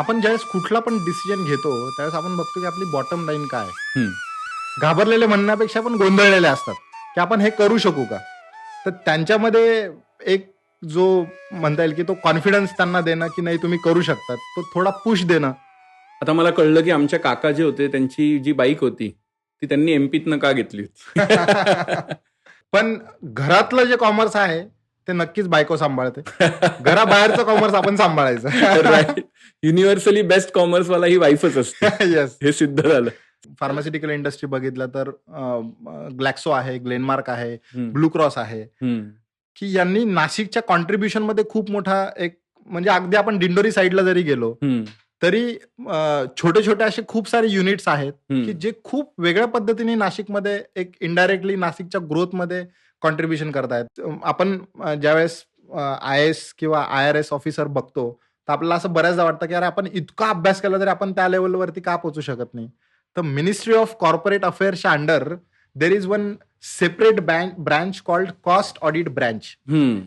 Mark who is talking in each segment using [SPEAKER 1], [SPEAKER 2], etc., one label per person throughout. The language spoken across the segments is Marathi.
[SPEAKER 1] आपण ज्यावेळेस कुठला पण डिसिजन घेतो, त्यावेळेस आपण बघतो की आपली बॉटम लाईन काय आहे?
[SPEAKER 2] हं.
[SPEAKER 1] घाबरलेले म्हणण्यापेक्षा पण गोंधळलेले असतात, की आपण हे करू शकू का? तर त्यांच्यामध्ये एक जो म्हणता येईल की तो कॉन्फिडन्स त्यांना देणं, की नाही तुम्ही करू शकतात. तो थोडा पुश देणं.
[SPEAKER 2] आता मला कळलं की आमच्या काका जे होते त्यांची जी बाईक होती ती त्यांनी एमपीतनं का घेतली होती.
[SPEAKER 1] पण घरातलं जे कॉमर्स आहे, ते नक्कीच बायको सांभाळते. घराबाहेरचं कॉमर्स आपण सांभाळायचं.
[SPEAKER 2] राईट. युनिव्हर्सली बेस्ट कॉमर्सवाला ही वाईफच असते.
[SPEAKER 1] येस.
[SPEAKER 2] हे सिद्ध झालं.
[SPEAKER 1] फार्मास्युटिकल इंडस्ट्री बघितलं तर ग्लॅक्सो आहे, ग्लेनमार्क आहे,
[SPEAKER 2] हं.
[SPEAKER 1] ब्लू क्रॉस आहे,
[SPEAKER 2] हं.
[SPEAKER 1] की यांनी नाशिकच्या कॉन्ट्रीब्युशन मध्ये खूप मोठा एक म्हणजे अगदी आपण दिंडोरी साईडला जरी गेलो
[SPEAKER 2] हं.
[SPEAKER 1] तरी छोटे छोटे असे खूप सारे युनिट्स आहेत
[SPEAKER 2] हं.
[SPEAKER 1] की जे खूप वेगळ्या पद्धतीने नाशिकमध्ये एक इनडायरेक्टली नाशिकच्या ग्रोथमध्ये कॉन्ट्रीब्युशन करतायत. आपण ज्यावेळेस IAS किंवा IRS ऑफिसर बघतो तर आपल्याला असं बऱ्याचदा वाटतं की अरे आपण इतका अभ्यास केला तरी आपण त्या लेवलवरती का पोहोचू शकत नाही. तर मिनिस्ट्री ऑफ कॉर्पोरेट अफेअर्सच्या under there is one separate branch called cost audit branch.
[SPEAKER 2] हं.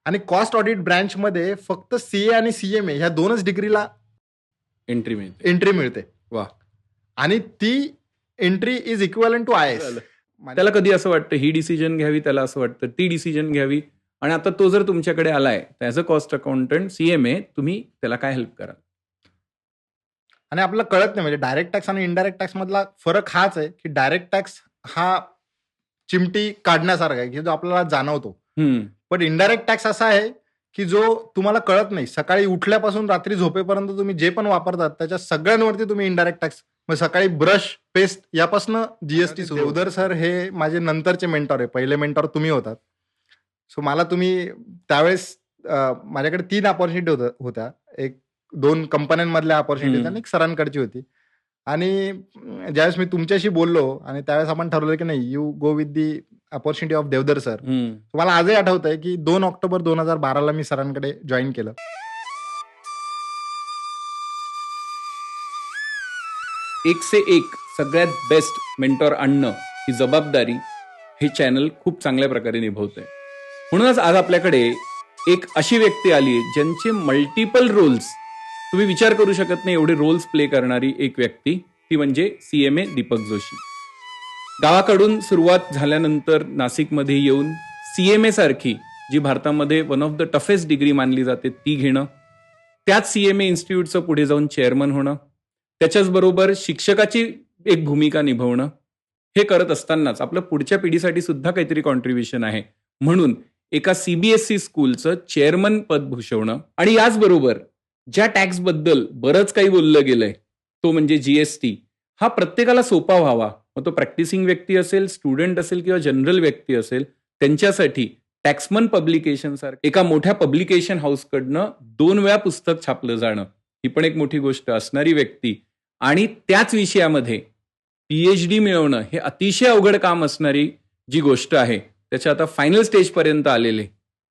[SPEAKER 1] आणि कॉस्ट ऑडिट ब्रँच मध्ये फक्त CA आणि CMA ह्या दोनच डिग्रीला
[SPEAKER 2] एंट्री मिळते.
[SPEAKER 1] एंट्री मिळते.
[SPEAKER 2] वा.
[SPEAKER 1] आणि ती entry is equivalent to IAS.
[SPEAKER 2] झालं. त्याला कधी असं वाटतं ही डिसिजन घ्यावी, त्याला असं वाटतं ती डिसिजन घ्यावी, आणि आता तो जर तुमच्याकडे आलाय तर as a cost accountant CMA तुम्ही त्याला काय हेल्प कराल?
[SPEAKER 1] आणि आपल्याला कळत नाही म्हणजे डायरेक्ट टॅक्स आणि इनडायरेक्ट टॅक्स मधला फरक हाच आहे की डायरेक्ट टॅक्स हा चिमटी काढण्यासारखा आहे की जो आपल्याला जाणवतो.
[SPEAKER 2] हं.
[SPEAKER 1] पण इनडायरेक्ट टॅक्स असा आहे की जो तुम्हाला कळत नाही. सकाळी उठल्यापासून रात्री झोपेपर्यंत तुम्ही जे पण वापरतात त्याच्या सगळ्यांवरती तुम्ही इनडायरेक्ट टॅक्स. मग सकाळी ब्रश, पेस्ट यापासून GST सुरू. देवधर सर हे माझे नंतरचे मेंटॉर आहे. पहिले मेंटॉर तुम्ही होतात. सो मला तुम्ही त्यावेळेस माझ्याकडे 3 अपॉर्च्युनिटी होत्या. एक 2 कंपन्यांमधल्या अपॉर्च्युनिटी आणि एक सरांकडची होती. आणि ज्यावेळेस मी तुमच्याशी बोललो आणि त्यावेळेस आपण ठरवलं की नाही you go with the opportunity of Deodhar sir.
[SPEAKER 2] हं.
[SPEAKER 1] मला आजही आठवत आहे की 2 ऑक्टोबर 2012 मी सरांकडे जॉईन केलं.
[SPEAKER 2] एक से एक सगळ्यात बेस्ट मेंटॉर आणणं ही जबाबदारी हे चॅनल खूप चांगल्या प्रकारे निभवतंय. म्हणूनच आज आपल्याकडे एक अशी व्यक्ती आली ज्यांचे मल्टिपल रोल्स तुम्ही विचार करू शकत नाही एवढे रोल्स प्ले करणारी एक व्यक्ती, ती म्हणजे CMA दीपक जोशी. गावाकडून सुरुवात झाल्यानंतर नाशिकमध्ये येऊन CMA सारखी जी भारतामध्ये one of the toughest degree मानली जाते ती घेणं, त्याच CMA इन्स्टिट्यूटचं पुढे जाऊन चेअरमन होणं, त्याच्याच बरोबर शिक्षकाची एक भूमिका निभवणं, हे करत असतानाच आपल्या पुढच्या पिढीसाठी सुद्धा काहीतरी कॉन्ट्रीब्युशन आहे म्हणून एका CBSE स्कूलचं चेअरमन पद भूषवणं, आणि याचबरोबर ज्या टॅक्सबद्दल बरंच काही बोललं गेलंय तो म्हणजे GST, हा प्रत्येकाला सोपा व्हावा, मग तो प्रॅक्टिसिंग व्यक्ती असेल, स्टुडंट असेल किंवा जनरल व्यक्ती असेल, त्यांच्यासाठी टॅक्समन पब्लिकेशन सारखं एका मोठ्या पब्लिकेशन हाऊसकडनं 2 वेळा पुस्तक छापलं जाणं ही पण एक मोठी गोष्ट असणारी व्यक्ती, आणि त्याच विषयामध्ये PhD मिळवणं हे अतिशय अवघड काम असणारी जी गोष्ट आहे, त्याच्या आता फायनल स्टेजपर्यंत आलेले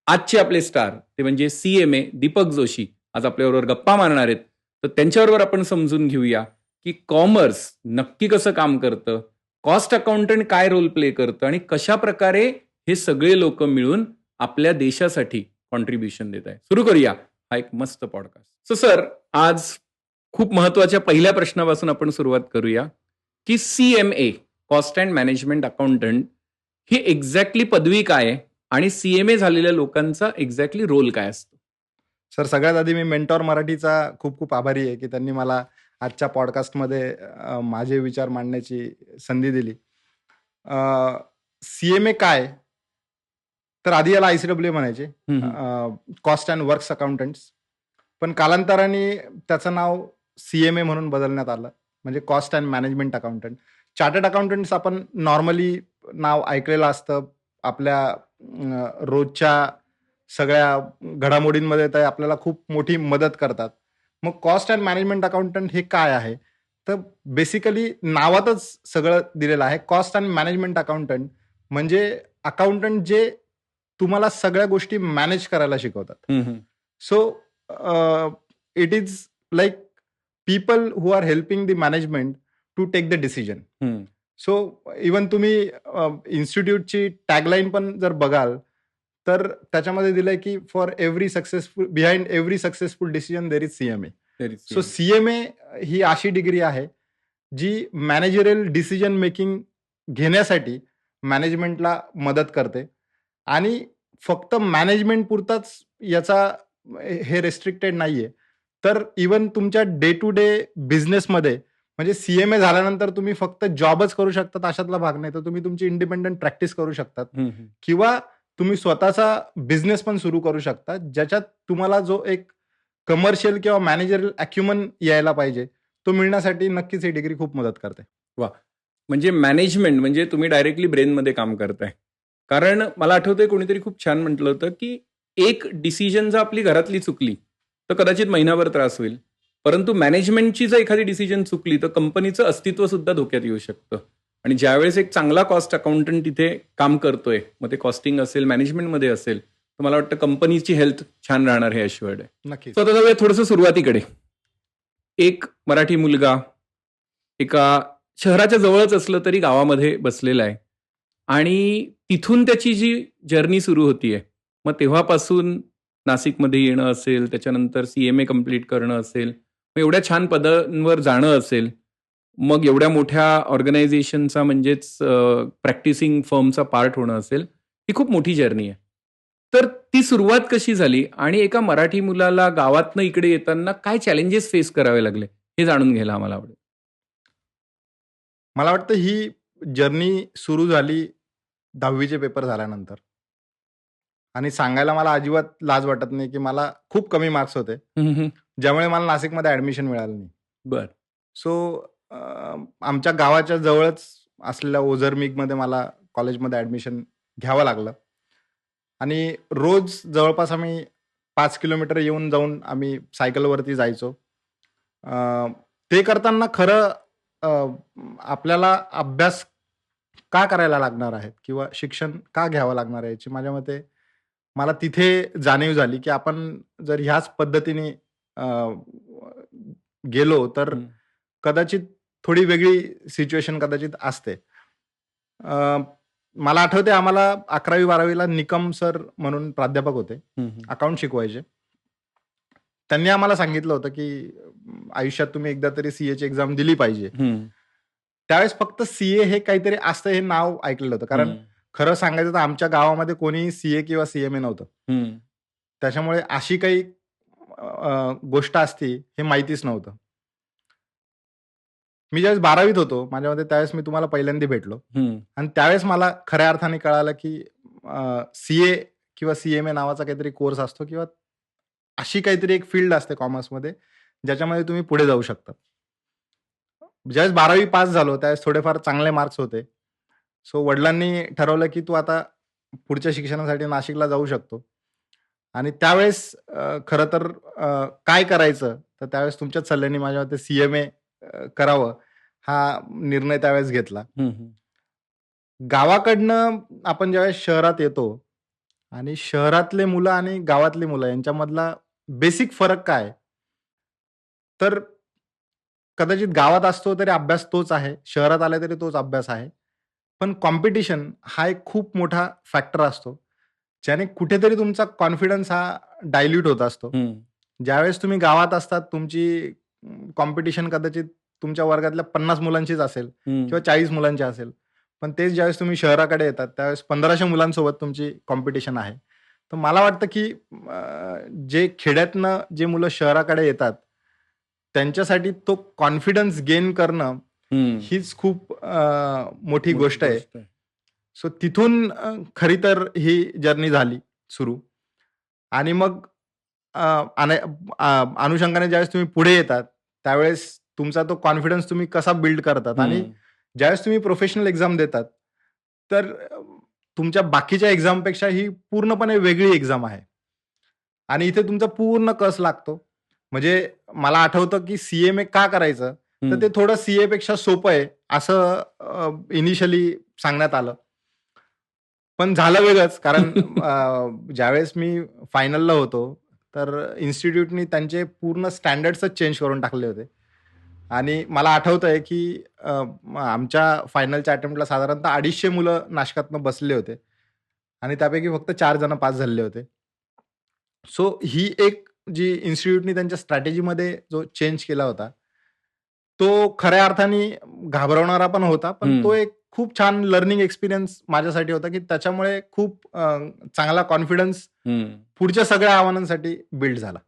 [SPEAKER 2] आजचे आपले स्टार ते म्हणजे CMA दीपक जोशी आज आपल्याबरोबर गप्पा मारणार आहेत. तर त्यांच्याबरोबर आपण समजून घेऊया की कॉमर्स नक्की कसं काम करतं, कॉस्ट अकाउंटंट काय रोल प्ले करतं, आणि कशा प्रकारे हे सगळे लोक मिळून आपल्या देशासाठी कॉन्ट्रीब्युशन देत आहे. सुरू करूया हा एक मस्त पॉडकास्ट. सो सर, आज खूप महत्वाच्या पहिल्या प्रश्नापासून आपण सुरुवात करूया की CMA cost and management accountant he exactly पदवी काय आहे आणि CMA झालेल्या लोकांचा एक्झॅक्टली रोल काय असतो?
[SPEAKER 1] सर सगळ्यात आधी मी मेंटॉर मराठीचा खूप खूप आभारी आहे की त्यांनी मला आजच्या पॉडकास्टमध्ये माझे विचार मांडण्याची संधी दिली. CMA काय, तर आधी याला ICAA म्हणायचे, कॉस्ट अँड वर्क्स अकाउंटंट्स. पण कालांतराने त्याचं नाव CMA म्हणून बदलण्यात आलं, म्हणजे cost and management accountant. Chartered accountants आपण नॉर्मली नाव ऐकलेलं असतं आपल्या रोजच्या सगळ्या घडामोडींमध्ये, ते आपल्याला खूप मोठी मदत करतात. मग कॉस्ट अँड मॅनेजमेंट अकाउंटंट हे काय आहे, तर बेसिकली नावातच सगळं दिलेलं आहे. कॉस्ट अँड मॅनेजमेंट अकाउंटंट म्हणजे अकाउंटंट जे तुम्हाला सगळ्या गोष्टी मॅनेज करायला शिकवतात. So it is like people who are helping the management to take the decision. So even तुम्ही इन्स्टिट्यूटची टॅगलाईन पण जर बघाल तर त्याच्यामध्ये दिलंय की for every successful behind every successful decision there is CMA. So CMA ही अशी डिग्री आहे जी मॅनेजरियल डिसिजन मेकिंग घेण्यासाठी मॅनेजमेंटला मदत करते आणि फक्त मॅनेजमेंट पुरताच याचा हे रेस्ट्रिक्टेड नाहीये, तर इवन तुमच्या डे टू डे बिझनेसमध्ये म्हणजे CMA झाल्यानंतर तुम्ही फक्त जॉबच करू शकतात अशातला भाग नाही, तर तुम्ही तुमची इंडिपेंडंट प्रॅक्टिस करू शकतात किंवा तुम्ही स्वतःचा बिझनेस पण सुरू करू शकता, ज्याच्यात तुम्हाला जो एक कमर्शियल किंवा मॅनेजरियल अॅक्युमन यायला पाहिजे तो मिळण्यासाठी नक्कीच ही डिग्री खूप मदत करते.
[SPEAKER 2] म्हणजे मॅनेजमेंट म्हणजे तुम्ही डायरेक्टली ब्रेनमध्ये काम करताय. कारण मला आठवतंय कोणीतरी खूप छान म्हटलं होतं की एक डिसिजन जर आपली घरातली चुकली तर कदाचित महिनाभर त्रास होईल, परंतु मॅनेजमेंटची जर एखादी डिसिजन चुकली तर कंपनीचं अस्तित्व सुद्धा धोक्यात येऊ शकतं. आणि ज्यावेळेस एक चांगला कॉस्ट अकाउंटंट तिथे काम करतोय, मग ते कॉस्टिंग असेल मॅनेजमेंटमध्ये असेल, तर मला वाटतं कंपनीची हेल्थ छान राहणार हे अश्युअर्ड आहे.
[SPEAKER 1] नक्कीच.
[SPEAKER 2] तर आता जाऊया थोडंसं सुरुवातीकडे. एक मराठी मुलगा एका शहराच्या जवळच असलं तरी गावामध्ये बसलेला आहे आणि तिथून त्याची जी जर्नी सुरू होतीये, मग तेव्हापासून नाशिकमध्ये येणं असेल, त्याच्यानंतर CMA कम्प्लीट करणं असेल, मग एवढ्या छान पदांवर जाणं असेल, मग एवढ्या मोठ्या ऑर्गनायझेशनचा म्हणजेच प्रॅक्टिसिंग फर्मचा पार्ट होणं असेल, ही खूप मोठी जर्नी आहे. तर ती सुरुवात कशी झाली आणि एका मराठी मुलाला गावातनं इकडे येताना काय चॅलेंजेस फेस करावे लागले हे जाणून घ्यायला आम्हाला आवडेल.
[SPEAKER 1] मला वाटतं ही जर्नी सुरू झाली 10वीचे पेपर झाल्यानंतर आणि सांगायला मला अजिबात लाज वाटत नाही की मला खूप कमी मार्क्स होते, ज्यामुळे मला नाशिकमध्ये ऍडमिशन मिळालं नाही.
[SPEAKER 2] बर.
[SPEAKER 1] सो आमच्या गावाच्या जवळच असलेल्या ओझरमिगमध्ये मला कॉलेजमध्ये ऍडमिशन घ्यावं लागलं आणि रोज जवळपास आम्ही 5 किलोमीटर येऊन जाऊन आम्ही सायकलवरती जायचो. ते करताना खरं आपल्याला अभ्यास का करायला लागणार आहेत किंवा शिक्षण का घ्यावं लागणार आहे याची माझ्या मते मला तिथे जाणीव झाली की आपण जर ह्याच पद्धतीने गेलो तर कदाचित थोडी वेगळी सिच्युएशन कदाचित असते. मला आठवते आम्हाला 11वी-12वीला निकम सर म्हणून प्राध्यापक होते, अकाउंट शिकवायचे. त्यांनी आम्हाला सांगितलं होतं की आयुष्यात तुम्ही एकदा तरी CA ची एक्झाम दिली पाहिजे. त्यावेळेस फक्त CA हे काहीतरी असतं हे नाव ऐकलेलं होतं, कारण खरं सांगायचं तर आमच्या गावामध्ये कोणी CA किंवा CMA नव्हतं, त्याच्यामुळे अशी काही गोष्ट असती हे माहितीच नव्हतं. मी ज्यावेळेस 12वीत होतो माझ्या मते त्यावेळेस मी तुम्हाला पहिल्यांदा भेटलो आणि त्यावेळेस मला खऱ्या अर्थाने कळालं की CA किंवा CMA नावाचा काहीतरी कोर्स असतो किंवा अशी काहीतरी एक फील्ड असते कॉमर्समध्ये ज्याच्यामध्ये तुम्ही पुढे जाऊ शकता. ज्यावेळेस 12वी पास झालो त्यावेळेस थोडेफार चांगले मार्क्स होते. सो वडिलांनी ठरवलं की तू आता पुढच्या शिक्षणासाठी नाशिकला जाऊ शकतो आणि त्यावेळेस खरं तर काय करायचं तर त्यावेळेस तुमच्याच सल्ल्याने माझ्या मते CMA करावं हा निर्णय त्यावेळेस घेतला. गावाकडनं आपण ज्यावेळेस शहरात येतो आणि शहरातले मुलं आणि गावातली मुलं यांच्यामधला बेसिक फरक काय, तर कदाचित गावात असतो तरी अभ्यास तोच आहे, शहरात आला तरी तोच अभ्यास आहे, पण कॉम्पिटिशन हा एक खूप मोठा फॅक्टर असतो ज्याने कुठेतरी तुमचा कॉन्फिडन्स हा डायल्यूट होत असतो. ज्यावेळेस तुम्ही गावात असतात तुमची कॉम्पिटिशन कदाचित तुमच्या वर्गातल्या 50 मुलांचीच असेल किंवा 40 मुलांची असेल, पण तेच ज्यावेळेस तुम्ही शहराकडे येतात त्यावेळेस 1500 मुलांसोबत तुमची कॉम्पिटिशन आहे. तर मला वाटतं की जे खेड्यातनं जे मुलं शहराकडे येतात त्यांच्यासाठी तो कॉन्फिडन्स गेन करणं हीच खूप मोठी गोष्ट आहे. सो तिथून खरी तर ही जर्नी झाली सुरू आणि मग अनुषंगाने ज्यावेळेस तुम्ही पुढे येतात त्यावेळेस तुमचा तो कॉन्फिडन्स तुम्ही कसा बिल्ड करतात आणि ज्यावेळेस तुम्ही प्रोफेशनल एक्झाम देतात तर तुमच्या बाकीच्या एक्झामपेक्षा ही पूर्णपणे वेगळी एक्झाम आहे आणि इथे तुमचा पूर्ण कस लागतो. म्हणजे मला आठवतं की CMA का करायचं तर ते थोडं CA पेक्षा सोपं आहे असं इनिशियली सांगण्यात आलं, पण झालं वेगळंच. कारण ज्यावेळेस मी फायनलला होतो तर इन्स्टिट्यूटनी त्यांचे पूर्ण स्टँडर्ड्सच चेंज करून टाकले होते आणि मला आठवतंय की आमच्या फायनलच्या अटेम्प्टला साधारणतः 250 मुलं नाशकातनं बसले होते आणि त्यापैकी फक्त 4 जण पास झालेले होते. सो ही एक जी इन्स्टिट्यूटनी त्यांच्या स्ट्रॅटेजीमध्ये जो चेंज केला होता, तो खऱ्या अर्थाने घाबरवणारा पण होता, पण तो एक खूप छान लर्निंग एक्सपिरियन्स माझ्यासाठी होता, की त्याच्यामुळे खूप चांगला कॉन्फिडन्स पुढच्या सगळ्या आव्हानांसाठी बिल्ड झाला.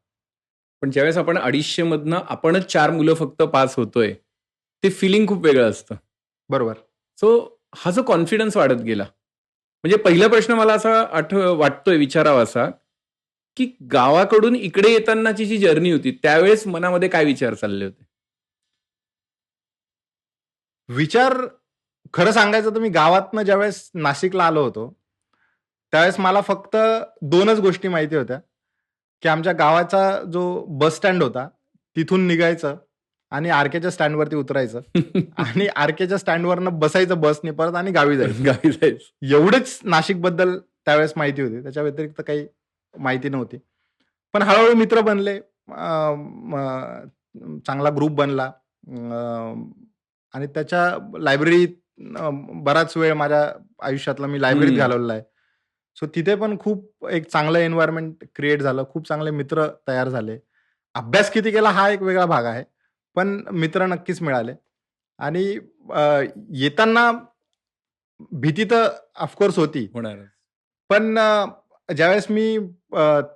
[SPEAKER 2] पण ज्यावेळेस आपण 250 मधनं आपणच 4 मुलं फक्त पास होतोय, ते फिलिंग खूप वेगळं असतं.
[SPEAKER 1] बरोबर.
[SPEAKER 2] सो हा जो कॉन्फिडन्स वाढत गेला, म्हणजे पहिला प्रश्न मला असा वाटतोय विचारावा असा, की गावाकडून इकडे येतानाची जी जर्नी होती, त्यावेळेस मनामध्ये काय विचार चालले होते?
[SPEAKER 1] विचार खरं सांगायचं तर मी गावातनं ज्यावेळेस नाशिकला आलो होतो, त्यावेळेस मला फक्त 2च गोष्टी माहिती होत्या, की आमच्या गावाचा जो बस स्टँड होता, तिथून निघायचं आणि आरकेच्या स्टँडवरती उतरायचं आणि आरकेच्या स्टँडवरनं बसायचं बसने परत आणि गावी जायचं.
[SPEAKER 2] गावी जायचं.
[SPEAKER 1] एवढंच नाशिकबद्दल त्यावेळेस माहिती होती. त्याच्या व्यतिरिक्त काही माहिती नव्हती. पण हळूहळू मित्र बनले. चांगला ग्रुप बनला. आणि त्याच्या लायब्ररीत बराच वेळ माझ्या आयुष्यातला मी लायब्ररीत घालवलेला आहे. सो तिथे पण खूप एक चांगलं एन्व्हायरमेंट क्रिएट झालं. खूप चांगले मित्र तयार झाले. अभ्यास किती केला हा एक वेगळा भाग आहे. पण मित्र नक्कीच मिळाले. आणि येताना भीती तर ऑफकोर्स होती.
[SPEAKER 2] होणारच.
[SPEAKER 1] पण ज्यावेळेस मी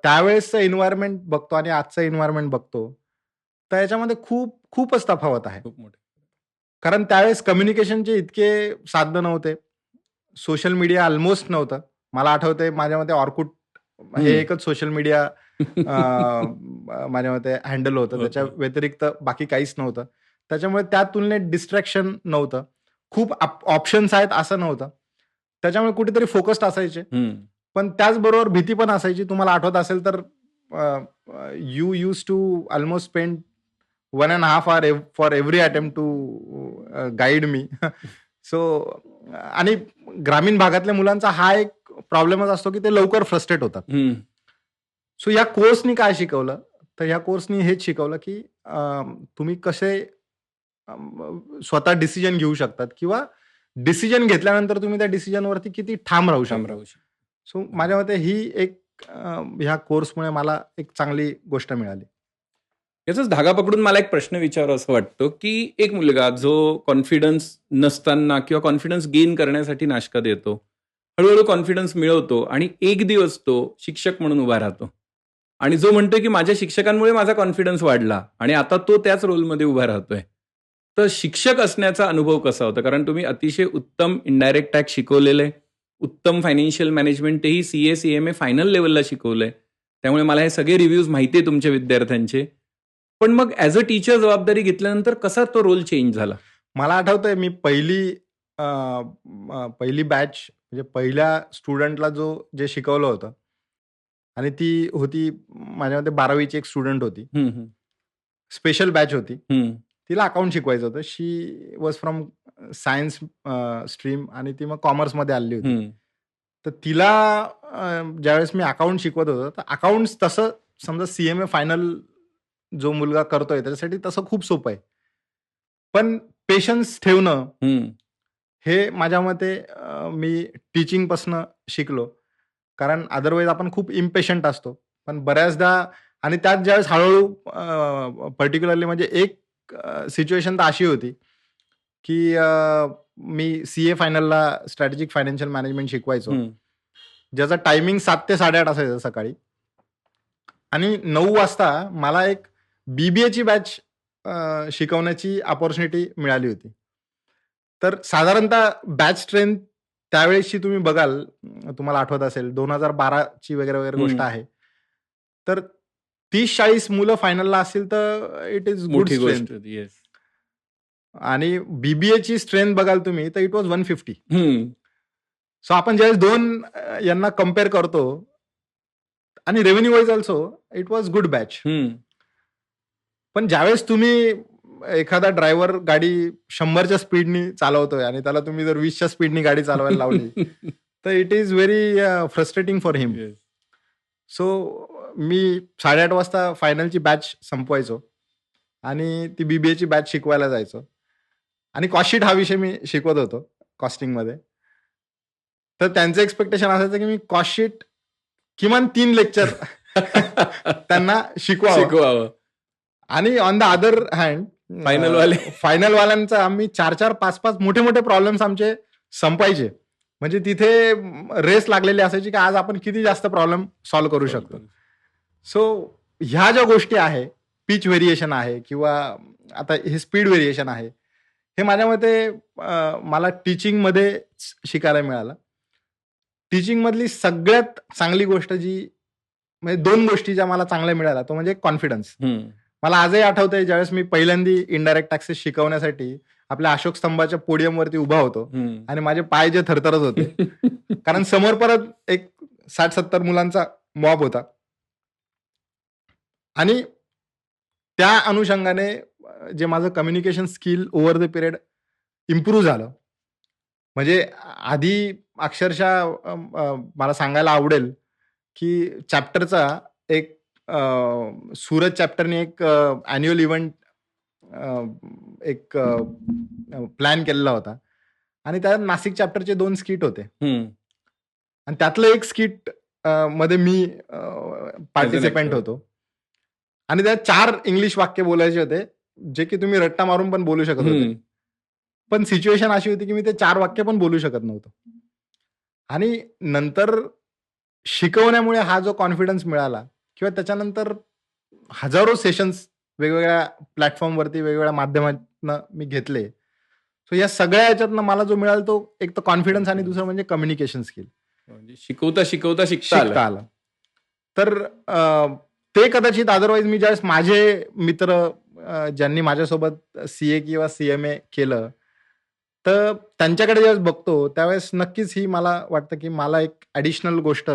[SPEAKER 1] त्यावेळेसचं एन्व्हायरमेंट बघतो आणि आजचं एन्व्हायरमेंट बघतो, तर याच्यामध्ये खूपच तफावत आहे.
[SPEAKER 2] खूप मोठे.
[SPEAKER 1] कारण त्यावेळेस कम्युनिकेशनचे इतके साधनं नव्हते. सोशल मीडिया ऑलमोस्ट नव्हतं. मला आठवतंय माझ्या मते ऑर्कुट हे एकच सोशल मीडिया माझ्या मते हँडल होतं. त्याच्या व्यतिरिक्त बाकी काहीच नव्हतं. त्याच्यामुळे त्या तुलनेत डिस्ट्रॅक्शन नव्हतं. खूप ऑप्शन्स आहेत असं नव्हतं. त्याच्यामुळे कुठेतरी फोकस्ड असायचे. पण त्याचबरोबर भीती पण असायची. तुम्हाला आठवत असेल तर you use to almost spend 1.5 hour for every attempt to guide me. So आणि ग्रामीण भागातल्या मुलांचा हा एक प्रॉब्लेमच असतो की ते लवकर फ्रस्ट्रेट होतात. सो या कोर्सनी काय शिकवलं, तर या कोर्सनी हेच शिकवलं की तुम्ही कसे स्वतः डिसिजन घेऊ शकतात किंवा डिसिजन घेतल्यानंतर तुम्ही त्या डिसिजनवरती किती ठाम राहू शकता. सो माझ्या मते ही एक ह्या कोर्समुळे मला एक चांगली गोष्ट मिळाली.
[SPEAKER 2] याचाच धागा पकडून मला एक प्रश्न विचारावा असं वाटतो, की एक मुलगा जो कॉन्फिडन्स नसताना किंवा कॉन्फिडन्स गेन करण्यासाठी नाशकात येतो, हळूहळू कॉन्फिडन्स मिळवतो आणि एक दिवस तो शिक्षक म्हणून उभा राहतो आणि जो म्हणतोय की माझ्या शिक्षकांमुळे माझा कॉन्फिडन्स वाढला आणि आता तो त्याच रोलमध्ये उभा राहतोय. तर शिक्षक असण्याचा अनुभव कसा होता? कारण तुम्ही अतिशय उत्तम इनडायरेक्ट टॅक्स शिकवलेले, उत्तम फायनान्शियल मॅनेजमेंटही CA, CMA फायनल लेवलला शिकवलंय. त्यामुळे मला हे सगळे रिव्ह्यूज माहिती आहे तुमच्या विद्यार्थ्यांचे. पण मग ॲज अ टीचर जबाबदारी घेतल्यानंतर कसा तो रोल चेंज झाला?
[SPEAKER 1] मला आठवतंय मी पहिली बॅच म्हणजे पहिल्या स्टुडंटला जे शिकवलं होतं आणि ती होती माझ्या मते 12वीची एक स्टुडंट होती. स्पेशल बॅच होती. तिला अकाउंट शिकवायचं होतं. शी वॉज फ्रॉम सायन्स स्ट्रीम आणि ती मग कॉमर्समध्ये आलेली होती. तर तिला ज्यावेळेस मी अकाउंट शिकवत होतो, तर अकाउंट्स तसं समजा CMA फायनल जो मुलगा करतोय त्याच्यासाठी तसं खूप सोपं आहे. पण पेशन्स ठेवणं हे माझ्या मते मी टीचिंगपासनं शिकलो. कारण अदरवाईज आपण खूप इम्पेशंट असतो. पण बऱ्याचदा आणि त्यात ज्यावेळेस हळूहळू पर्टिक्युलरली म्हणजे एक सिच्युएशन तर अशी होती की मी CA फायनलला स्ट्रॅटेजिक फायनान्शियल मॅनेजमेंट शिकवायचो. ज्याचा टायमिंग 7 ते 8:30 असायचं सकाळी. आणि 9 वाजता मला एक BBAची बॅच शिकवण्याची अपॉर्च्युनिटी मिळाली होती. तर साधारणतः बॅच स्ट्रेंथ त्यावेळेसची तुम्ही बघाल, तुम्हाला आठवत असेल 2012ची वगैरे गोष्ट आहे. तर 30-40 मुलं फायनलला असतील तर इट इज गुड स्ट्रेंथ. आणि BBAची स्ट्रेंथ बघाल तुम्ही तर इट वॉज 150. सो आपण ज्यावेळेस 2 यांना कम्पेअर करतो आणि revenue wise also it was good batch. पण ज्यावेळेस तुम्ही एखादा ड्रायव्हर गाडी 100च्या स्पीडनी चालवतोय आणि त्याला तुम्ही जर 20च्या स्पीडनी गाडी चालवायला लावली तर it is very frustrating for him. So मी 8:30 वाजता फायनलची बॅच संपवायचो आणि ती BBAची बॅच शिकवायला जायचो आणि कॉस्टशीट हा विषय मी शिकवत होतो कॉस्टिंगमध्ये. तर त्यांचं एक्सपेक्टेशन असायचं की मी कॉस्टशीट किमान 3 लेक्चर त्यांना शिकवावं. आणि on the other hand final वाल्यांचा आम्ही 4-4, 5-5 मोठे मोठे प्रॉब्लेम्स आमचे संपायचे. म्हणजे तिथे रेस लागलेली असायची की आज आपण किती जास्त प्रॉब्लेम सॉल्व्ह करू शकतो. सो ह्या ज्या गोष्टी आहे, पिच व्हेरिएशन आहे किंवा आता हे स्पीड व्हेरिएशन आहे, हे माझ्या मते मला टीचिंगमध्ये शिकायला मिळालं. टीचिंगमधली सगळ्यात चांगली गोष्ट जी म्हणजे 2 गोष्टी ज्या मला चांगल्या मिळाल्या तो म्हणजे कॉन्फिडन्स. मला आजही आठवतंय ज्यावेळेस मी पहिल्यांदा इनडायरेक्ट टॅक्सेस शिकवण्यासाठी आपल्या अशोक स्तंभाच्या पोडियमवरती उभा होतो आणि माझे पाय जे थरथरत होते कारण समोर परत एक 60-70 मुलांचा मॉब होता आणि त्या अनुषंगाने जे माझं communication skill over the period improve झालं. म्हणजे आधी अक्षरशः मला सांगायला आवडेल की चॅप्टरचा एक सुरत चॅप्टरने एक ॲन्युअल इव्हेंट एक प्लॅन केलेला होता आणि त्यात नाशिक चॅप्टरचे 2 स्किट होते आणि त्यातलं एक स्किट मध्ये मी पार्टिसिपेंट होतो आणि त्यात 4 इंग्लिश वाक्य बोलायचे होते जे की तुम्ही रट्टा मारून पण बोलू शकत होते. पण सिच्युएशन अशी होती की मी ते 4 वाक्य पण बोलू शकत नव्हतो आणि नंतर शिकवण्यामुळे हा जो कॉन्फिडन्स मिळाला किंवा त्याच्यानंतर हजारो सेशन्स वेगवेगळ्या प्लॅटफॉर्मवरती वेगवेगळ्या माध्यमातनं मी घेतले. सो या सगळ्या याच्यातनं मला जो मिळाला तो एक तर कॉन्फिडन्स आणि दुसरं म्हणजे कम्युनिकेशन स्किल.
[SPEAKER 2] शिकवता शिकता
[SPEAKER 1] आलं. तर ते कदाचित अदरवाईज मी ज्यावेळेस माझे मित्र ज्यांनी माझ्यासोबत CA किंवा CMA केलं तर त्यांच्याकडे ज्यावेळेस बघतो त्यावेळेस नक्कीच ही मला वाटतं की मला एक ॲडिशनल गोष्ट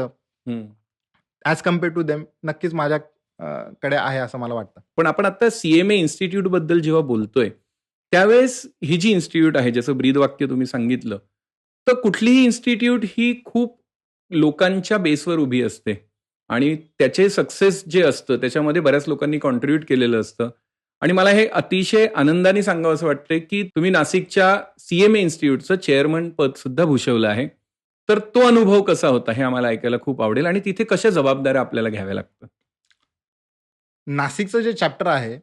[SPEAKER 1] ॲज कम्पेअर टू देम नक्कीच माझ्याकडे आहे असं मला वाटतं.
[SPEAKER 2] पण आपण आता CMA इन्स्टिट्यूट बद्दल जेव्हा बोलतोय त्यावेळेस ही जी इन्स्टिट्यूट आहे जसं ब्रीद वाक्य तुम्ही सांगितलं तर कुठलीही इन्स्टिट्यूट ही खूप लोकांच्या बेसवर उभी असते आणि त्याचे सक्सेस जे असतं त्याच्यामध्ये बऱ्याच लोकांनी कॉन्ट्रीब्यूट केलेलं असतं आणि मला हे अतिशय आनंदाने सांगावं असं वाटतंय की तुम्ही नाशिकच्या CMA इन्स्टिट्यूटचं चेअरमन पद सुद्धा भूषवलं आहे. तर तो अनुभव कसा होता हे आम्हाला ऐकायला खूप आवडेल आणि तिथे कशा जबाबदाऱ्या आपल्याला घ्याव्या लागतात.
[SPEAKER 1] नाशिकचं जे चॅप्टर आहे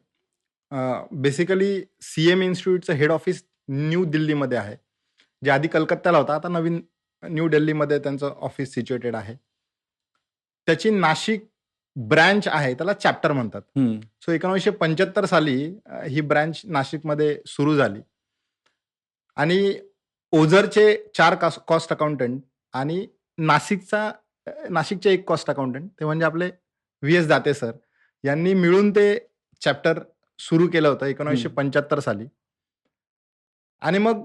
[SPEAKER 1] बेसिकली CMA इन्स्टिट्यूटचं हेड ऑफिस न्यू दिल्लीमध्ये आहे. जे आधी कलकत्त्याला होता आता नवीन न्यू दिल्लीमध्ये त्यांचं ऑफिस सिच्युएटेड आहे. त्याची नाशिक ब्रँच आहे त्याला चॅप्टर म्हणतात. सो 1975 साली ही ब्रँच नाशिकमध्ये सुरू झाली आणि ओझरचे 4 कॉस्ट अकाउंटंट आणि नाशिकचे एक कॉस्ट अकाउंटंट ते म्हणजे आपले VS दाते सर यांनी मिळून ते चॅप्टर सुरू केलं होतं 1975 साली आणि मग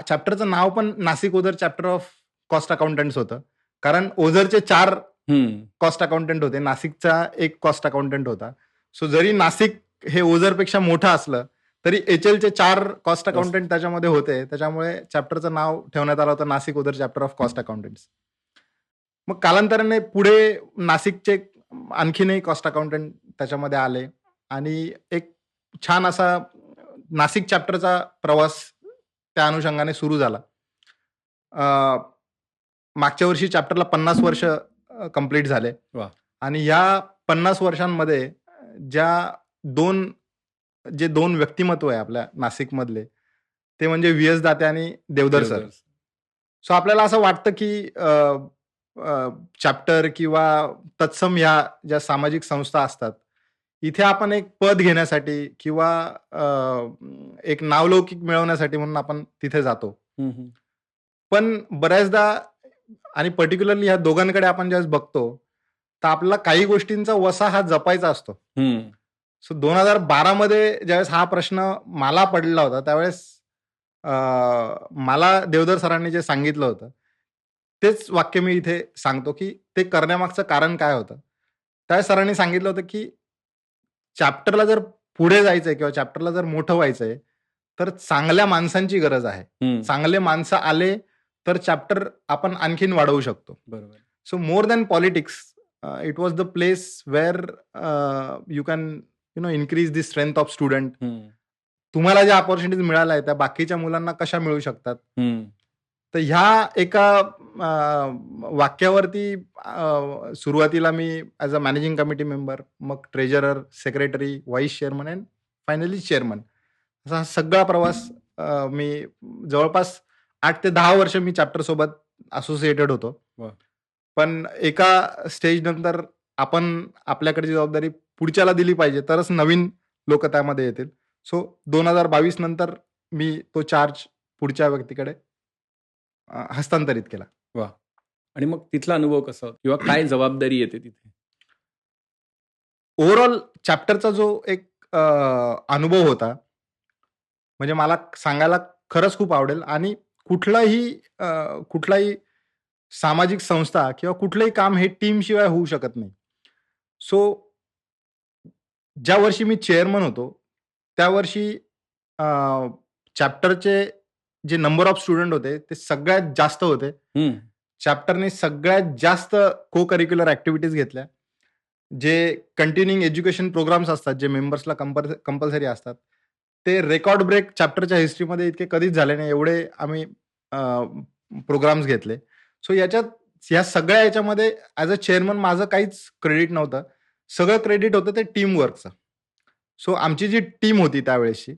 [SPEAKER 1] चॅप्टरचं नाव पण Nashik Ozar chapter of cost accountants होतं कारण ओझरचे 4 कॉस्ट अकाउंटंट होते, नाशिकचा एक कॉस्ट अकाउंटंट होता. सो जरी नाशिक हे ओझरपेक्षा मोठं असलं तरी HLचे 4 कॉस्ट अकाउंटंट त्याच्यामध्ये होते. त्याच्यामुळे चॅप्टरचं नाव ठेवण्यात आलं होतं Nashik Ozar chapter of cost accountants. मग कालांतराने पुढे नाशिकचे आणखीनही कॉस्ट अकाउंटंट त्याच्यामध्ये आले आणि एक छान असा नाशिक चॅप्टरचा प्रवास त्या अनुषंगाने सुरू झाला. मागच्या वर्षी चॅप्टरला 50 वर्ष कंप्लीट झाले आणि या 50 वर्षांमध्ये जे दोन व्यक्तिमत्व आहे आपल्या नाशिकमधले ते म्हणजे VS दाते आणि देवधर सर. सो आपल्याला असं वाटतं की चॅप्टर किंवा तत्सम ह्या ज्या सामाजिक संस्था असतात इथे आपण एक पद घेण्यासाठी किंवा एक नावलौकिक मिळवण्यासाठी म्हणून आपण तिथे जातो. पण बऱ्याचदा आणि पर्टिक्युलरली ह्या दोघांकडे आपण ज्यावेळेस बघतो तर आपल्याला काही गोष्टींचा वसा हा जपायचा असतो. सो 2012 मध्ये ज्यावेळेस हा प्रश्न मला पडला होता त्यावेळेस मला देवधर सरांनी जे सांगितलं होतं तेच वाक्य मी इथे सांगतो की ते करण्यामागचं कारण काय होतं. त्यावेळेस सरांनी सांगितलं होतं की चॅप्टरला जर पुढे जायचंय किंवा चॅप्टरला जर मोठं व्हायचंय तर चांगल्या माणसांची गरज आहे. चांगले माणसं आले तर चॅप्टर आपण आणखीन वाढवू शकतो.
[SPEAKER 2] बरोबर.
[SPEAKER 1] So more than politics it was the place where you can increase the strength of student. तुम्हाला ज्या ऑपॉर्च्युनिटीज मिळाल्या आहेत त्या बाकीच्या मुलांना कशा मिळू शकतात तर ह्या एका वाक्यावरती सुरुवातीला मी as a managing committee member, मग treasurer, secretary, vice chairman and finally chairman, असा हा सगळा प्रवास मी जवळपास 8 ते 10 वर्ष मी चॅप्टरसोबत असोसिएटेड होतो.
[SPEAKER 2] वाह!
[SPEAKER 1] पण एका स्टेजनंतर आपण आपल्याकडची जबाबदारी पुढच्याला दिली पाहिजे, तरच नवीन लोकं त्यामध्ये येतील. सो 2022 नंतर मी तो चार्ज पुढच्या व्यक्तीकडे हस्तांतरित केला.
[SPEAKER 2] वाह! आणि मग तिथला अनुभव कसा होता? किंवा काय जबाबदारी येते तिथे?
[SPEAKER 1] ओव्हरऑल चॅप्टरचा जो एक अनुभव होता, म्हणजे मला सांगायला खरंच खूप आवडेल आणि कुठलाही सामाजिक संस्था किंवा कुठलंही काम हे टीमशिवाय होऊ शकत नाही. सो ज्या वर्षी मी चेअरमन होतो, त्या वर्षी चॅप्टरचे जे नंबर ऑफ स्टुडंट होते, ते सगळ्यात जास्त होते.
[SPEAKER 2] हं.
[SPEAKER 1] चॅप्टरने सगळ्यात जास्त को-करिक्युलर ॲक्टिव्हिटीज घेतल्या. जे कंटिन्यूइंग एज्युकेशन प्रोग्राम्स असतात, जे मेंबर्सला कंपल्सरी असतात, ते रेकॉर्ड ब्रेक चॅप्टरच्या हिस्ट्रीमध्ये इतके कधीच झाले नाही. एवढे आम्ही प्रोग्राम्स घेतले. सो ह्या सगळ्या याच्यामध्ये ॲज अ चेअरमन माझं काहीच क्रेडिट नव्हतं. सगळं क्रेडिट होतं ते टीमवर्कचं. सो आमची जी टीम होती त्यावेळेसची,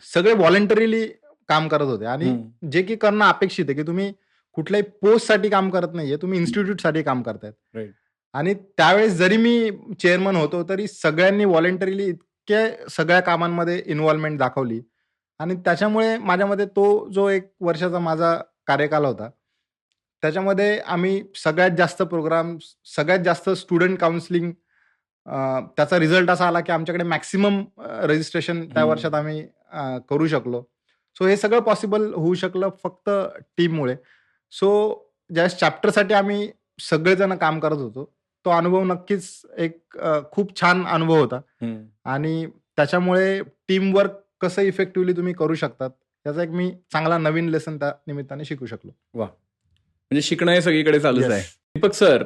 [SPEAKER 1] सगळे व्हॉलंटरीली काम करत होते आणि
[SPEAKER 2] हं.
[SPEAKER 1] जे की करणं अपेक्षित आहे, की तुम्ही कुठल्याही पोस्टसाठी काम करत नाहीये, तुम्ही इन्स्टिट्यूटसाठी काम करतायत.
[SPEAKER 2] राइट.
[SPEAKER 1] आणि त्यावेळेस जरी मी चेअरमन होतो, तरी सगळ्यांनी व्हॉलंटरीली इतक्या सगळ्या कामांमध्ये इन्व्हॉल्वमेंट दाखवली आणि त्याच्यामुळे माझ्यामध्ये तो जो 1 वर्षाचा माझा कार्यकाल होता, त्याच्यामध्ये आम्ही सगळ्यात जास्त प्रोग्राम्स, सगळ्यात जास्त स्टुडंट काउन्सिलिंग, त्याचा रिझल्ट असा आला, की आमच्याकडे मॅक्सिमम रजिस्ट्रेशन त्या
[SPEAKER 2] हं.
[SPEAKER 1] वर्षात आम्ही करू शकलो. सो हे सगळं पॉसिबल होऊ शकलं फक्त टीममुळे. सो ज्यावेळेस चॅप्टरसाठी आम्ही सगळेजण काम करत होतो, तो अनुभव नक्कीच एक खूप छान अनुभव होता
[SPEAKER 2] हं.
[SPEAKER 1] आणि त्याच्यामुळे टीमवर्क कसं इफेक्टिव्हली तुम्ही करू शकतात, याचा एक मी चांगला नवीन लेसन त्या निमित्ताने शिकू शकलो.
[SPEAKER 2] वाह! म्हणजे शिकणं हे सगळीकडे चालूच आहे.
[SPEAKER 1] येस.
[SPEAKER 2] दीपक सर,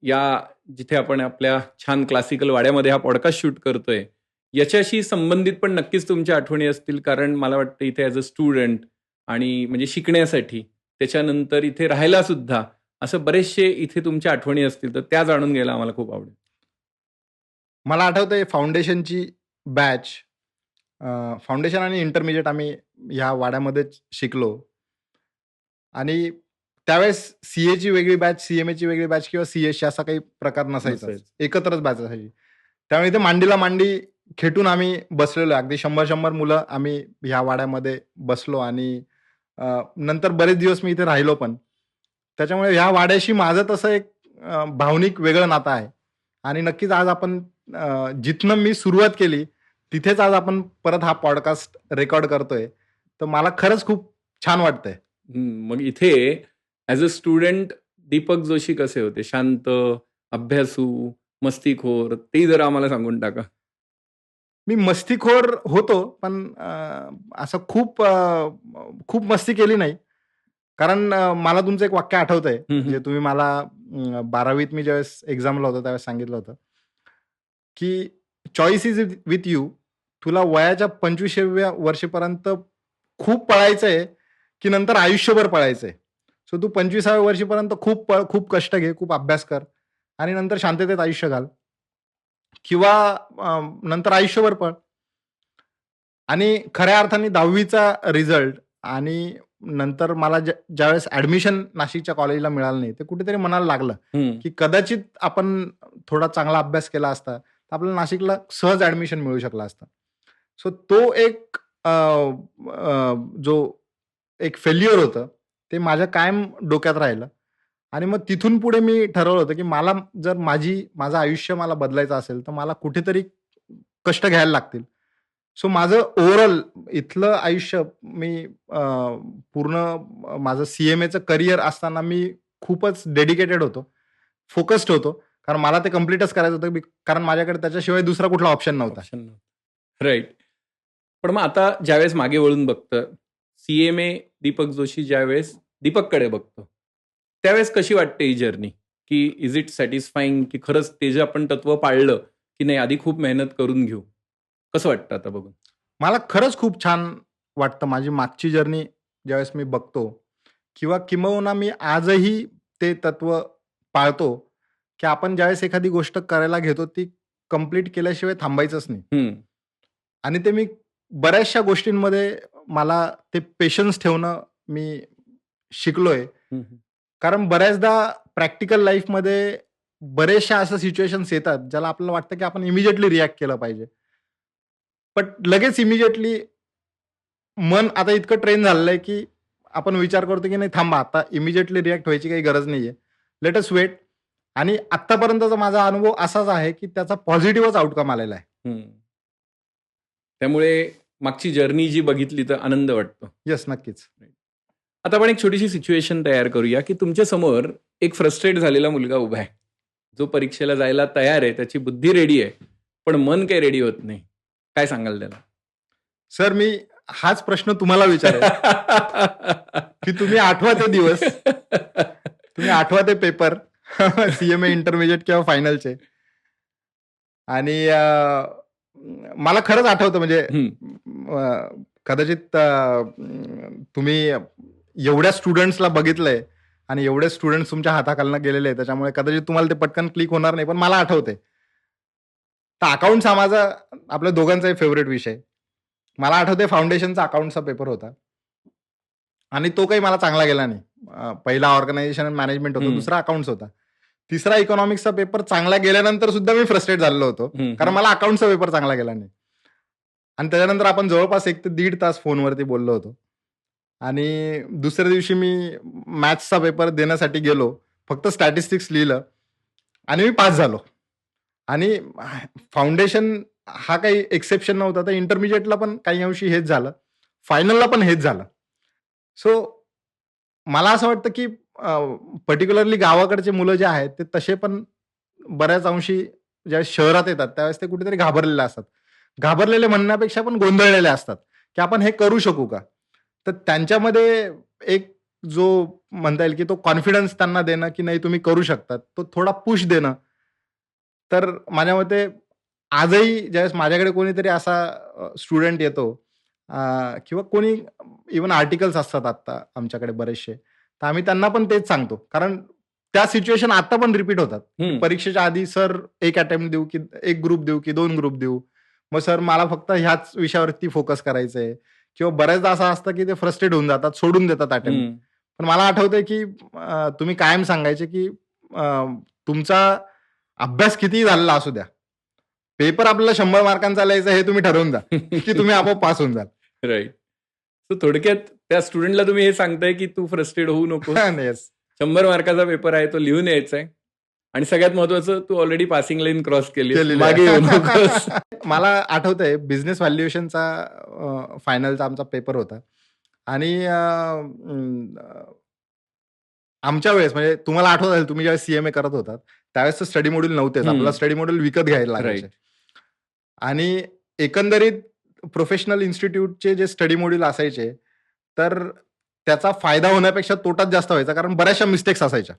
[SPEAKER 2] या जिथे आपण आपल्या छान क्लासिकल वाड्यामध्ये हा पॉडकास्ट शूट करतोय, याच्याशी संबंधित पण नक्कीच तुमच्या आठवणी असतील. कारण मला वाटतं इथे ॲज अ स्टुडंट आणि म्हणजे शिकण्यासाठी, त्याच्यानंतर इथे राहायला सुद्धा असं बरेचसे इथे तुमच्या आठवणी असतील, तर त्या जाणून घ्यायला आम्हाला खूप आवडेल.
[SPEAKER 1] मला आठवतंय फाउंडेशनची बॅच, फाउंडेशन आणि इंटरमिजिएट आम्ही ह्या वाड्यामध्येच शिकलो आणि त्यावेळेस सीएची वेगळी बॅच, सीएमएची वेगळी बॅच किंवा सीएसची असा काही प्रकार नसायचा.
[SPEAKER 2] नसायचं.
[SPEAKER 1] एकत्रच बॅच असायची. त्यामुळे इथे मांडीला मांडी खेटून आम्ही बसलेलो. अगदी 100-100 मुलं आम्ही ह्या वाड्यामध्ये बसलो आणि नंतर बरेच दिवस मी इथे राहिलो पण. त्याच्यामुळे ह्या वाड्याशी माझं तसं एक भावनिक वेगळं नातं आहे आणि नक्कीच आज आपण जिथनं मी सुरुवात केली, तिथेच आज आपण परत हा पॉडकास्ट रेकॉर्ड करतोय. तर मला खरंच खूप छान वाटतंय.
[SPEAKER 2] मग इथे as a student Deepak Joshi कसे होते? शांत, अभ्यासू, मस्तीखोर, ते जरा आम्हाला सांगून टाका.
[SPEAKER 1] मी मस्तीखोर होतो, पण असं खूप मस्ती केली नाही. कारण मला तुमचं एक वाक्य आठवतंय,
[SPEAKER 2] हं, हं.
[SPEAKER 1] जे तुम्ही मला 12वीत मी ज्यावेळेस एक्झामला होतो त्यावेळेस सांगितलं होतं, की चॉईस इज विथ यू. तुला वयाच्या 25व्या वर्षीपर्यंत खूप पळायचंय, की नंतर आयुष्यभर पळायचंय. सो तू 25व्या वर्षीपर्यंत खूप पळ, खूप कष्ट घे, खूप अभ्यास कर आणि नंतर शांततेत आयुष्य घाल किंवा नंतर आयुष्यभर पळ. आणि खऱ्या अर्थाने 10वीचा रिझल्ट आणि नंतर मला ज्यावेळेस ॲडमिशन नाशिकच्या कॉलेजला मिळालं नाही, ते कुठेतरी मनाला लागलं,
[SPEAKER 2] हं.
[SPEAKER 1] की कदाचित आपण थोडा चांगला अभ्यास केला असता, तर आपल्याला नाशिकला सहज ॲडमिशन मिळू शकलं असतं. सो तो एक जो एक फेल्युअर होतं, ते माझ्या कायम डोक्यात राहिलं आणि मग तिथून पुढे मी ठरवलं होतं, की मला जर माझं आयुष्य मला बदलायचं असेल, तर मला कुठेतरी कष्ट घ्यायला लागतील. सो माझं ओव्हरऑल इथलं आयुष्य मी पूर्ण माझं सीएमएचं करियर असताना मी खूपच डेडिकेटेड होतो. फोकस्ड होतो. कारण मला ते कंप्लीटच करायचं होतं. कारण माझ्याकडे त्याच्याशिवाय दुसरा कुठला ऑप्शन नव्हता.
[SPEAKER 2] ऑप्शन नव्हतं. राइट. पण मग आता ज्यावेळेस मागे वळून बघतं, सीएमए दीपक जोशी ज्यावेळेस दीपककडे बघतो, त्यावेळेस कशी वाटते ही जर्नी? की इज इट सॅटिस्फाईंग, की खरंच ते जे आपण तत्व पाळलं, की नाही आधी खूप मेहनत करून घेऊ? कसं वाटतं आता बघून?
[SPEAKER 1] मला खरंच खूप छान वाटतं माझी मागची जर्नी ज्यावेळेस मी बघतो, किंवा किंबहुना मी आजही ते तत्व पाळतो, की आपण ज्यावेळेस एखादी गोष्ट करायला घेतो ती कंप्लीट केल्याशिवाय थांबायचंच नाही. आणि ते मी बऱ्याचशा गोष्टींमध्ये मला ते पेशन्स ठेवणं मी शिकलोय. कारण बऱ्याचदा प्रॅक्टिकल लाईफमध्ये बऱ्याचशा अशा सिच्युएशन्स येतात, ज्याला आपल्याला वाटतं की आपण इमिडिएटली रिॲक्ट केलं पाहिजे. बट लगेच इमिडिएटली मन आता इतकं ट्रेन झालेलं आहे, की आपण विचार करतो की नाही थांबा, आता इमिडिएटली रिॲक्ट व्हायची काही गरज नाहीये. Let us wait. आणि आत्तापर्यंतचा माझा अनुभव असाच आहे, की त्याचा पॉझिटिव्हच आउटकम आलेला आहे.
[SPEAKER 2] त्यामुळे मागची जर्नी जी बघितली तर आनंद वाटतो.
[SPEAKER 1] येस, नक्कीच.
[SPEAKER 2] आता आपण एक छोटीशी सिच्युएशन तयार करूया, की तुमच्या समोर एक फ्रस्ट्रेट झालेला मुलगा उभा आहे. जो परीक्षेला जायला तयार आहे, त्याची बुद्धी रेडी आहे, पण मन काही रेडी होत नाही. काय सांगाल त्याला?
[SPEAKER 1] सर, मी हाच प्रश्न तुम्हाला विचारेन, की तुम्ही आठवा ते दिवस, तुम्ही आठवा ते पेपर सीएमए इंटरमिजिएट किंवा फायनलचे. आणि मला खरंच आठवतं, म्हणजे कदाचित तुम्ही एवढ्या स्टुडंट्सला बघितलंय आणि एवढे स्टुडंट्स तुमच्या हाताखालनं गेलेले आहेत, त्याच्यामुळे कदाचित तुम्हाला ते पटकन क्लिक होणार नाही, पण मला आठवते. तर अकाउंट्स हा माझा, आपल्या दोघांचाही फेवरेट विषय. मला आठवते फाउंडेशनचा अकाउंटचा पेपर होता आणि तो काही मला चांगला गेला नाही. पहिला ऑर्गनायझेशन मॅनेजमेंट होता, दुसरा अकाउंट्स होता. तिसरा इकॉनॉमिक्सचा पेपर चांगला गेल्यानंतर सुद्धा मी फ्रस्ट्रेट झालेलो होतो, कारण मला अकाउंटचा पेपर चांगला गेला नाही. आणि त्याच्यानंतर आपण जवळपास 1 ते 1.5 तास फोनवरती बोललो होतो. आणि दुसऱ्या दिवशी मी मॅथ्सचा पेपर देण्यासाठी गेलो, फक्त स्टॅटिस्टिक्स लिहिलं आणि मी पास झालो. आणि फाउंडेशन हा काही एक्सेप्शन नव्हता, तर इंटरमिजिएटला पण काही अंशी हेच झालं, फायनलला पण हेच झालं. सो मला असं वाटतं की पर्टिक्युलरली गावाकडचे मुलं जे आहेत ते तसे पण बऱ्याच अंशी ज्यावेळेस शहरात येतात त्यावेळेस ते कुठेतरी घाबरलेले असतात. घाबरलेले म्हणण्यापेक्षा पण गोंधळलेले असतात, की आपण हे करू शकू का? तर त्यांच्यामध्ये एक जो म्हणता येईल की तो कॉन्फिडन्स त्यांना देणं, की नाही तुम्ही करू शकतात, तो थोडा पुश देणं. तर माझ्या मते आजही ज्यावेळेस माझ्याकडे कोणीतरी असा स्टुडंट येतो, किंवा कोणी इव्हन आर्टिकल्स असतात आत्ता आमच्याकडे बरेचसे, तर आम्ही त्यांना पण तेच सांगतो. कारण त्या सिच्युएशन आता पण रिपीट होतात. परीक्षेच्या आधी सर 1 अटेम्प्ट देऊ की 1 ग्रुप देऊ की 2 ग्रुप देऊ? मग सर मला फक्त ह्याच विषयावरती फोकस करायचंय. किंवा बऱ्याचदा असं असतं की ते फ्रस्ट्रेट होऊन जातात, सोडून देतात अटेम्प्ट. पण मला आठवतंय की तुम्ही कायम सांगायचे की तुमचा अभ्यास कितीही झालेला असू द्या, पेपर आपल्याला 100 मार्कांचा लिहायचा हे तुम्ही ठरवून जा, की तुम्ही आपोआप पास होऊन जाल.
[SPEAKER 2] राईट. सो थोडक्यात त्या स्टुडंटला तुम्ही हे सांगताय की तू फ्रस्ट्रेट होऊ नको. 100 मार्काचा पेपर आहे, तो लिहून यायचा आहे. आणि सगळ्यात महत्वाचं, तू ऑलरेडी पासिंग लाईन क्रॉस केली, मागे येऊ नकोस.
[SPEAKER 1] मला आठवतंय बिझनेस व्हॅल्युएशनचा फायनलचा आमचा पेपर होता. आणि आमच्या वेळेस, म्हणजे तुम्हाला आठवत असेल, तुम्ही ज्यावेळेस सीएमए करत होतात त्यावेळेस स्टडी मॉड्यूल नव्हतेच. आपल्याला स्टडी मॉड्यूल विकत घ्यायला लागायचे. आणि एकंदरीत प्रोफेशनल इन्स्टिट्यूटचे जे स्टडी मॉड्यूल असायचे, तर त्याचा फायदा होण्यापेक्षा तोटाच जास्त व्हायचा, कारण बऱ्याचशा मिस्टेक्स असायच्या.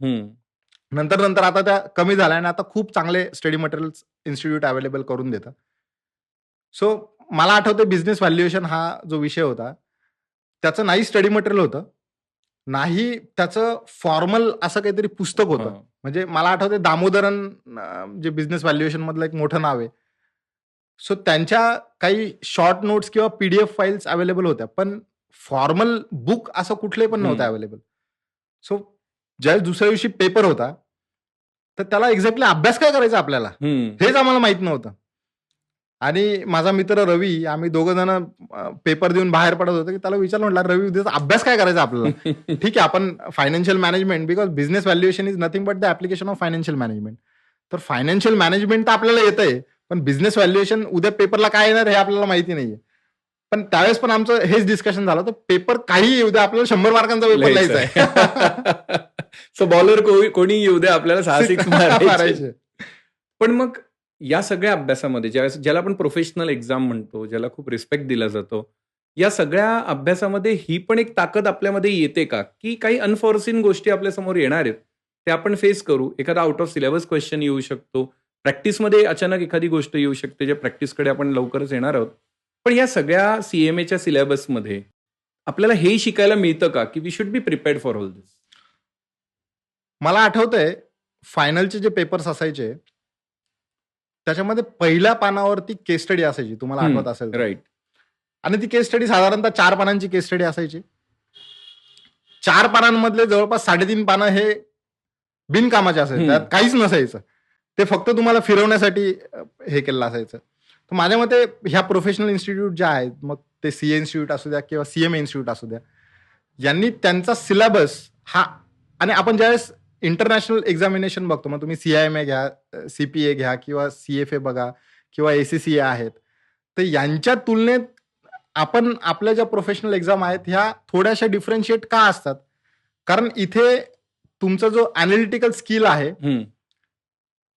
[SPEAKER 1] नंतर आता त्या कमी झाल्या आणि आता खूप चांगले स्टडी मटेरियल्स इन्स्टिट्यूट अवेलेबल करून देतात. सो मला आठवतं बिझनेस व्हॅल्युएशन हा जो विषय होता, त्याचं नाही स्टडी मटेरियल होतं, नाही त्याचं फॉर्मल असं काहीतरी पुस्तक होतं. म्हणजे मला आठवते दामोदरन, जे बिझनेस व्हॅल्युएशन मधलं एक मोठं नाव आहे. सो त्यांच्या काही शॉर्ट नोट्स किंवा पीडीएफ फाईल्स अवेलेबल होत्या, पण फॉर्मल बुक असं कुठलंही पण नव्हतं अवेलेबल. सो ज्यावेळेस दुसऱ्या दिवशी पेपर होता, तर त्याला एक्झॅक्टली अभ्यास काय करायचा आपल्याला हेच आम्हाला माहित नव्हतं. आणि माझा मित्र रवी, आम्ही दोघं जण पेपर देऊन बाहेर पडत होतो, की त्याला विचारलं, म्हटलं रवी उद्याचा अभ्यास काय करायचा आपल्याला? ठीक आहे, आपण financial management, because business valuation is nothing but the application of financial management. तर फायनान्शियल मॅनेजमेंट तर आपल्याला येतंय, पण बिझनेस व्हॅल्युएशन उद्या पेपरला काय येणार हे आपल्याला माहिती नाहीये. पण त्यावेळेस पण आमचं हेच डिस्कशन झालं, तर पेपर काही येऊ द्या, आपल्याला 100 मार्कांचा पेपर लिहायचा आहे.
[SPEAKER 2] सो बॉलर कोणी येऊ द्या, आपल्याला 6-6 मारायचे. पण मग या सगळ्या अभ्यासामध्ये, ज्याला आपण प्रोफेशनल एक्झाम म्हणतो, ज्याला खूप रिस्पेक्ट दिला जातो, या सगळ्या अभ्यासामध्ये ही पण एक ताकद आपल्यामध्ये येते का, की काही अनफॉर्सिन गोष्टी आपल्या समोर येणार आहेत, ते आपण फेस करू? एखादा आउट ऑफ सिलेबस क्वेश्चन येऊ शकतो, प्रॅक्टिसमध्ये अचानक एखादी गोष्ट येऊ शकते, ज्या प्रॅक्टिसकडे आपण लवकरच येणार आहोत. पण या सगळ्या सीएमएच्या सिलेबसमध्ये आपल्याला हे शिकायला मिळतं का की we should be prepared for all this?
[SPEAKER 1] मला आठवतंय फायनलचे जे पेपर्स असायचे त्याच्यामध्ये पहिल्या पानावरती केस स्टडी असायची, तुम्हाला आठवत असेल तर.
[SPEAKER 2] राईट.
[SPEAKER 1] आणि ती केस स्टडी साधारणतः 4 पानांची केस स्टडी असायची. 4 पानांमधले जवळपास 3.5 पानं हे बिनकामाचे असायचे, त्यात काहीच नसायचं. ते फक्त तुम्हाला फिरवण्यासाठी हे केलेलं असायचं. तर माझ्या मते ह्या प्रोफेशनल इन्स्टिट्यूट ज्या आहेत, मग ते सीए इन्स्टिट्यूट असू द्या किंवा सीएमए इन्स्टिट्यूट असू द्या, यांनी त्यांचा सिलेबस हा, आणि आपण ज्यावेळेस इंटरनॅशनल एक्झामिनेशन बघतो, मग तुम्ही सीआयएमए घ्या, सीपीए घ्या किंवा सीएफए बघा किंवा एसीसीए आहेत, तर यांच्या तुलनेत आपण आपल्या ज्या प्रोफेशनल एक्झाम आहेत ह्या थोड्याशा डिफरन्शिएट का असतात? कारण इथे तुमचा जो अनालिटिकल स्किल आहे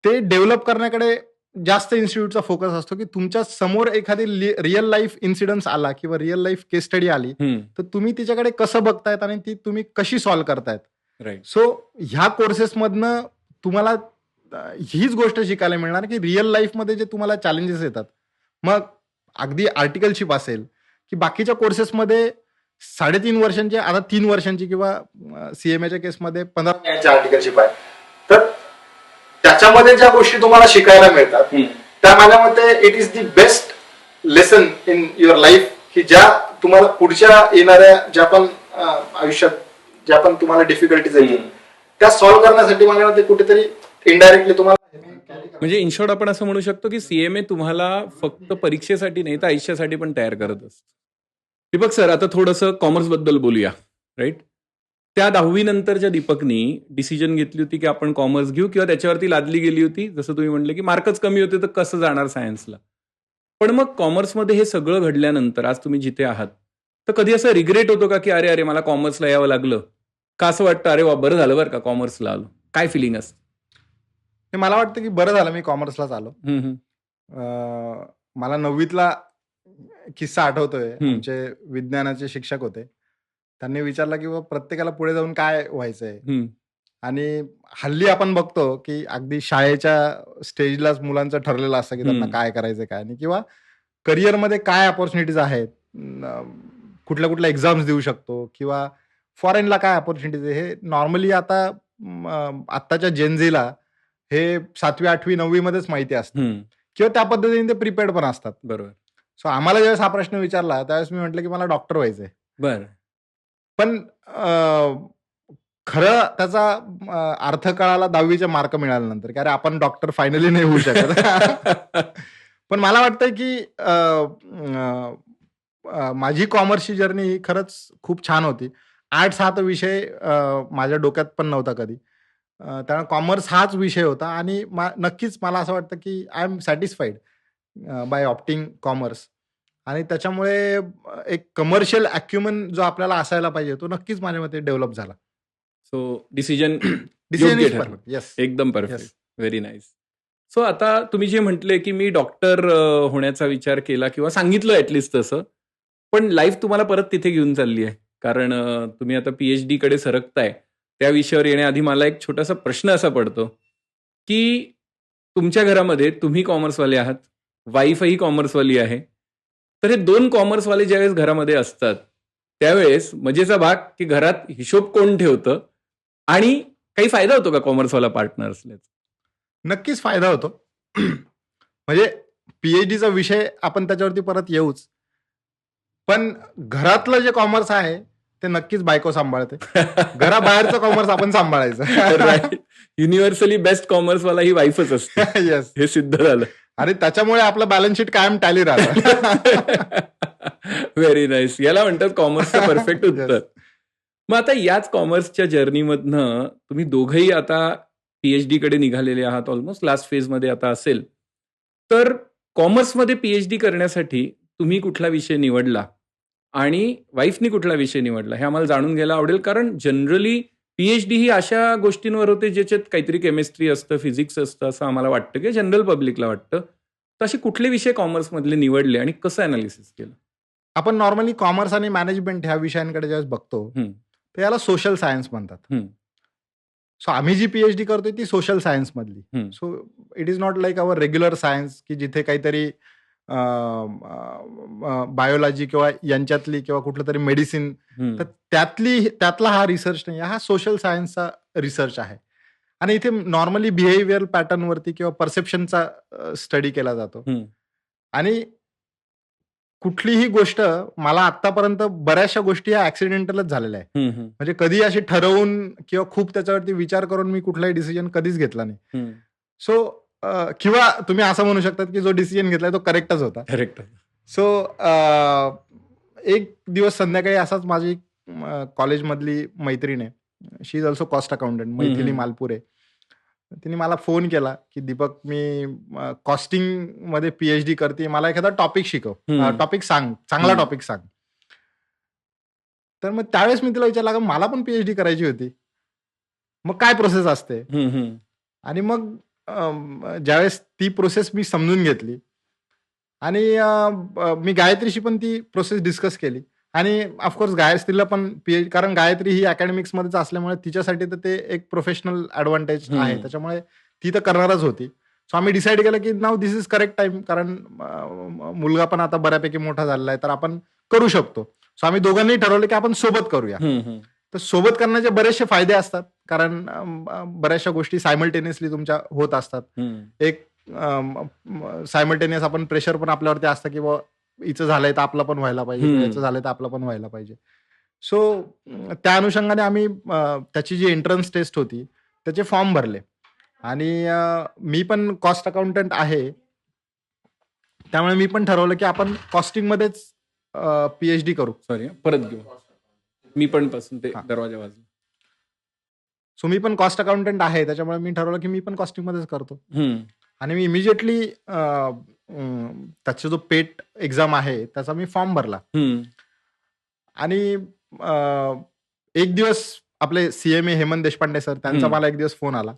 [SPEAKER 1] ते डेव्हलप करण्याकडे जास्त इन्स्टिट्यूटचा फोकस असतो, की तुमच्या समोर एखादी रिअल लाईफ इन्सिडन्स आला किंवा रिअल लाईफ केस स्टडी आली, तर तुम्ही तिच्याकडे कसं बघतायत आणि ती तुम्ही कशी सॉल्व्ह करतायत.
[SPEAKER 2] राईट.
[SPEAKER 1] सो ह्या कोर्सेसमधनं तुम्हाला हीच गोष्ट शिकायला मिळणार की रिअल लाईफमध्ये जे तुम्हाला चॅलेंजेस येतात, मग अगदी आर्टिकलशिप असेल की बाकीच्या कोर्सेसमध्ये 3.5 वर्षांची, आता 3 वर्षांची किंवा सीएमएच्या केसमध्ये 15 महिन्यांची आर्टिकलशिप आहे, तर त्याच्यामध्ये ज्या गोष्टी तुम्हाला शिकायला मिळतात त्या माझ्या मते it is the best lesson in your life, की ज्या तुम्हाला पुढच्या येणाऱ्या ज्या पण आयुष्यात ज्या पण तुम्हाला डिफिकल्टीज येतील त्या सॉल्व्ह करण्यासाठी माझ्या मते कुठेतरी इनडायरेक्टली तुम्हाला,
[SPEAKER 2] म्हणजे इन शॉर्ट आपण असं म्हणू शकतो की सीएमए तुम्हाला फक्त परीक्षेसाठी नाही तर आयुष्यासाठी पण तयार करत असतं. दीपक सर, आता थोडंसं कॉमर्स बद्दल बोलूया. राईट. त्या 10वी नंतरच्या दीपकनी डिसिजन घेतली होती की आपण कॉमर्स घेऊ, किंवा त्याच्यावरती लादली गेली होती, जसं तुम्ही म्हणले की मार्कच कमी होते तर कसं जाणार सायन्सला. पण मग कॉमर्समध्ये हे सगळं घडल्यानंतर आज तुम्ही जिथे आहात, तर कधी असं रिग्रेट होतो का की अरे अरे मला कॉमर्सला यावं लागलं, का असं वाटतं अरे वा बरं झालं बरं का कॉमर्सला आलो? काय फिलिंग असतं?
[SPEAKER 1] हे मला वाटतं की बरं झालं मी कॉमर्सलाच आलो. मला 9वीतला किस्सा आठवतोय. आमचे विज्ञानाचे शिक्षक होते, त्यांनी विचारलं की प्रत्येकाला पुढे जाऊन काय व्हायचंय, आणि हल्ली आपण बघतो की अगदी शाळेच्या स्टेजलाच मुलांचं ठरलेलं असतं की त्यांना काय करायचं काय नाही, किंवा करिअरमध्ये काय ऑपॉर्च्युनिटीज आहेत, कुठल्या कुठल्या एक्झाम्स देऊ शकतो, किंवा फॉरेनला काय ऑपॉर्च्युनिटीज आहे. हे नॉर्मली आता आत्ताच्या जेनझीला हे 7वी 8वी 9वी मध्येच माहिती असतं, किंवा त्या पद्धतीने ते प्रिपेअर्ड पण असतात.
[SPEAKER 2] बरोबर.
[SPEAKER 1] सो आम्हाला ज्यावेळेस हा प्रश्न विचारला त्यावेळेस मी म्हटलं की मला डॉक्टर व्हायचंय.
[SPEAKER 2] बरं. पण
[SPEAKER 1] खरं त्याचा अर्थ कळाला 10वीचे मार्क मिळाल्यानंतर, की अरे आपण डॉक्टर फायनली नाही होऊ शकत. पण मला वाटतं की माझी कॉमर्सची जर्नी ही खरंच खूप छान होती. आर्ट्स हा तो विषय माझ्या डोक्यात पण नव्हता कधी. त्यामुळे कॉमर्स हाच विषय होता, आणि नक्कीच मला असं वाटतं की I am satisfied by opting commerce. आणि त्याच्यामुळे एक कमर्शियल अॅक्युमन जो आपल्याला असायला पाहिजे तो नक्कीच माझ्या मते डेव्हलप झाला.
[SPEAKER 2] सो डिसिजन
[SPEAKER 1] येस,
[SPEAKER 2] एकदम परफेक्ट. Very nice. सो आता तुम्ही जे म्हटले की मी डॉक्टर होण्याचा विचार केला किंवा सांगितलं ऍटलिस्ट तसं, पण लाईफ तुम्हाला परत तिथे घेऊन चालली आहे, कारण तुम्ही आता पीएचडी कडे सरकताय. त्या विषयावर येण्याआधी मला एक छोटासा प्रश्न असा पडतो की तुमच्या घरामध्ये तुम्ही कॉमर्सवाले आहात, वाईफही कॉमर्सवाली आहे, तर हे 2 कॉमर्सवाले ज्यावेळेस घरामध्ये असतात त्यावेळेस मजेचा भाग की घरात हिशोब कोण ठेवतं, आणि काही फायदा होतो का कॉमर्सवाला पार्टनर असल्याचा?
[SPEAKER 1] नक्कीच फायदा होतो. म्हणजे पीएचडीचा विषय आपण त्याच्यावरती परत येऊच, पण घरातलं जे कॉमर्स आहे ते नक्कीच बायको सांभाळते. घराबाहेरचं कॉमर्स आपण सांभाळायचं.
[SPEAKER 2] युनिव्हर्सली बेस्ट कॉमर्सवाला ही वाईफच असते.
[SPEAKER 1] येस,
[SPEAKER 2] हे सिद्ध झालं.
[SPEAKER 1] आणि त्याच्यामुळे आपलं बॅलन्स शीट कायम टॅली राहतं.
[SPEAKER 2] Very nice. याला म्हणतात कॉमर्सचं परफेक्ट उत्तर. मग आता याच कॉमर्सच्या जर्नीमधनं तुम्ही दोघंही आता पीएचडी कडे निघालेले आहात, ऑलमोस्ट लास्ट फेजमध्ये आता असेल. तर कॉमर्समध्ये पीएचडी करण्यासाठी तुम्ही कुठला विषय निवडला आणि वाईफनी कुठला विषय निवडला, हे आम्हाला जाणून घ्यायला आवडेल. कारण जनरली पीएचडी ही अशा गोष्टींवर होते ज्याच्यात काहीतरी केमिस्ट्री असतं, फिजिक्स असतं, असं आम्हाला वाटतं की जनरल पब्लिकला वाटतं. तर असे कुठले विषय कॉमर्समधले निवडले आणि कसं अनालिसिस केलं?
[SPEAKER 1] आपण नॉर्मली कॉमर्स आणि मॅनेजमेंट ह्या विषयांकडे ज्यावेळेस बघतो तर याला सोशल सायन्स म्हणतात. सो आम्ही जी पीएचडी करतोय ती सोशल सायन्स मधली. So it is not like our regular science की जिथे काहीतरी बायोलॉजी किंवा यांच्यातली किंवा कुठलं तरी मेडिसिन, तर त्यातला हा रिसर्च नाही, हा सोशल सायन्सचा रिसर्च आहे. आणि इथे नॉर्मली बिहेवियर पॅटर्नवरती किंवा परसेप्शनचा स्टडी केला जातो. आणि कुठलीही गोष्ट मला आतापर्यंत बऱ्याचशा गोष्टी ह्या ऍक्सिडेंटलच झालेल्या आहे. म्हणजे कधी अशी ठरवून किंवा खूप त्याच्यावरती विचार करून मी कुठलाही डिसिजन कधीच घेतला नाही. सो किंवा तुम्ही असं म्हणू शकतात की जो डिसिजन घेतलाय तो करेक्टच होता.
[SPEAKER 2] करेक्ट.
[SPEAKER 1] सो एक दिवस संध्याकाळी असाच माझी कॉलेजमधली मैत्रीण आहे, she is also cost accountant, Maithili Malpure. तिने मला फोन केला की दीपक, मी कॉस्टिंग मध्ये पीएचडी करते, मला एखादा टॉपिक शिकव, टॉपिक सांग, चांगला टॉपिक सांग. तर मग त्यावेळेस मी तिला विचारलं, अगं मला पण पीएचडी करायची होती, मग काय प्रोसेस असते. आणि मग ज्यावेळेस ती प्रोसेस मी समजून घेतली आणि मी गायत्रीशी पण ती प्रोसेस डिस्कस केली. आणि ऑफकोर्स गायत्रीला पण कारण गायत्री ही अकॅडमिक्स मध्येच असल्यामुळे तिच्यासाठी तर ते एक प्रोफेशनल ऍडव्हान्टेज आहे, त्याच्यामुळे ती तर करणारच होती. सो आम्ही डिसाईड केलं की now this is correct time, कारण मुलगा पण आता बऱ्यापैकी मोठा झालेला आहे, तर आपण करू शकतो. सो आम्ही दोघांनी ठरवलं की आपण सोबत करूया. तर सोबत करण्याचे बरेचसे फायदे असतात, कारण बऱ्याचशा गोष्टी सायमल्टेनियसली तुमच्या होत असतात. एक सायमल्टेनियस आपण प्रेशर पण आपल्यावरती असतं की बाबा हिचं झालंय तर आपलं पण व्हायला पाहिजे, याचं झालंय तर आपलं पण व्हायला पाहिजे. सो त्या अनुषंगाने आम्ही त्याची जी एंट्रन्स टेस्ट होती त्याचे फॉर्म भरले. आणि मी पण कॉस्ट अकाउंटंट आहे, त्यामुळे मी पण ठरवलं की आपण कॉस्टिंग मध्येच पीएचडी करू.
[SPEAKER 2] सॉरी, परत घेऊ, मी पण पासून ते दरवाजा वाजला.
[SPEAKER 1] सो मी पण कॉस्ट अकाउंटंट आहे, त्याच्यामुळे मी ठरवलं की मी पण कॉस्टिंग मध्येच करतो. आणि मी इमिजिएटली त्याचा जो पेट एक्झाम आहे त्याचा मी फॉर्म भरला. आणि एक दिवस आपले सीएमए हेमंत देशपांडे सर, त्यांचा मला एक दिवस फोन आला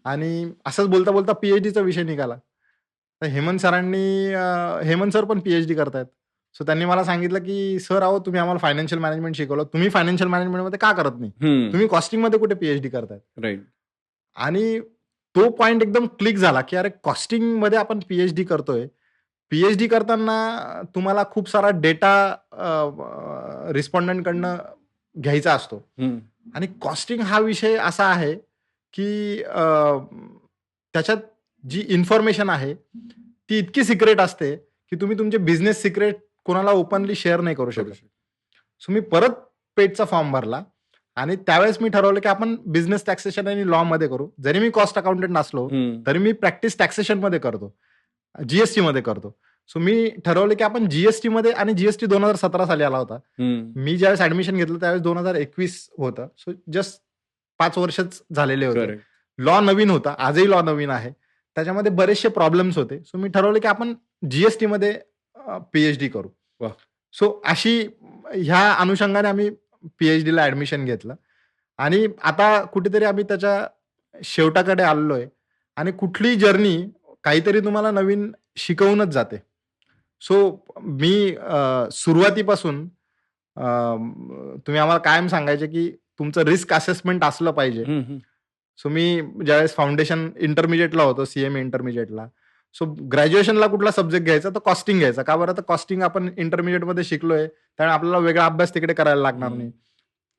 [SPEAKER 1] आणि असंच बोलता बोलता पीएचडीचा विषय निघाला. तर हेमंत सर पण पीएचडी करतायत. सो त्यांनी मला सांगितलं की सर, अहो तुम्ही आम्हाला फायनान्शियल मॅनेजमेंट शिकवलं, तुम्ही फायनान्शियल मॅनेजमेंटमध्ये का करत नाही, तुम्ही कॉस्टिंगमध्ये कुठे पीएचडी करतायत.
[SPEAKER 2] राईट.
[SPEAKER 1] आणि तो पॉइंट एकदम क्लिक झाला की अरे कॉस्टिंग मध्ये आपण पीएचडी करतोय. पीएचडी करताना तुम्हाला खूप सारा डेटा रिस्पॉन्डंटकडनं घ्यायचा असतो. आणि कॉस्टिंग हा विषय असा आहे की त्याच्यात जी इन्फॉर्मेशन आहे ती इतकी सिक्रेट असते की तुम्ही तुमचे बिझनेस सिक्रेट कोणाला ओपनली शेअर नाही करू शकत. सो मी परत पेटचा फॉर्म भरला आणि त्यावेळेस मी ठरवलं की आपण बिझनेस टॅक्सेशन आणि लॉ मध्ये करू. जरी मी कॉस्ट अकाउंटंट नसलो तरी मी प्रॅक्टिस टॅक्सेशन मध्ये करतो, जीएसटी मध्ये करतो. सो मी ठरवलं की आपण जीएसटी मध्ये, आणि जीएसटी 2017 साली आला होता. मी ज्यावेळेस ऍडमिशन घेतलं त्यावेळेस 2021 होतं. सो जस्ट 5 वर्षच झालेले होते. लॉ नवीन होता, आजही लॉ नवीन आहे, त्याच्यामध्ये बरेचसे प्रॉब्लेम्स होते. सो मी ठरवलं की आपण जीएसटी मध्ये पीएचडी करू. सो अशी ह्या अनुषंगाने आम्ही पीएचडीला ऍडमिशन घेतलं. आणि आता कुठेतरी आम्ही त्याच्या शेवटाकडे आलेलो आहे. आणि कुठली जर्नी काहीतरी तुम्हाला नवीन शिकवूनच जाते. सो मी सुरुवातीपासून तुम्ही आम्हाला कायम सांगायचे की तुमचं रिस्क असेसमेंट असलं पाहिजे. सो मी ज्यावेळेस फाउंडेशन इंटरमिजिएटला होतो, सीएमए इंटरमिजिएटला, सो ग्रॅज्युएशनला कुठला सब्जेक्ट घ्यायचा तर कॉस्टिंग घ्यायचा. का बरं, तर कॉस्टिंग आपण इंटरमिजिएटमध्ये शिकलोय, त्यामुळे आपल्याला वेगळा अभ्यास तिकडे करायला लागणार नाही.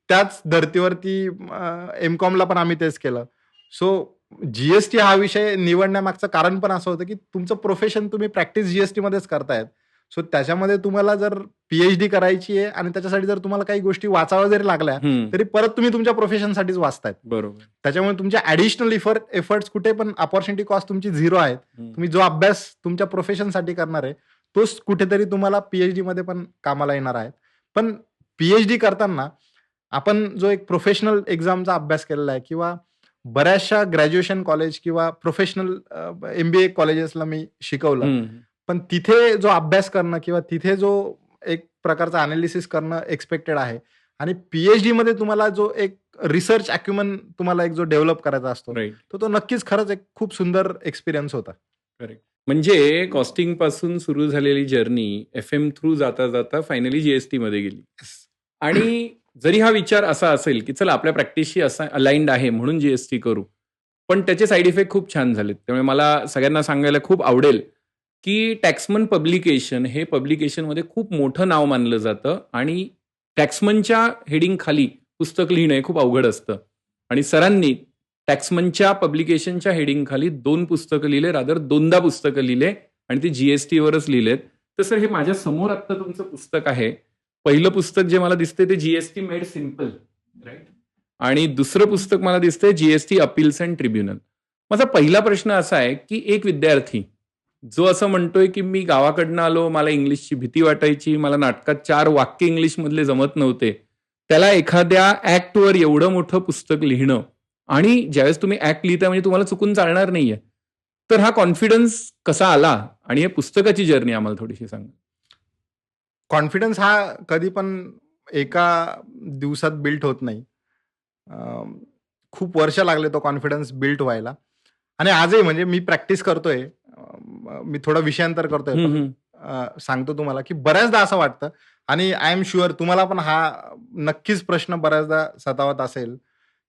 [SPEAKER 1] त्याच धर्तीवरती एमकॉमला पण आम्ही तेच केलं. सो जीएसटी हा विषय निवडण्यामागचं कारण पण असं होतं की तुमचं प्रोफेशन तुम्ही प्रॅक्टिस जीएसटी मध्येच करतायत. सो त्याच्यामध्ये तुम्हाला जर पीएचडी करायची आहे आणि त्याच्यासाठी जर तुम्हाला काही गोष्टी वाचाव्या जरी लागल्या तरी परत तुम्ही तुमच्या प्रोफेशनसाठीच वाचतायत.
[SPEAKER 2] बरोबर.
[SPEAKER 1] त्याच्यामुळे तुमच्या ऍडिशनल एफर्ट्स कुठे पण अपॉर्च्युनिटी कॉस्ट तुमची झिरो आहेत. तुम्ही जो अभ्यास तुमच्या प्रोफेशनसाठी करणार आहे तोच कुठेतरी तुम्हाला पीएचडी मध्ये पण कामाला येणार आहे. पण पीएचडी करताना आपण जो एक प्रोफेशनल एक्झामचा अभ्यास केलेला आहे, किंवा बऱ्याचशा ग्रॅज्युएशन कॉलेज किंवा प्रोफेशनल एमबीए कॉलेजेसला मी शिकवलं, पण तिथे जो अभ्यास करणं किंवा तिथे जो एक प्रकारचा अनालिसिस करणं एक्सपेक्टेड आहे. आणि पीएचडी मध्ये तुम्हाला जो एक रिसर्च अॅक्युमन तुम्हाला एक जो डेव्हलप करायचा असतो, तो नक्कीच खरंच एक खूप सुंदर एक्सपिरियन्स होता.
[SPEAKER 2] करेक्ट. म्हणजे कॉस्टिंग पासून सुरू झालेली जर्नी एफएम थ्रू जाता जाता फायनली जीएसटी मध्ये गेली. आणि जरी हा विचार असा असेल की चला आपल्या प्रॅक्टिसशी असा अलाइंड आहे म्हणून जीएसटी करू, पण त्याचे साईड इफेक्ट खूप छान झालेत. त्यामुळे मला सगळ्यांना सांगायला खूप आवडेल की टॅक्समन पब्लिकेशन हे पब्लिकेशनमध्ये खूप मोठं नाव मानलं जातं आणि टॅक्समनच्या हेडिंग खाली पुस्तक लिहिणं हे खूप अवघड असतं. आणि सरांनी टॅक्समनच्या पब्लिकेशनच्या हेडिंग खाली 2 पुस्तकं लिहिले, रादर 2दा पुस्तकं लिहिले आणि ते जीएसटीवरच लिहिलेत. तर सर हे माझ्या समोर आत्ता तुमचं पुस्तक आहे. पहिलं पुस्तक जे मला दिसतंय ते जीएसटी मेड सिम्पल, राईट? आणि दुसरं पुस्तक मला दिसतंय जीएसटी अपील्स अँड ट्रिब्युनल. माझा पहिला प्रश्न असा आहे की एक विद्यार्थी जो असं म्हणतोय की मी गावाकडनं आलो, मला इंग्लिशची भीती वाटायची, मला नाटकात 4 वाक्य इंग्लिशमधले जमत नव्हते, त्याला एखाद्या ऍक्टवर एवढं मोठं पुस्तक लिहिणं आणि ज्यावेळेस तुम्ही ऍक्ट लिहिता म्हणजे तुम्हाला चुकून चालणार नाहीये, तर हा कॉन्फिडन्स कसा आला आणि हे पुस्तकाची जर्नी आम्हाला थोडीशी सांगा.
[SPEAKER 1] कॉन्फिडन्स हा कधी पण एका दिवसात बिल्ट होत नाही. खूप वर्ष लागले तो कॉन्फिडन्स बिल्ट व्हायला. आणि आजही म्हणजे मी प्रॅक्टिस करतोय, मी थोडं विषयांतर करतोय, पण सांगतो तुम्हाला की बऱ्याचदा असं वाटतं, आणि आय एम शुअर तुम्हाला पण हा नक्कीच प्रश्न बऱ्याचदा सतावत असेल,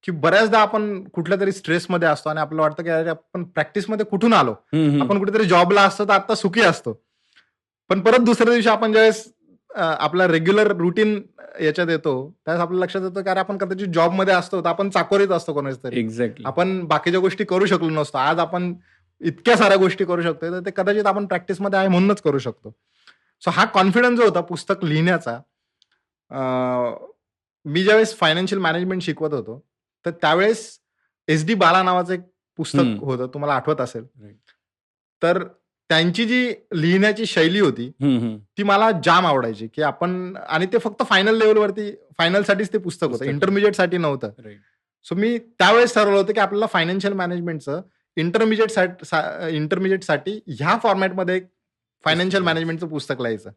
[SPEAKER 1] की बऱ्याचदा आपण कुठल्या तरी स्ट्रेसमध्ये असतो आणि आपल्याला वाटतं की अरे आपण प्रॅक्टिसमध्ये कुठून आलो, आपण कुठेतरी जॉबला असतो तर आता सुखी असतो, पण परत दुसऱ्या दिवशी आपण ज्यावेळेस आपला रेग्युलर रुटीन याच्यात येतो त्यावेळेस आपल्या लक्षात येतं की अरे आपण कदाचित जॉबमध्ये असतो तर आपण चाकोरीत असतो कोणाच तरी,
[SPEAKER 2] एक्झॅक्टली.
[SPEAKER 1] आपण बाकीच्या गोष्टी करू शकलो नसतो. आज आपण इतक्या साऱ्या गोष्टी करू शकतो तर ते कदाचित आपण प्रॅक्टिसमध्ये आहे म्हणूनच करू शकतो. सो हा कॉन्फिडन्स जो होता पुस्तक लिहिण्याचा, मी ज्यावेळेस फायनान्शियल मॅनेजमेंट शिकवत होतो तर त्यावेळेस SD बाला नावाचं एक पुस्तक होतं, तुम्हाला आठवत असेल. तर त्यांची जी लिहिण्याची शैली होती ती मला जाम आवडायची, की आपण, आणि ते फक्त फायनल लेवलवरती, फायनलसाठीच ते पुस्तक होतं, इंटरमिजिएटसाठी नव्हतं. सो मी त्यावेळेस ठरवलं होतं की आपल्याला फायनान्शियल मॅनेजमेंटचं इंटरमिजिएटसाठी ह्या फॉर्मॅटमध्ये एक फायनान्शियल मॅनेजमेंटचं पुस्तक लिहायचं.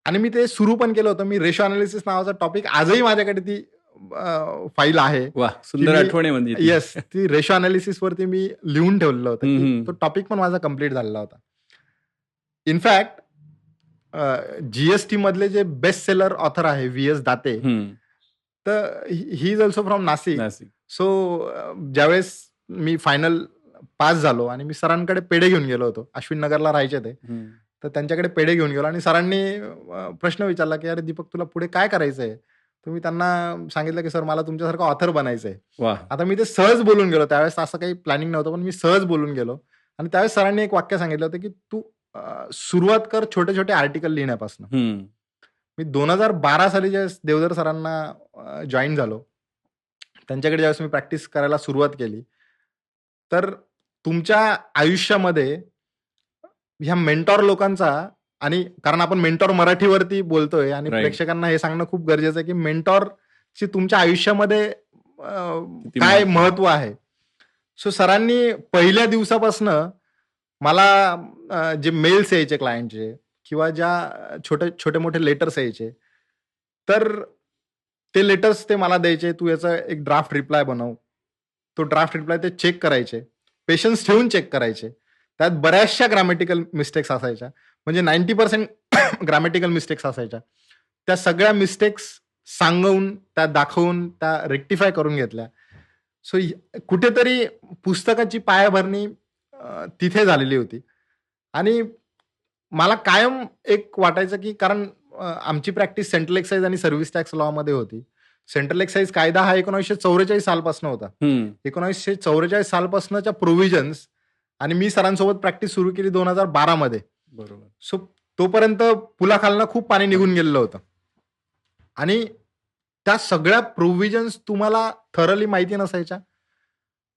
[SPEAKER 1] आणि मी ते सुरू पण केलं होतं. मी रेशो अनालिसिस नावाचा टॉपिक आजही माझ्याकडे ती फाईल आहे.
[SPEAKER 2] वा, सुंदर आठवण आहे म्हणजे ती.
[SPEAKER 1] येस, ती रेशो अनालिसिस वरती मी लिहून ठेवलेलं होतं, की तो टॉपिक पण माझा कम्प्लीट झालेला होता. इनफॅक्ट जीएसटी मधले जे बेस्ट सेलर ऑथर आहे VS दाते, तर he is also from Nashik. So ज्यावेळेस मी फायनल पास झालो आणि मी सरांकडे पेढे घेऊन गेलो होतो, अश्विन नगरला राहायचे ते, तर त्यांच्याकडे पेढे घेऊन गेलो आणि सरांनी प्रश्न विचारला की अरे दीपक तुला पुढे काय करायचंय. तर मी त्यांना सांगितलं की सर मला तुमच्यासारखं ऑथर बनायचंय. आता मी ते सहज बोलून गेलो, त्यावेळेस असं काही प्लॅनिंग नव्हतं, पण मी सहज बोलून गेलो. आणि त्यावेळेस सरांनी एक वाक्य सांगितलं होतं की तू सुरुवात कर छोटे छोटे आर्टिकल लिहिण्यापासून. मी 2012 साली ज्यावेळेस देवधर सरांना जॉईन झालो, त्यांच्याकडे ज्यावेळेस मी प्रॅक्टिस करायला सुरुवात केली, तर तुमच्या आयुष्यामध्ये ह्या मेंटॉर लोकांचा, आणि कारण आपण मेंटॉर मराठीवरती बोलतोय आणि प्रेक्षकांना हे सांगणं खूप गरजेचं आहे की मेंटॉरची तुमच्या आयुष्यामध्ये काय महत्व आहे. सो सरांनी पहिल्या दिवसापासनं मला जे मेल्स यायचे क्लायंटचे किंवा ज्या छोटे मोठे लेटर्स यायचे, तर ते लेटर्स ते मला द्यायचे, तू याचा एक ड्राफ्ट रिप्लाय बनव. तो ड्राफ्ट रिप्लाय ते चेक करायचे, पेशन्स ठेवून चेक करायचे. त्यात बऱ्याचशा ग्रामॅटिकल मिस्टेक्स असायच्या, म्हणजे 90% ग्रामॅटिकल मिस्टेक्स असायच्या. त्या सगळ्या मिस्टेक्स सांगून, त्या दाखवून, त्या रेक्टिफाय करून घेतल्या. सो कुठेतरी पुस्तकाची पायाभरणी तिथे झालेली होती. आणि मला कायम एक वाटायचं की कारण आमची प्रॅक्टिस सेंट्रल एक्साईज आणि सर्व्हिस टॅक्स लॉ मध्ये होती. सेंट्रल एक्साईज कायदा हा 1944 सालपासून होता. 1944 सालपासूनच्या प्रोव्हिजन्स, आणि मी सरांसोबत प्रॅक्टिस सुरू केली 2012 मध्ये.
[SPEAKER 2] बरोबर.
[SPEAKER 1] सो तोपर्यंत पुलाखालनं खूप पाणी निघून गेलेलं होतं. आणि त्या सगळ्या प्रोव्हिजन्स तुम्हाला थरली माहिती नसायच्या.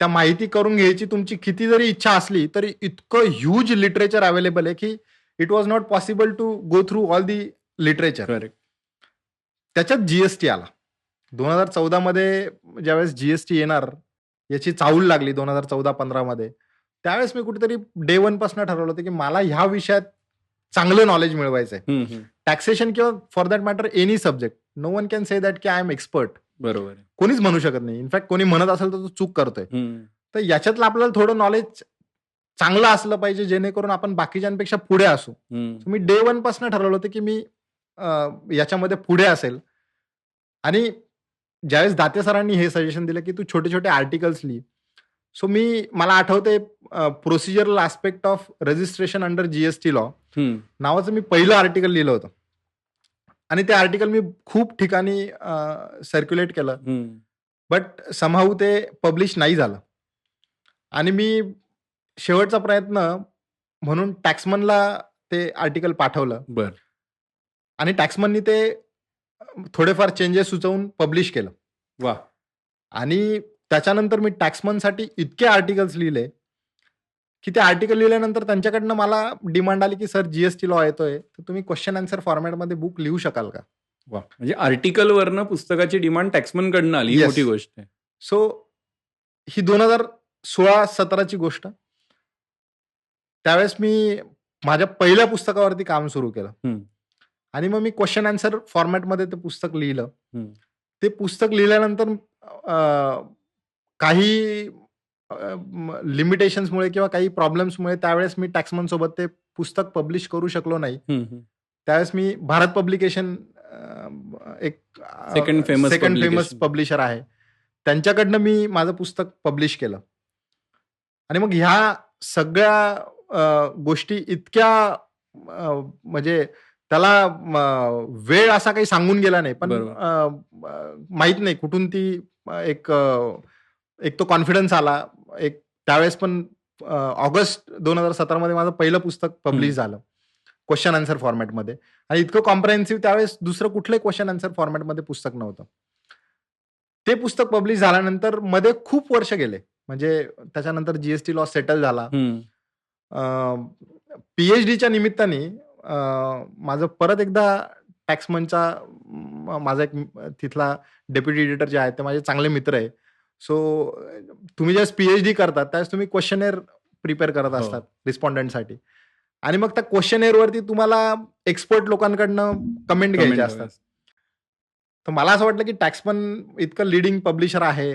[SPEAKER 1] त्या माहिती करून घ्यायची तुमची किती जरी इच्छा असली तरी इतकं ह्यूज लिटरेचर अवेलेबल आहे की it was not possible to go through all the literature. त्याच्यात जीएसटी आला 2014 मध्ये. ज्यावेळेस जीएसटी येणार याची चाहूल लागली 2014-15 मध्ये, त्यावेळेस मी कुठेतरी डे 1 पासून ठरवलं होतं की मला ह्या विषयात चांगलं नॉलेज मिळवायचंय. टॅक्सेशन किंवा for that matter any subject, no one can say that की आय एम एक्सपर्ट.
[SPEAKER 2] बरोबर.
[SPEAKER 1] कोणीच म्हणू शकत नाही. इनफॅक्ट कोणी म्हणत असेल तर तो चूक करतोय. तर याच्यातलं आपल्याला थोडं नॉलेज चांगलं असलं पाहिजे जेणेकरून आपण बाकीच्यांपेक्षा पुढे असू. मी डे 1 पासून ठरवलं होतं की मी याच्यामध्ये पुढे असेल. आणि ज्यावेळेस दाते सरांनी हे सजेशन दिलं की तू छोटे छोटे आर्टिकल्स लिही, सो मला आठवते procedural aspect of registration under GST law नावाचं मी पहिलं आर्टिकल लिहिलं होतं. आणि ते आर्टिकल मी खूप ठिकाणी सर्क्युलेट केलं, बट समहाऊ ते पब्लिश नाही झालं. आणि मी शेवटचा प्रयत्न म्हणून टॅक्समनला ते आर्टिकल पाठवलं.
[SPEAKER 2] बर.
[SPEAKER 1] आणि टॅक्समननी ते थोडेफार चेंजेस सुचवून पब्लिश केलं.
[SPEAKER 2] वा.
[SPEAKER 1] आणि त्याच्यानंतर मी टॅक्समनसाठी इतके आर्टिकल्स लिहिले की ते आर्टिकल लिहिल्यानंतर त्यांच्याकडनं मला डिमांड आली की सर जीएसटी लॉ येतोय, तर तुम्ही क्वेश्चन आन्सर फॉर्मॅटमध्ये बुक लिहू शकाल का.
[SPEAKER 2] वा. म्हणजे आर्टिकलवरनं पुस्तकाची डिमांड टॅक्समनकडनं आली.
[SPEAKER 1] Yes.
[SPEAKER 2] मोठी गोष्ट आहे.
[SPEAKER 1] सो ही 2016-17ची गोष्ट. त्यावेळेस मी माझ्या पहिल्या पुस्तकावरती काम सुरू केलं. आणि मग मी क्वेश्चन आन्सर फॉर्मॅटमध्ये ते पुस्तक लिहिलं. ते पुस्तक लिहिल्यानंतर काही लिमिटेशन्समुळे किंवा काही प्रॉब्लेम्समुळे त्यावेळेस मी टॅक्समन सोबत ते पुस्तक पब्लिश करू शकलो नाही. त्यावेळेस मी भारत पब्लिकेशन एक
[SPEAKER 2] सेकंड
[SPEAKER 1] फेमस पब्लिशर आहे, त्यांच्याकडनं मी माझं पुस्तक पब्लिश केलं. आणि मग ह्या सगळ्या गोष्टी इतक्या म्हणजे त्याला वेळ असा काही सांगून गेला नाही, पण माहित नाही कुठून ती एक तो कॉन्फिडन्स आला. एक त्यावेळेस पण ऑगस्ट 2017 मध्ये माझं पहिलं पुस्तक पब्लिश झालं क्वेश्चन आन्सर फॉर्मॅटमध्ये. आणि इतकं कॉम्प्रेहेन्सिव्ह त्यावेळेस दुसरं कुठलंही क्वेश्चन आन्सर फॉर्मॅटमध्ये पुस्तक नव्हतं. ते पुस्तक पब्लिश झाल्यानंतर मध्ये खूप वर्ष गेले. म्हणजे त्याच्यानंतर जीएसटी लॉ सेटल झाला. पीएचडीच्या निमित्ताने माझं परत एकदा टॅक्समनचा माझा एक तिथला डेप्युटी एडिटर जे आहेत ते माझे चांगले मित्र आहे. सो तुम्ही ज्यावेळेस पीएचडी करतात त्यावेळेस तुम्ही क्वेश्चनेअर प्रिपेअर करत असतात रिस्पॉन्डंटसाठी. आणि मग त्या क्वेश्चनेअरवरती तुम्हाला एक्सपर्ट लोकांकडनं कमेंट घ्यायचे असतात. तर मला असं वाटलं की टॅक्समन इतकं लिडिंग पब्लिशर आहे,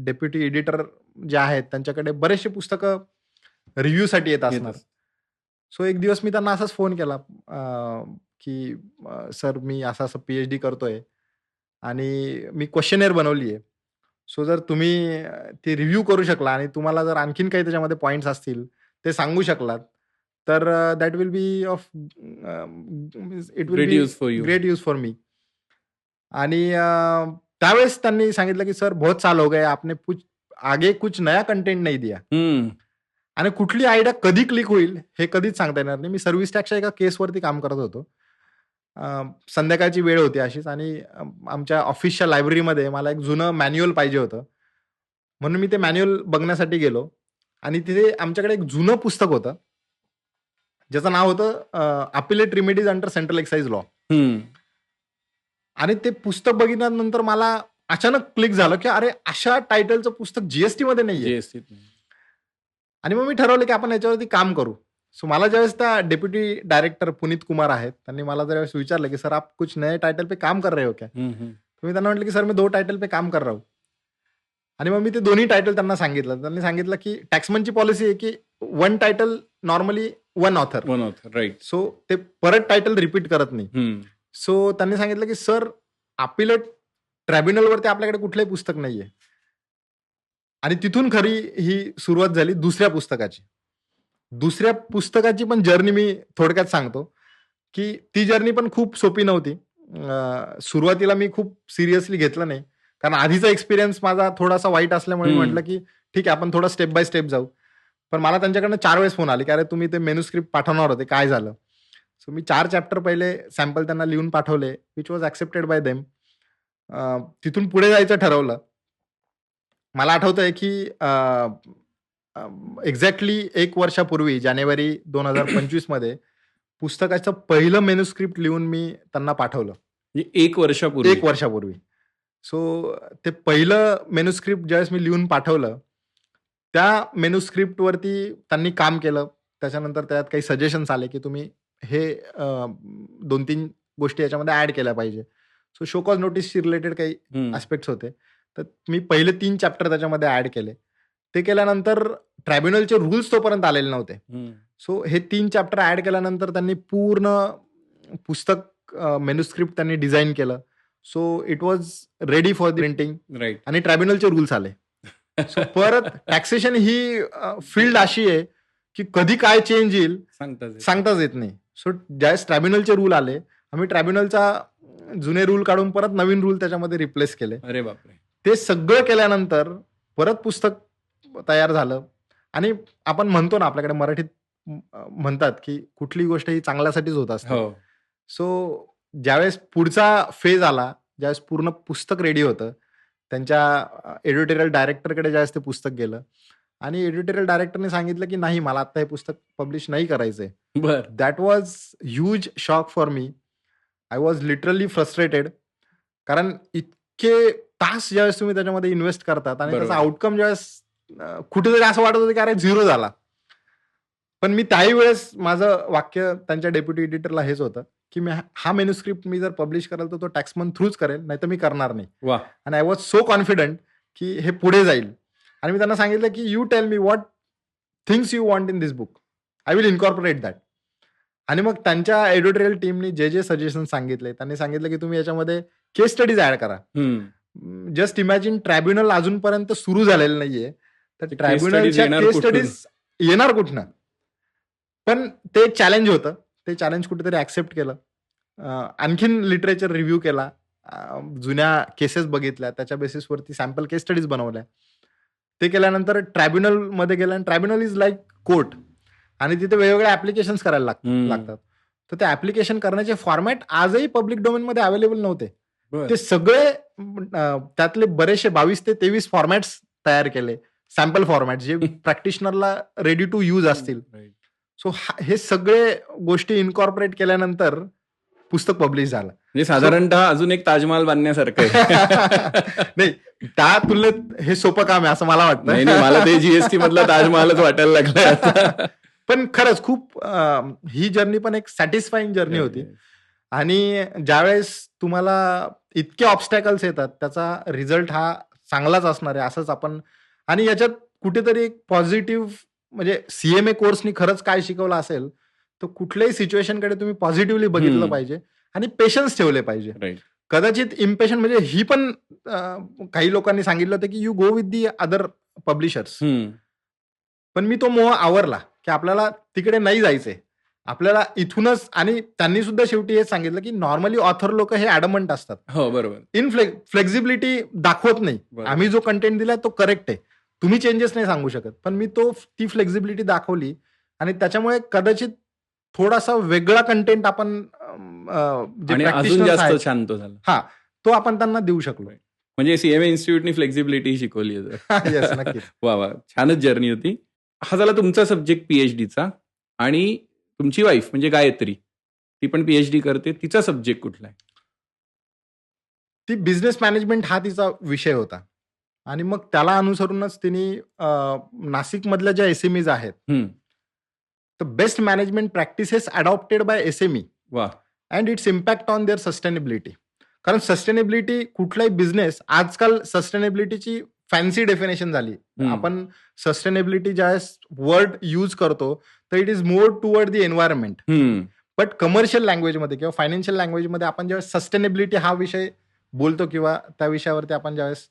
[SPEAKER 1] डेप्युटी एडिटर जे आहेत त्यांच्याकडे बरेचसे पुस्तकं रिव्ह्यूसाठी येत असणार. सो एक दिवस मी त्यांना असाच फोन केला की सर मी असं पीएचडी करतोय आणि मी क्वेश्चनेअर बनवली आहे. सो जर तुम्ही ते रिव्ह्यू करू शकला आणि तुम्हाला जर आणखीन काही त्याच्यामध्ये पॉईंट्स असतील ते सांगू शकलात तर that will be of it will be great use for me. आणि त्यावेळेस त्यांनी सांगितलं की सर बहुत साल हो गए, आपने आगे कुछ नया कंटेंट नाही दिया. आणि कुठली आयडिया कधी क्लिक होईल हे कधीच सांगता येणार नाही. मी सर्व्हिस टॅक्सच्या एका केसवरती काम करत होतो. संध्याकाळची वेळ होती अशीच आणि आमच्या ऑफिसच्या लायब्ररीमध्ये मला एक जुनं मॅन्युअल पाहिजे होतं, म्हणून मी ते मॅन्युअल बघण्यासाठी गेलो. आणि तिथे आमच्याकडे एक जुनं पुस्तक होतं ज्याचं नाव होतं appellate remedies under central excise law. आणि ते पुस्तक बघितल्यानंतर मला अचानक क्लिक झालं की अरे अशा टायटलचं पुस्तक जीएसटी मध्ये नाहीये. आणि मग मी ठरवलं की आपण याच्यावरती काम करू. सो मला ज्यावेळेस त्या डेप्युटी डायरेक्टर पुनीत कुमार आहेत त्यांनी मला ज्यावेळेस विचारलं की सर आप कुछ नए टाइटल पे काम कर रहे हो क्या. मी त्यांना म्हटलं की सर मी 2 टायटल पे काम कर रहा हूं. आणि मग मी ते दोन्ही टायटल त्यांना सांगितलं. त्यांनी सांगितलं की टॅक्समनची पॉलिसी आहे की 1 title normally 1 author.
[SPEAKER 2] Right.
[SPEAKER 1] So ते परत टायटल रिपीट करत नाही. सो त्यांनी सांगितलं की सर अपिलेट ट्रायब्युनलवरती आपल्याकडे कुठलंही पुस्तक नाहीये. आणि तिथून खरी ही सुरुवात झाली दुसऱ्या पुस्तकाची. दुसऱ्या पुस्तकाची पण जर्नी मी थोडक्यात सांगतो की ती जर्नी पण खूप सोपी नव्हती. सुरुवातीला मी खूप सिरियसली घेतलं नाही, कारण आधीचा एक्सपिरियन्स माझा थोडासा वाईट असल्यामुळे म्हटलं की ठीक आहे आपण थोडं स्टेप बाय स्टेप जाऊ. पण मला त्यांच्याकडनं 4 वेळेस फोन आले की अरे तुम्ही ते मेन्युस्क्रिप्ट पाठवणार होते, काय झालं. सो मी 4 चॅप्टर पहिले सॅम्पल त्यांना लिहून पाठवले, which was accepted bye them. तिथून पुढे जायचं ठरवलं. मला आठवतंय की एक्झॅक्टली 1 वर्षापूर्वी जानेवारी 2025 मध्ये पुस्तकाचं पहिलं मेन्युस्क्रिप्ट लिहून मी त्यांना पाठवलं.
[SPEAKER 2] 1 वर्षापूर्वी.
[SPEAKER 1] सो ते पहिलं मेन्युस्क्रिप्ट ज्यावेळेस मी लिहून पाठवलं त्या मेन्युस्क्रिप्टवरती त्यांनी काम केलं. त्याच्यानंतर त्यात काही सजेशन्स आले की तुम्ही हे 2-3 गोष्टी याच्यामध्ये ऍड केल्या पाहिजे. सो शो कॉज नोटीसशी रिलेटेड काही ऍस्पेक्ट्स होते, तर मी पहिले 3 चॅप्टर त्याच्यामध्ये ऍड केले. ते केल्यानंतर ट्रायब्युनलचे रूल्स तोपर्यंत आलेले नव्हते. सो हे 3 चॅप्टर ऍड केल्यानंतर त्यांनी पूर्ण पुस्तक मेन्युस्क्रिप्ट त्यांनी डिझाईन केलं. So it was ready for the printing.
[SPEAKER 2] Right.
[SPEAKER 1] आणि ट्रायब्युनलचे रूल्स आले. सो परत टॅक्सेशन ही फील्ड अशी आहे की कधी काय चेंज येईल सांगताच येत नाही. सो ज्यावेळेस ट्रायब्युनलचे रूल आले, आम्ही ट्रायब्युनलचा जुने रूल काढून परत नवीन रूल त्याच्यामध्ये रिप्लेस केले.
[SPEAKER 2] अरे बापरे.
[SPEAKER 1] ते सगळं केल्यानंतर परत पुस्तक तयार झालं. आणि आपण म्हणतो ना, आपल्याकडे मराठीत म्हणतात की कुठली गोष्ट ही चांगल्यासाठीच होत असते.
[SPEAKER 2] हो.
[SPEAKER 1] सो ज्यावेळेस पुढचा फेज आला, ज्यावेळेस पूर्ण पुस्तक रेडी होतं, त्यांच्या एडिटोरियल डायरेक्टरकडे ज्यावेळेस ते पुस्तक गेलं आणि एडिटोरियल डायरेक्टरने सांगितलं की नाही, मला आता हे पुस्तक पब्लिश नाही करायचंय.
[SPEAKER 2] बर.
[SPEAKER 1] That was huge shock for me. I was literally frustrated. कारण इतके तास ज्यावेळेस तुम्ही त्याच्यामध्ये इन्व्हेस्ट करतात आणि त्याचा आउटकम ज्यावेळेस कुठेतरी असं वाटत होतं की अरे 0 झाला. पण मी त्याही वेळेस माझं वाक्य त्यांच्या डेप्युटी एडिटरला हेच होतं की हा मेन्युस्क्रिप्ट मी जर पब्लिश कराल तर तो टॅक्समन थ्रूच करेल, नाही तर मी करणार नाही. आणि आय वॉज सो कॉन्फिडंट की हे पुढे जाईल. आणि मी त्यांना सांगितलं की you tell me what things you want in this book, I will incorporate that. आणि मग त्यांच्या एडिटोरियल टीमनी जे सजेशन सांगितले, त्यांनी सांगितलं की तुम्ही याच्यामध्ये केस स्टडीज ऍड करा. जस्ट इमॅजिन, ट्रायब्युनल अजूनपर्यंत सुरू झालेलं नाहीये, तर ट्रायब्युनलच्या केस स्टडीज येणार कुठनं? पण ते चॅलेंज होतं. ते चॅलेंज कुठेतरी ऍक्सेप्ट केलं. आणखीन लिटरेचर रिव्ह्यू केला, जुन्या केसेस बघितल्या, त्याच्या बेसिसवरती सॅम्पल केस स्टडीज बनवल्या. ते केल्यानंतर ट्रायब्युनलमध्ये गेलं आणि ट्रायब्युनल इज लाईक कोर्ट आणि तिथे वेगवेगळे ऍप्लिकेशन्स करायला लागतात. तर ते ऍप्लिकेशन करण्याचे फॉर्मॅट आजही पब्लिक डोमेनमध्ये अवेलेबल नव्हते. ते सगळे त्यातले बरेचसे 22 ते 23 फॉर्मॅट्स तयार केले, सॅम्पल फॉर्मॅट, जे प्रॅक्टिशनरला रेडी टू यूज असतील. सो हे सगळे गोष्टी इन्कॉर्पोरेट केल्यानंतर पुस्तक पब्लिश झालं.
[SPEAKER 2] म्हणजे साधारणतः अजून एक ताजमहाल बांधण्यासारखं आहे.
[SPEAKER 1] नाही, त्या तुलनेत हे सोपं काम आहे असं मला वाटतं.
[SPEAKER 2] नाही, मला ते जीएसटी मधला ताजमहालच वाटायला लागला.
[SPEAKER 1] पण खरंच खूप ही जर्नी पण एक सॅटिस्फाईंग जर्नी होती. आणि ज्यावेळेस तुम्हाला इतके ऑब्स्टॅकल्स येतात, त्याचा रिझल्ट हा चांगलाच असणार आहे असंच आपण. आणि याच्यात कुठेतरी एक पॉझिटिव्ह, म्हणजे सीएमए कोर्सनी खरंच काय शिकवलं असेल तर कुठल्याही सिच्युएशनकडे तुम्ही पॉझिटिव्हली बघितलं पाहिजे आणि पेशन्स ठेवले पाहिजे. कदाचित इम्पेशंट, म्हणजे ही पण काही लोकांनी सांगितलं होतं की you go with the other publishers. पण मी तो मोह आवरला की आपल्याला तिकडे नाही जायचंय, आपल्याला इथूनच. आणि त्यांनी सुद्धा शेवटी हे सांगितलं की नॉर्मली ऑथर लोक हे ॲडमंट असतात.
[SPEAKER 2] हो, बरोबर.
[SPEAKER 1] इन फ्लेक्झिबिलिटी दाखवत नाही. आम्ही जो कंटेंट दिला तो करेक्ट आहे, तुम्ही चेंजेस नाही सांगू शकत. पण मी ती फ्लेक्झिबिलिटी दाखवली आणि त्याच्यामुळे कदाचित थोडासा वेगळा कंटेंट आपण
[SPEAKER 2] अजून जास्त शांत झाला,
[SPEAKER 1] हा, तो आपण त्यांना देऊ शकलो.
[SPEAKER 2] म्हणजे सीएमए इन्स्टिट्यूटनी फ्लेक्झिबिलिटी शिकवली. वा वा, छानच जर्नी होती. हा झाला तुमचा सब्जेक्ट पीएचडीचा. आणि तुमची वाईफ म्हणजे गायत्री, ती पण पीएचडी करते. तिचा सब्जेक्ट कुठला आहे?
[SPEAKER 1] ती बिझनेस मॅनेजमेंट हा तिचा विषय होता. आणि मग त्याला अनुसरूनच तिने नाशिकमधल्या ज्या एसएमईज आहेत, तर best management practices adopted by SME and it's impact on their sustainability. कारण सस्टेनेबिलिटी, कुठलाही बिझनेस आजकाल सस्टेनेबिलिटीची फॅन्सी डेफिनेशन झाली. आपण सस्टेनेबिलिटी ज्यावेळेस वर्ड यूज करतो तर it is more toward the environment. But commercial लँग्वेजमध्ये किंवा फायनान्शियल लँग्वेजमध्ये आपण ज्यावेळेस सस्टेनेबिलिटी हा विषय बोलतो किंवा त्या विषयावरती आपण ज्यावेळेस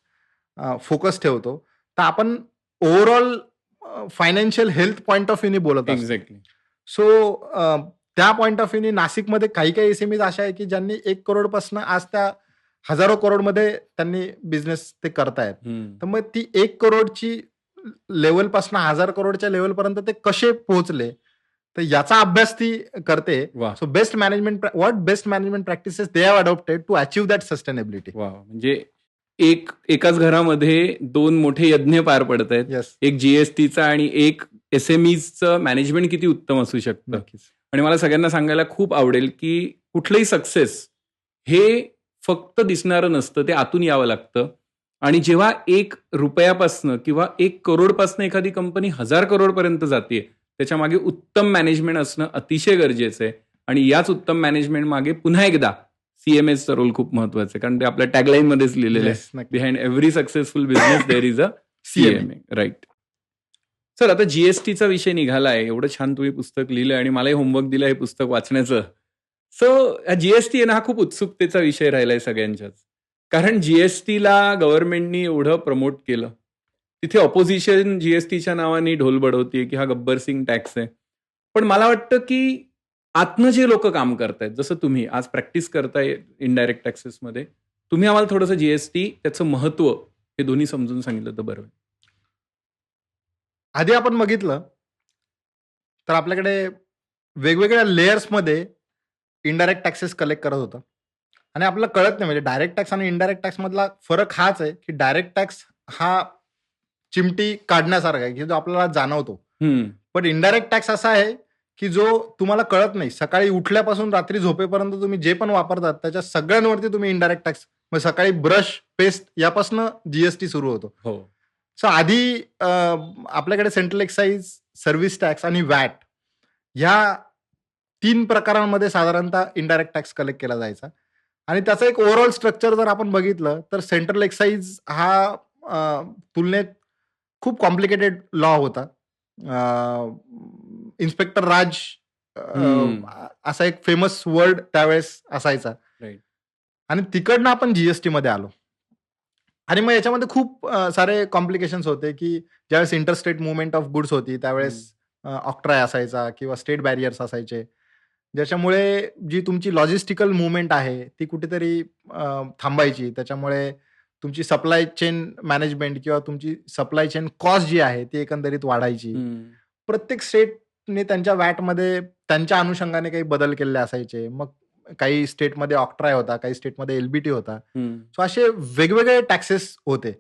[SPEAKER 1] फोकस ठेवतो, तर आपण overall financial health point of व्ह्यूने बोलत असतो. सो त्या पॉइंट ऑफ व्ह्यूने नाशिकमध्ये काही एसएमईज अशा आहे की ज्यांनी 1 करोडपासून आज त्या हजारो करोडमध्ये त्यांनी बिझनेस ते करतायत. तर मग ती 1 करोडची लेवलपासून 1000 करोडच्या लेवलपर्यंत ते कसे पोहोचले, तर याचा अभ्यास ती करते. So best management, what best management practices they have adopted to achieve that sustainability.
[SPEAKER 2] म्हणजे एकाच घरामध्ये 2 मोठे यज्ञ पार पडत आहेत. एक जीएसटीचा आणि एक एसएमईचं मॅनेजमेंट किती उत्तम असू शकतं. आणि मला सगळ्यांना सांगायला खूप आवडेल की कुठलंही सक्सेस हे फक्त दिसणारं नसतं, ते आतून यावं लागतं. आणि जेव्हा 1 रुपयापासनं किंवा 1 करोडपासनं एखादी कंपनी 1000 करोडपर्यंत जाते, त्याच्या मागे उत्तम मॅनेजमेंट असणं अतिशय गरजेचं आहे. आणि याच उत्तम मॅनेजमेंट मागे पुन्हा एकदा सीएमएचा रोल खूप महत्वाचा आहे. कारण ते आपल्या टॅगलाईन मध्येच लिहिलेलं आहे, behind every successful business there is a CMA. Right. Sir, आता जीएसटीचा विषय निघालाय, एवढं छान तुम्ही पुस्तक लिहिलंय आणि मलाही होमवर्क दिलं हे पुस्तक वाचण्याचं. सो जीएसटी आहे ना, हा खूप उत्सुकतेचा विषय राहिलाय सगळ्यांच्याच. कारण जीएसटीला गव्हर्नमेंटनी एवढं प्रमोट केलं तिथे ऑपोजिशन जीएसटीच्या नावाने ढोल बडवतीये की हा गब्बर सिंग टॅक्स आहे. पण मला वाटतं की आतनं जे लोक काम करतायत, जसं तुम्ही आज प्रॅक्टिस करताय इनडायरेक्ट टॅक्सेसमध्ये, तुम्ही आम्हाला थोडंसं जीएसटी, त्याचं महत्व हे दोन्ही समजून सांगितलं तर बरं होईल.
[SPEAKER 1] आधी आपण बघितलं तर आपल्याकडे वेगवेगळ्या लेयर्समध्ये इनडायरेक्ट टॅक्सेस कलेक्ट करत होतं आणि आपल्याला कळत नाही, म्हणजे डायरेक्ट टॅक्स आणि इनडायरेक्ट टॅक्स मधला फरक हाच आहे की डायरेक्ट टॅक्स हा चिमटी काढण्यासारखा आहे की जो आपल्याला जाणवतो, पण इनडायरेक्ट टॅक्स असा आहे की जो तुम्हाला कळत नाही. सकाळी उठल्यापासून रात्री झोपेपर्यंत तुम्ही जे पण वापरतात त्याच्या सगळ्यांवरती तुम्ही इनडायरेक्ट टॅक्स, मग सकाळी ब्रश पेस्ट यापासून जीएसटी सुरू होतो.
[SPEAKER 2] हो.
[SPEAKER 1] सो आधी आपल्याकडे सेंट्रल एक्साईज, सर्व्हिस टॅक्स आणि वॅट ह्या 3 प्रकारांमध्ये साधारणतः इनडायरेक्ट टॅक्स कलेक्ट केला जायचा आणि त्याचं एक ओव्हरऑल स्ट्रक्चर जर आपण बघितलं तर सेंट्रल एक्साईज हा तुलनेत खूप कॉम्प्लिकेटेड लॉ होता. इन्स्पेक्टर राज असा एक फेमस वर्ड त्यावेळेस असायचा.
[SPEAKER 2] Right.
[SPEAKER 1] आणि तिकडनं आपण जीएसटी मध्ये आलो आणि मग याच्यामध्ये खूप सारे कॉम्प्लिकेशन्स होते की ज्यावेळेस इंटरस्टेट मुवमेंट ऑफ गुड्स होती त्यावेळेस ऑक्ट्राय असायचा किंवा स्टेट बॅरियर्स असायचे, ज्याच्यामुळे जी तुमची लॉजिस्टिकल मुवमेंट आहे ती कुठेतरी थांबायची. त्याच्यामुळे तुमची सप्लाय चेन मॅनेजमेंट किंवा तुमची सप्लाय चेन कॉस्ट जी आहे ती एकंदरीत वाढायची. प्रत्येक स्टेटने त्यांच्या वॅटमध्ये त्यांच्या अनुषंगाने काही बदल केलेले असायचे. मग काही स्टेटमध्ये ऑक्ट्राय होता, काही स्टेटमध्ये एलबीटी होता. सो असे वेगवेगळे टॅक्सेस होते.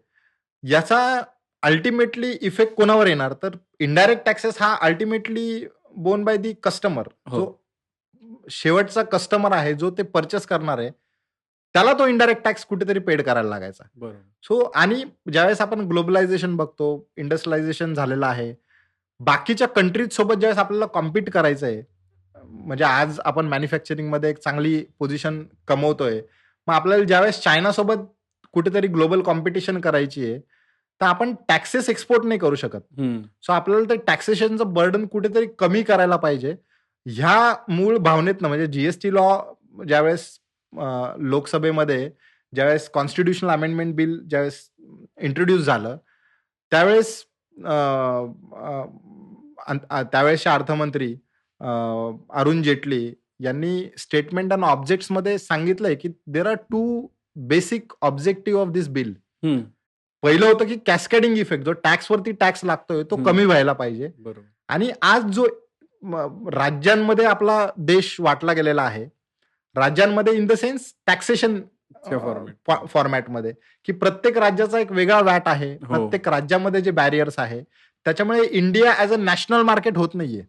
[SPEAKER 1] याचा अल्टिमेटली इफेक्ट कोणावर येणार, तर इनडायरेक्ट टॅक्सेस हा ultimately borne by the customer. जो शेवटचा कस्टमर आहे, जो ते परचेस करणार आहे, त्याला तो इनडायरेक्ट टॅक्स कुठेतरी पेड करायला लागायचा. सो आणि ज्यावेळेस आपण ग्लोबलायझेशन बघतो, इंडस्ट्रियलायझेशन झालेलं आहे, बाकीच्या कंट्रीज सोबत ज्यावेळेस आपल्याला कॉम्पिट करायचं आहे, म्हणजे आज आपण मॅन्युफॅक्चरिंगमध्ये एक चांगली पोझिशन कमवतोय, मग आपल्याला ज्यावेळेस चायनासोबत कुठेतरी ग्लोबल कॉम्पिटिशन करायची आहे, तर आपण टॅक्सेस एक्सपोर्ट नाही करू शकत. सो आपल्याला ते टॅक्सेशनचं बर्डन कुठेतरी कमी करायला पाहिजे. ह्या मूळ भावनेतनं, म्हणजे जीएसटी लॉ ज्यावेळेस लोकसभेमध्ये ज्यावेळेस कॉन्स्टिट्युशनल अमेंडमेंट बिल ज्यावेळेस इंट्रोड्यूस झालं, त्यावेळेस त्यावेळेसचे अर्थमंत्री अरुण जेटली यांनी स्टेटमेंट अँड ऑब्जेक्ट्स मध्ये सांगितलंय की there are 2 basic objective of this bill. पहिलं होतं की कॅस्केडिंग इफेक्ट, जो टॅक्सवरती टॅक्स लागतोय तो कमी व्हायला पाहिजे. आणि आज जो राज्यांमध्ये आपला देश वाटला गेलेला आहे, राज्यांमध्ये इन द सेन्स टॅक्सेशन फॉर्मॅटमध्ये, की प्रत्येक राज्याचा एक वेगळा वॅट आहे, प्रत्येक राज्यामध्ये जे बॅरियर्स आहे, त्याच्यामुळे India as a national market होत नाहीये.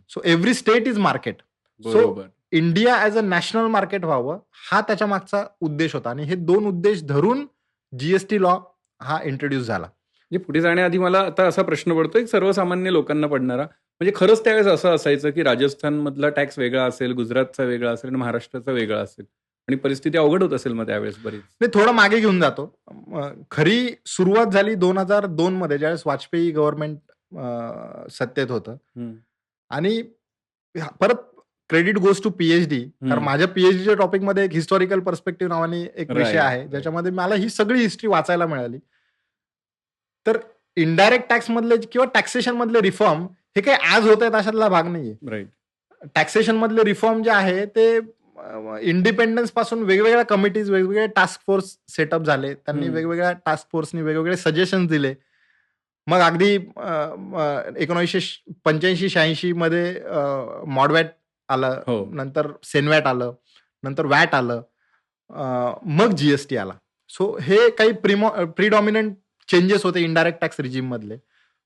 [SPEAKER 1] So every state is market. So India as a national market व्हावं, हा त्याच्या मागचा उद्देश होता आणि हे 2 उद्देश धरून जीएसटी लॉ हा इंट्रोड्यूस झाला.
[SPEAKER 2] म्हणजे पुढे जाण्याआधी मला आता असा प्रश्न पडतो, एक सर्वसामान्य लोकांना पडणारा, म्हणजे खरंच त्यावेळेस असं असायचं की राजस्थान मधला टॅक्स वेगळा असेल, गुजरातचा वेगळा असेल आणि महाराष्ट्राचा वेगळा असेल, आणि परिस्थिती अवघड होत असेल मग त्यावेळेस बरीच.
[SPEAKER 1] नाही, थोडं मागे घेऊन जातो. खरी सुरुवात झाली 2002 मध्ये, ज्यावेळेस वाजपेयी गव्हर्नमेंट सत्तेत होतं. आणि परत क्रेडिट गोज टू पीएचडी, कारण माझ्या पीएचडीच्या टॉपिकमध्ये एक हिस्टॉरिकल पर्स्पेक्टिव्ह नावाने एक विषय आहे, ज्याच्यामध्ये मला ही सगळी हिस्ट्री वाचायला मिळाली. तर इनडायरेक्ट टॅक्स मधले किंवा टॅक्सेशन मधले रिफॉर्म हे काही आज होत आहेत अशातला भाग नाहीये. टॅक्सेशन मधले रिफॉर्म जे आहे ते इंडिपेंडन्स पासून वेगवेगळ्या कमिटीज, वेगवेगळे टास्क फोर्स सेटअप झाले. त्यांनी वेगवेगळ्या टास्क फोर्सनी वेगवेगळे सजेशन दिले. मग अगदी 1985-86 मध्ये मॉडवॅट आलं, नंतर सेनवॅट आलं, नंतर वॅट आलं, मग जीएसटी आला. सो हे काही प्रिडॉमिनंट चेंजेस होते इनडायरेक्ट टॅक्स रिजिम मधले.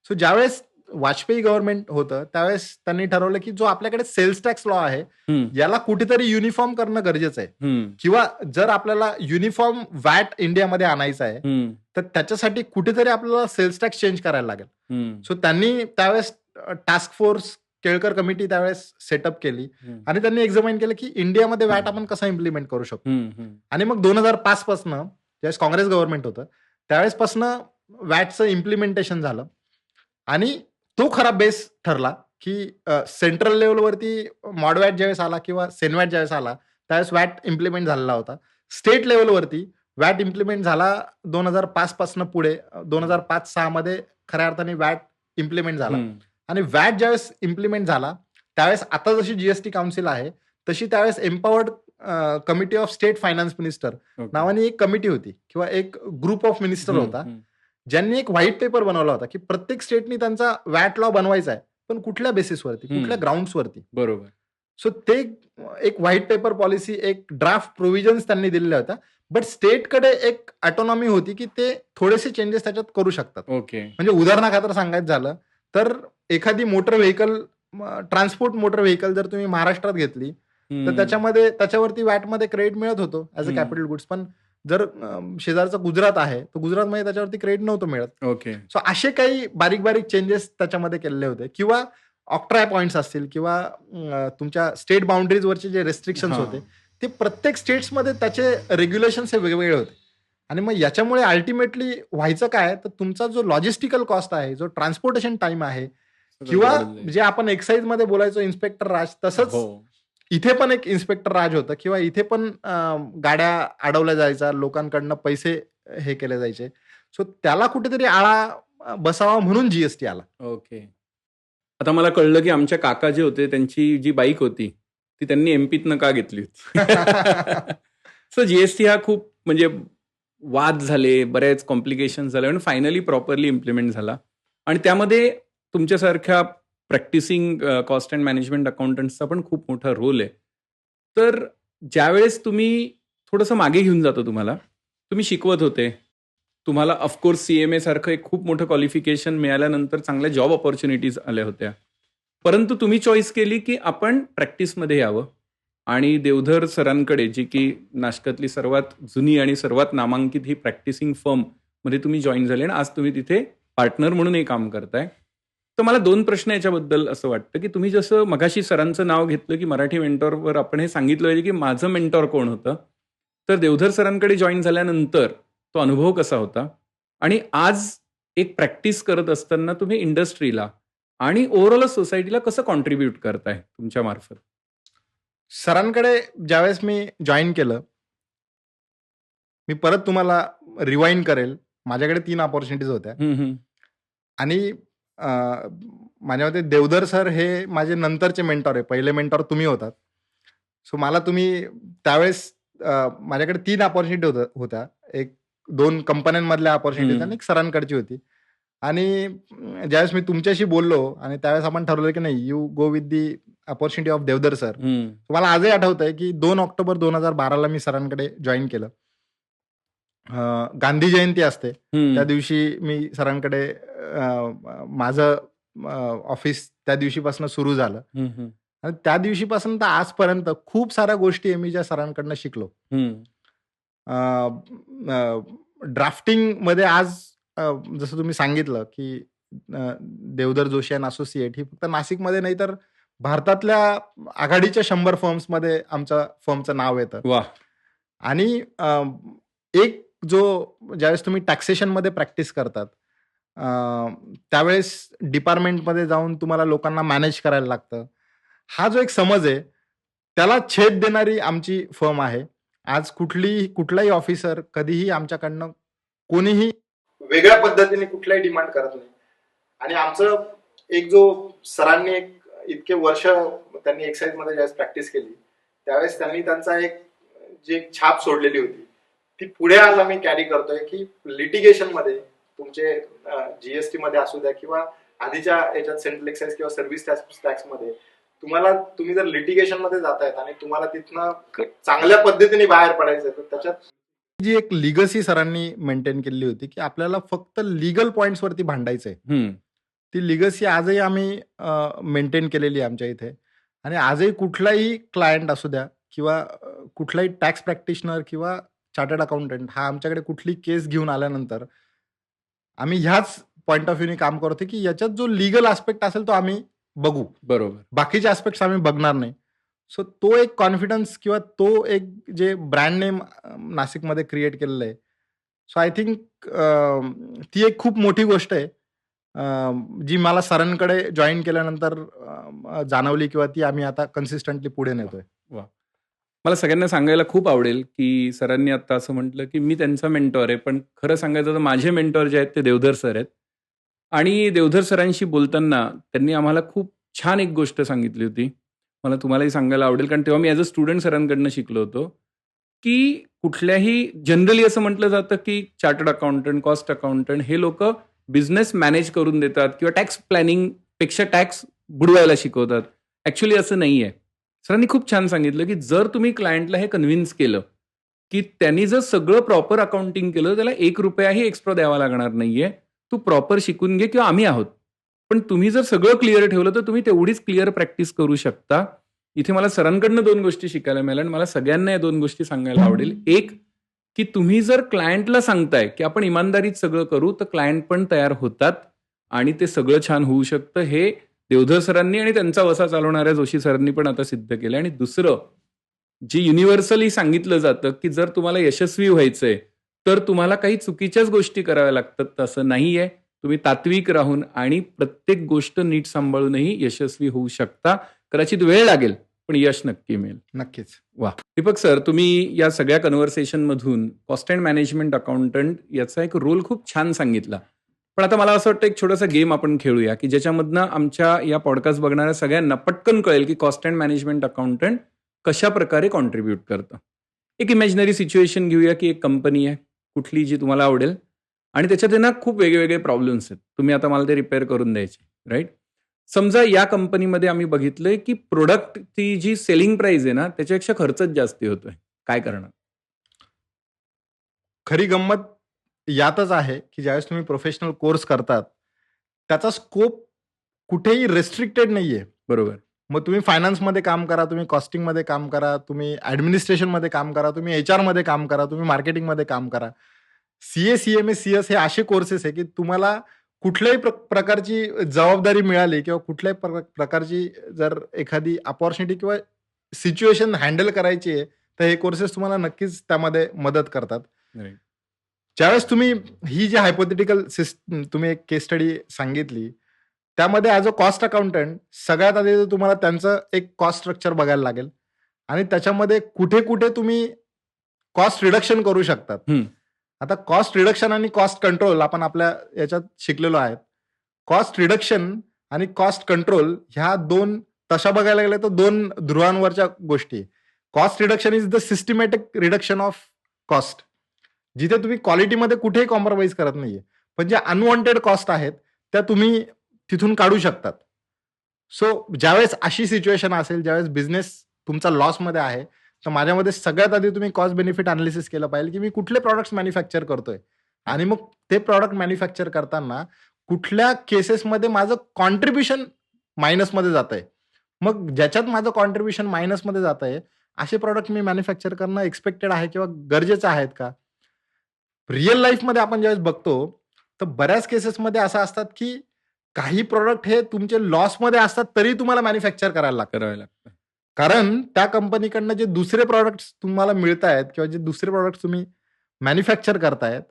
[SPEAKER 1] सो ज्यावेळेस वाजपेयी गव्हर्नमेंट होतं त्यावेळेस त्यांनी ठरवलं की जो आपल्याकडे सेल्स टॅक्स लॉ आहे, याला कुठेतरी युनिफॉर्म करणं गरजेचं आहे, किंवा जर आपल्याला युनिफॉर्म वॅट इंडियामध्ये आणायचं आहे तर त्याच्यासाठी कुठेतरी आपल्याला सेल्स टॅक्स चेंज करायला लागेल. सो त्यांनी त्यावेळेस टास्क फोर्स केळकर कमिटी त्यावेळेस सेटअप केली आणि त्यांनी एक्झामाइन केलं की इंडियामध्ये वॅट आपण कसं इम्प्लिमेंट करू शकतो. आणि मग 2005 पासून ज्यावेळेस काँग्रेस गव्हर्नमेंट होतं त्यावेळेस पासून वॅटचं इम्प्लिमेंटेशन झालं आणि तो खरा बेस ठरला की सेंट्रल लेवलवरती मॉडवॅट ज्यावेळेस आला किंवा सेनवॅट ज्यावेळेस आला त्यावेळेस वॅट इम्प्लिमेंट झालेला होता. स्टेट लेवलवरती वॅट इम्प्लिमेंट झाला 2005 पासून पुढे. 2005-6 मध्ये खऱ्या अर्थाने वॅट इम्प्लिमेंट झाला. आणि वॅट ज्यावेळेस इम्प्लिमेंट झाला त्यावेळेस आता जशी जीएसटी काउन्सिल आहे तशी त्यावेळेस empowered committee of state finance minister नावाने एक कमिटी होती किंवा एक ग्रुप ऑफ मिनिस्टर होता ज्यांनी एक व्हाईट पेपर बनवला होता की प्रत्येक स्टेटनी त्यांचा वॅट लॉ बनवायचा आहे, पण कुठल्या बेसिसवरती, कुठल्या ग्राउंड्सवरती.
[SPEAKER 2] बरोबर.
[SPEAKER 1] सो ते एक व्हाईट पेपर पॉलिसी, एक ड्राफ्ट प्रोव्हिजन्स त्यांनी दिलेल्या होत्या. बट स्टेटकडे एक ऑटोनॉमी होती की ते थोडेसे चेंजेस त्याच्यात करू शकतात.
[SPEAKER 2] ओके.
[SPEAKER 1] म्हणजे उदाहरणाखातर सांगायचं झालं तर एखादी motor vehicle, transport motor vehicle जर तुम्ही महाराष्ट्रात घेतली तर त्याच्यावरती वॅटमध्ये क्रेडिट मिळत होतो ऍज अ कॅपिटल गुड्स. पण जर शेजारचं गुजरात आहे तर गुजरातमध्ये त्याच्यावरती क्रेडिट नव्हतं मिळत.
[SPEAKER 2] ओके.
[SPEAKER 1] सो असे काही बारीक बारीक चेंजेस त्याच्यामध्ये केलेले होते. किंवा ऑक्ट्राय पॉइंट्स असतील किंवा तुमच्या स्टेट बाउंड्रीजवरचे जे रेस्ट्रिक्शन्स होते ते प्रत्येक स्टेट्समध्ये त्याचे रेग्युलेशन्स हे वेगवेगळे होते. आणि मग याच्यामुळे अल्टिमेटली व्हायचं काय तर तुमचा जो लॉजिस्टिकल कॉस्ट आहे, जो ट्रान्सपोर्टेशन टाइम आहे, किंवा जे आपण एक्साईज मध्ये बोलायचो इन्स्पेक्टर राज, तसंच इथे पण एक इन्स्पेक्टर राज होतं किंवा इथे पण गाड्या अडवल्या जायच्या, लोकांकडनं पैसे हे केले जायचे. सो त्याला कुठेतरी आळा बसावा म्हणून जीएसटी आला.
[SPEAKER 2] ओके. आता मला कळलं की आमच्या काका जे होते त्यांची जी बाईक होती ती त्यांनी एमपीतनं का घेतली होती. सो जीएसटी हा खूप म्हणजे वाद झाले, बरेच कॉम्प्लिकेशन झाले आणि फायनली प्रॉपरली इम्प्लिमेंट झाला. आणि त्यामध्ये तुमच्यासारख्या प्रॅक्टिसिंग कॉस्ट अँड मॅनेजमेंट अकाउंटंट्सचा पण खूप मोठा रोल आहे. तर ज्यावेळेस तुम्ही थोडंसं मागे घेऊन जातो, तुम्ही शिकवत होते, तुम्हाला ऑफकोर्स CMA सारखं एक खूप मोठं क्वालिफिकेशन मिळाल्यानंतर चांगल्या जॉब ऑपॉर्च्युनिटीज आल्या होत्या, परंतु तुम्ही चॉईस केली की आपण प्रॅक्टिसमध्ये यावं आणि देवधर सरांकडे, जी की नाशकातली सर्वात जुनी आणि सर्वात नामांकित ही प्रॅक्टिसिंग फर्म मध्ये तुम्ही जॉईन झाले आणि आज तुम्ही तिथे पार्टनर म्हणूनही काम करताय. तर मला 2 प्रश्न याच्याबद्दल असं वाटतं की तुम्ही जसं मगाशी सरांचं नाव घेतलं की मराठी मेंटॉरवर आपण हे सांगितलं पाहिजे की माझं मेंटॉर कोण होतं, तर देवधर सरांकडे जॉईन झाल्यानंतर तो अनुभव कसा होता आणि आज एक प्रॅक्टिस करत असताना तुम्ही इंडस्ट्रीला आणि ओव्हरऑल सोसायटीला कसं कॉन्ट्रीब्यूट करताय तुमच्या मार्फत?
[SPEAKER 1] सरांकडे ज्यावेळेस मी जॉईन केलं, मी परत तुम्हाला रिवाइंड करेल, माझ्याकडे 3 ऑपॉर्च्युनिटीज होत्या. आणि माझ्या मते देवधर सर हे माझे नंतरचे मेंटॉर आहे. पहिले मेंटॉर तुम्ही होतात. सो मला तुम्ही त्यावेळेस माझ्याकडे 3 ऑपॉर्च्युनिटी होत्या. एक 2 कंपन्यांमधल्या ऑपॉर्च्युनिटी आणि एक सरांकडची होती. आणि ज्यावेळेस मी तुमच्याशी बोललो आणि त्यावेळेस आपण ठरवलं की नाही, you go with the opportunity of Deodhar sir. मला आजही आठवत आहे की 2 ऑक्टोबर 2012 मी सरांकडे जॉईन केलं. गांधी जयंती असते त्या दिवशी मी सरांकडे माझं ऑफिस त्या दिवशीपासून सुरू झालं. आणि त्या दिवशीपासून तर आजपर्यंत खूप साऱ्या गोष्टी आहे मी ज्या सरांकडनं शिकलो. ड्राफ्टिंग मध्ये आज जसं तुम्ही सांगितलं की देवधर जोशी अँड असोसिएट ही फक्त नाशिकमध्ये नाही तर भारतातल्या आघाडीच्या 100 फर्म्समध्ये आमच्या फर्मचं नाव येतं. आणि एक जो ज्यावेळेस तुम्ही टॅक्सेशन मध्ये प्रॅक्टिस करतात त्यावेळेस डिपार्टमेंटमध्ये जाऊन तुम्हाला लोकांना मॅनेज करायला लागतं. हा जो एक समज आहे त्याला छेद देणारी आमची फर्म आहे. आज कुठलाही ऑफिसर कधीही आमच्याकडनं कोणीही वेगळ्या पद्धतीने कुठलाही डिमांड करत नाही. आणि आमचं एक जो सरांनी एक इतके वर्ष त्यांनी एक्साइज मध्ये ज्यावेळेस प्रॅक्टिस केली त्यावेळेस त्यांनी त्यांचा एक जी छाप सोडलेली होती ती पुढे आज आम्ही कॅरी करतोय की लिटिगेशन मध्ये तुमचे जीएसटी मध्ये असू द्या किंवा आधीच्या याच्यात सेंट्रल एक्साइज किंवा सर्व्हिस टॅक्स मध्ये तुम्ही जर लिटिगेशन मध्ये जातायत आणि तुम्हाला तिथनं चांगल्या पद्धतीने बाहेर पडायचं तर त्याच्यात जी एक लिगसी सरांनी मेंटेन केली होती की आपल्याला फक्त लिगल पॉइंट्स वरती भांडायचंय, ती लिगसी आजही आम्ही मेंटेन केलेली आहे आमच्या इथे. आणि आजही कुठलाही क्लायंट असू द्या किंवा कुठलाही टॅक्स प्रॅक्टिशनर किंवा चार्टर्ड अकाउंटंट हा आमच्याकडे कुठली केस घेऊन आल्यानंतर आम्ही ह्याच पॉइंट ऑफ व्ह्यूने काम करतो की याच्यात जो लिगल आस्पेक्ट असेल तो आम्ही बघू, बरोबर, बाकीचे आस्पेक्ट आम्ही बघणार नाही. सो तो एक कॉन्फिडन्स किंवा तो एक जे ब्रँड नेम नाशिकमध्ये क्रिएट केलेलं आहे. सो आय थिंक ती एक खूप मोठी गोष्ट आहे जी मला सरांकडे जॉईन केल्यानंतर जाणवली किंवा ती आम्ही आता कन्सिस्टंटली पुढे नेतोय.
[SPEAKER 2] मला सगळ्यांना सांगायला खूप आवडेल की सरांनी आता असं म्हटलं की मी त्यांचा मेंटॉर आहे, पण खरं सांगायचं तर माझे मेंटॉर जे आहेत ते देवधर सर आहेत. आणि देवधर सरांशी बोलताना त्यांनी आम्हाला खूप छान एक गोष्ट सांगितली होती. मला तुम्हालाही सांगायला आवडेल, कारण तेव्हा मी ॲज अ स्टुडंट सरांकडनं शिकलो होतो, की कुठल्याही जनरली असं म्हटलं जातं की चार्टर्ड अकाउंटंट, कॉस्ट अकाउंटंट हे लोकं बिझनेस मॅनेज करून देतात किंवा टॅक्स प्लॅनिंगपेक्षा टॅक्स बुडवायला शिकवतात. ॲक्च्युअली असं नाहीये. सरांनी खूप छान सांगितलं, की जर तुम्ही क्लायंटला हे कन्व्हिन्स केलं, की त्यांनी जर सगळं प्रॉपर अकाउंटिंग केलं, त्याला ₹1ही एक्स्ट्रा द्यावा लागणार नाहीये. तू प्रॉपर शिकून घे किंवा आम्ही आहोत. पण तुम्ही जर सगळं क्लिअर ठेवलं, तर तुम्ही तेवढीच क्लिअर प्रॅक्टिस करू शकता. इथे मला सरांकडनं 2 गोष्टी शिकायला मिळाल्या आणि मला सगळ्यांना या 2 गोष्टी सांगायला आवडेल. एक, की तुम्ही जर क्लायंटला सांगताय, की आपण इमानदारीत सगळं करू, तर क्लायंट पण तयार होतात आणि ते सगळं छान होऊ शकतं. हे देवधर सरांनी आणि त्यांचा वसा चालवणाऱ्या जोशी सरांनी पण आता सिद्ध केलं. आणि दुसरं, जे युनिव्हर्सली सांगितलं जातं, की जर तुम्हाला यशस्वी व्हायचंय, तर तुम्हाला काही चुकीच्याच गोष्टी कराव्या लागतात. तसं नाहीये. तुम्ही तात्विक राहून आणि प्रत्येक गोष्ट नीट सांभाळूनही यशस्वी होऊ शकता. कदाचित वेळ लागेल, पण यश नक्की मिळेल.
[SPEAKER 1] नक्कीच.
[SPEAKER 2] वाह! दीपक सर, तुम्ही या सगळ्या कन्व्हर्सेशनमधून कॉस्ट अँड मॅनेजमेंट अकाउंटंट याचा एक रोल खूप छान सांगितला. पण आता मला असं वाटतं एक छोटासा गेम आपण खेळूया, की ज्याच्यामधनं आमच्या या पॉडकास्ट बघणाऱ्या सगळ्यांना पटकन कळेल, की कॉस्ट अँड मॅनेजमेंट अकाउंटंट कशाप्रकारे कॉन्ट्रिब्यूट करतं. एक इमॅजिनरी सिच्युएशन घेऊया, की एक कंपनी आहे, कुठली जी तुम्हाला आवडेल आणि त्याच्यात आहे ना खूप वेगवेगळे प्रॉब्लेम्स आहेत. तुम्ही आता मला ते रिपेअर करून द्यायचे, राइट? समजा या कंपनीमध्ये आम्ही बघितलंय, की प्रॉडक्टची जी सेलिंग प्राइस आहे ना, त्याच्यापेक्षा खर्चच जास्ती होतोय. काय करणार?
[SPEAKER 1] खरी गंमत यातच आहे, की ज्यावेळेस तुम्ही प्रोफेशनल कोर्स करतात, त्याचा स्कोप कुठेही रिस्ट्रिक्टेड नाहीये.
[SPEAKER 2] बरोबर.
[SPEAKER 1] मग तुम्ही फायनान्समध्ये काम करा, तुम्ही कॉस्टिंगमध्ये काम करा, तुम्ही ॲडमिनिस्ट्रेशनमध्ये काम करा, तुम्ही एचआरमध्ये काम करा, तुम्ही मार्केटिंगमध्ये काम करा. सीए, सीएमए, सीएस हे असे कोर्सेस आहे, की तुम्हाला कुठल्याही प्रकारची जबाबदारी मिळाली किंवा कुठल्याही प्रकारची जर एखादी अपॉर्च्युनिटी किंवा सिच्युएशन हँडल करायची आहे, तर हे कोर्सेस तुम्हाला नक्कीच त्यामध्ये मदत करतात.
[SPEAKER 2] राइट.
[SPEAKER 1] ज्यावेळेस तुम्ही ही जी हायपोथेटिकल तुम्ही एक केस स्टडी सांगितली, त्यामध्ये ॲज अ कॉस्ट अकाउंटंट सगळ्यात आधी तर तुम्हाला त्यांचं एक कॉस्ट स्ट्रक्चर बघायला लागेल आणि त्याच्यामध्ये कुठे-कुठे तुम्ही कॉस्ट रिडक्शन करू शकतात.
[SPEAKER 2] हं.
[SPEAKER 1] आता कॉस्ट रिडक्शन आणि कॉस्ट कंट्रोल आपण आपल्या याच्यात शिकलेलो आहे. कॉस्ट रिडक्शन आणि कॉस्ट कंट्रोल ह्या 2 तशा बघायला गेल्या तर 2 ध्रुवांवरच्या गोष्टी. Cost reduction is the systematic reduction of cost. जिथे तुम्ही क्वालिटीमध्ये कुठेही कॉम्प्रोमाइज करत नाहीये. पण ज्या अनवॉन्टेड कॉस्ट आहेत, त्या तुम्ही तिथून काढू शकतात. सो ज्यावेळेस अशी सिच्युएशन असेल, ज्यावेळेस बिझनेस तुमचा लॉसमध्ये आहे, तर माझ्या मते सगळ्यात आधी तुम्ही कॉस्ट बेनिफिट अनालिसिस केलं पाहिजे, की मी कुठले प्रॉडक्ट्स मॅन्युफॅक्चर करतोय आणि मग ते प्रॉडक्ट मॅन्युफॅक्चर करताना कुठल्या केसेसमध्ये माझं कॉन्ट्रिब्युशन मायनसमध्ये जातंय. मग ज्याच्यात माझं कॉन्ट्रिब्युशन मायनसमध्ये जातंय, असे प्रॉडक्ट मी मॅन्युफॅक्चर करणं एक्स्पेक्टेड आहे किंवा गरजेचं आहेत का? रिअल लाईफमध्ये आपण ज्यावेळेस बघतो, तर बऱ्याच केसेसमध्ये असं असतात, की काही प्रॉडक्ट हे तुमचे लॉसमध्ये असतात, तरी तुम्हाला मॅन्युफॅक्चर करायला लागतं.
[SPEAKER 2] करावं लागतं.
[SPEAKER 1] कारण त्या कंपनीकडनं जे दुसरे प्रॉडक्ट्स तुम्हाला मिळतायत किंवा जे दुसरे प्रॉडक्ट्स तुम्ही मॅन्युफॅक्चर करतायत,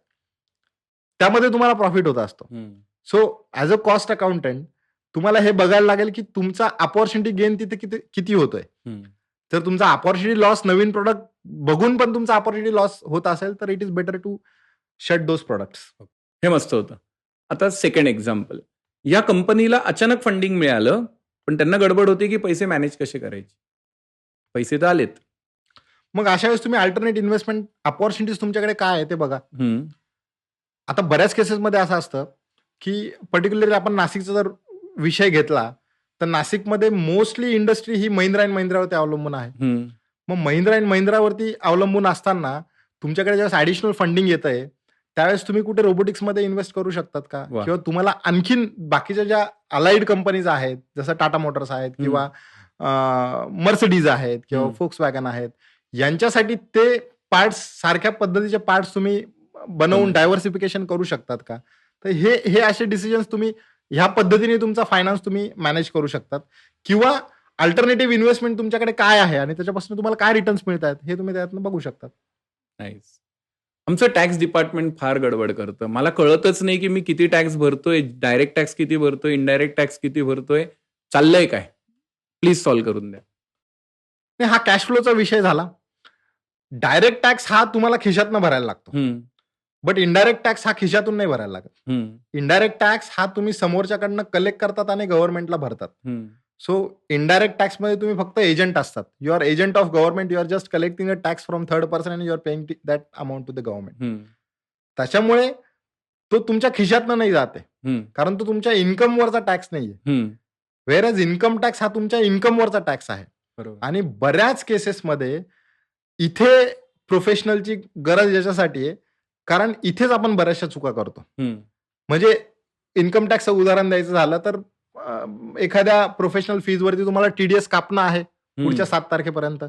[SPEAKER 1] त्यामध्ये तुम्हाला प्रॉफिट होत असतो.
[SPEAKER 2] हं.
[SPEAKER 1] So as a cost accountant तुम्हाला हे बघायला लागेल, की तुमचा अपॉर्च्युनिटी गेन तिथे किती होतोय.
[SPEAKER 2] हं.
[SPEAKER 1] जर तुमचा अपॉर्च्युनिटी लॉस नवीन प्रॉडक्ट बघून पण तुमचा अपॉर्च्युनिटी लॉस होत असेल, तर it is better to shut those products.
[SPEAKER 2] हे मस्त होतं. आता सेकंड एक्झाम्पल. या कंपनीला अचानक फंडिंग मिळालं, पण त्यांना गडबड होती, की पैसे मॅनेज कसे करायचे? पैसे तर आलेत.
[SPEAKER 1] मग अशा वेळेस तुम्ही अल्टरनेट इन्व्हेस्टमेंट अपॉर्च्युनिटीज तुमच्याकडे काय आहे ते बघा.
[SPEAKER 2] हं.
[SPEAKER 1] आता बऱ्याच केसेसमध्ये असं असतं, की पर्टिक्युलरली आपण नाशिकचा जर विषय घेतला, तर नाशिकमध्ये मोस्टली इंडस्ट्री ही महिंद्रा अँड महिंद्रावरती अवलंबून आहे.
[SPEAKER 2] हं.
[SPEAKER 1] मग महिंद्रा अँड महिंद्रावरती अवलंबून असताना तुमच्याकडे ज्यावेळेस ॲडिशनल फंडिंग येतंय, त्यावेळेस तुम्ही कुठे रोबोटिक्समध्ये इन्व्हेस्ट करू शकतात का?
[SPEAKER 2] वाह!
[SPEAKER 1] किंवा तुम्हाला आणखीन बाकीच्या ज्या अलाइड कंपनीज आहेत, जसं टाटा मोटर्स आहेत
[SPEAKER 2] हं.
[SPEAKER 1] किंवा मर्सिडीज आहेत किंवा
[SPEAKER 2] हं.
[SPEAKER 1] Volkswagen आहेत, यांच्यासाठी ते पार्ट्स सारख्या पद्धतीचे पार्ट्स तुम्ही बनवून
[SPEAKER 2] हं.
[SPEAKER 1] डायव्हर्सिफिकेशन करू शकतात का? तर हे असे डिसिजन्स तुम्ही ह्या पद्धतीने तुमचा फायनान्स तुम्ही मॅनेज करू शकतात किंवा अल्टरनेटिव्ह इन्व्हेस्टमेंट तुमच्याकडे काय आहे आणि त्याच्यापासून तुम्हाला काय रिटर्न्स मिळतात हे तुम्ही त्यातनं बघू शकता.
[SPEAKER 2] नाईस. आमचं टॅक्स डिपार्टमेंट फार गडबड करतं. मला कळतच नाही, की मी किती टॅक्स भरतोय, डायरेक्ट टॅक्स किती भरतोय, इनडायरेक्ट टॅक्स किती भरतोय, चाललंय काय? प्लीज सॉल्व्ह करून द्या.
[SPEAKER 1] नाही, हा कॅश फ्लोचा विषय झाला. डायरेक्ट टॅक्स हा तुम्हाला खिशातनं भरायला लागतो, बट इनडायरेक्ट टॅक्स हा खिशातून नाही भरायला लागत. इनडायरेक्ट टॅक्स हा तुम्ही समोरच्याकडनं कलेक्ट करतात आणि गव्हर्नमेंटला भरतात. सो इनडायरेक्ट टॅक्समध्ये तुम्ही फक्त एजंट असतात. You are agent of government, you are just collecting a tax from third person and you are paying that amount to the government. त्याच्यामुळे तो तुमच्या खिशातनं नाही जाते, कारण तो तुमच्या इन्कमवरचा टॅक्स नाहीये. वेअर एज इन्कम टॅक्स हा तुमच्या इन्कमवरचा टॅक्स आहे. आणि बऱ्याच केसेसमध्ये इथे प्रोफेशनलची गरज याच्यासाठी आहे, कारण इथेच आपण बऱ्याचशा चुका करतो. म्हणजे इन्कम टॅक्सचं उदाहरण द्यायचं झालं तर एखाद्या प्रोफेशनल फीजवरती तुम्हाला टीडीएस कापणं आहे पुढच्या 7 तारखेपर्यंत.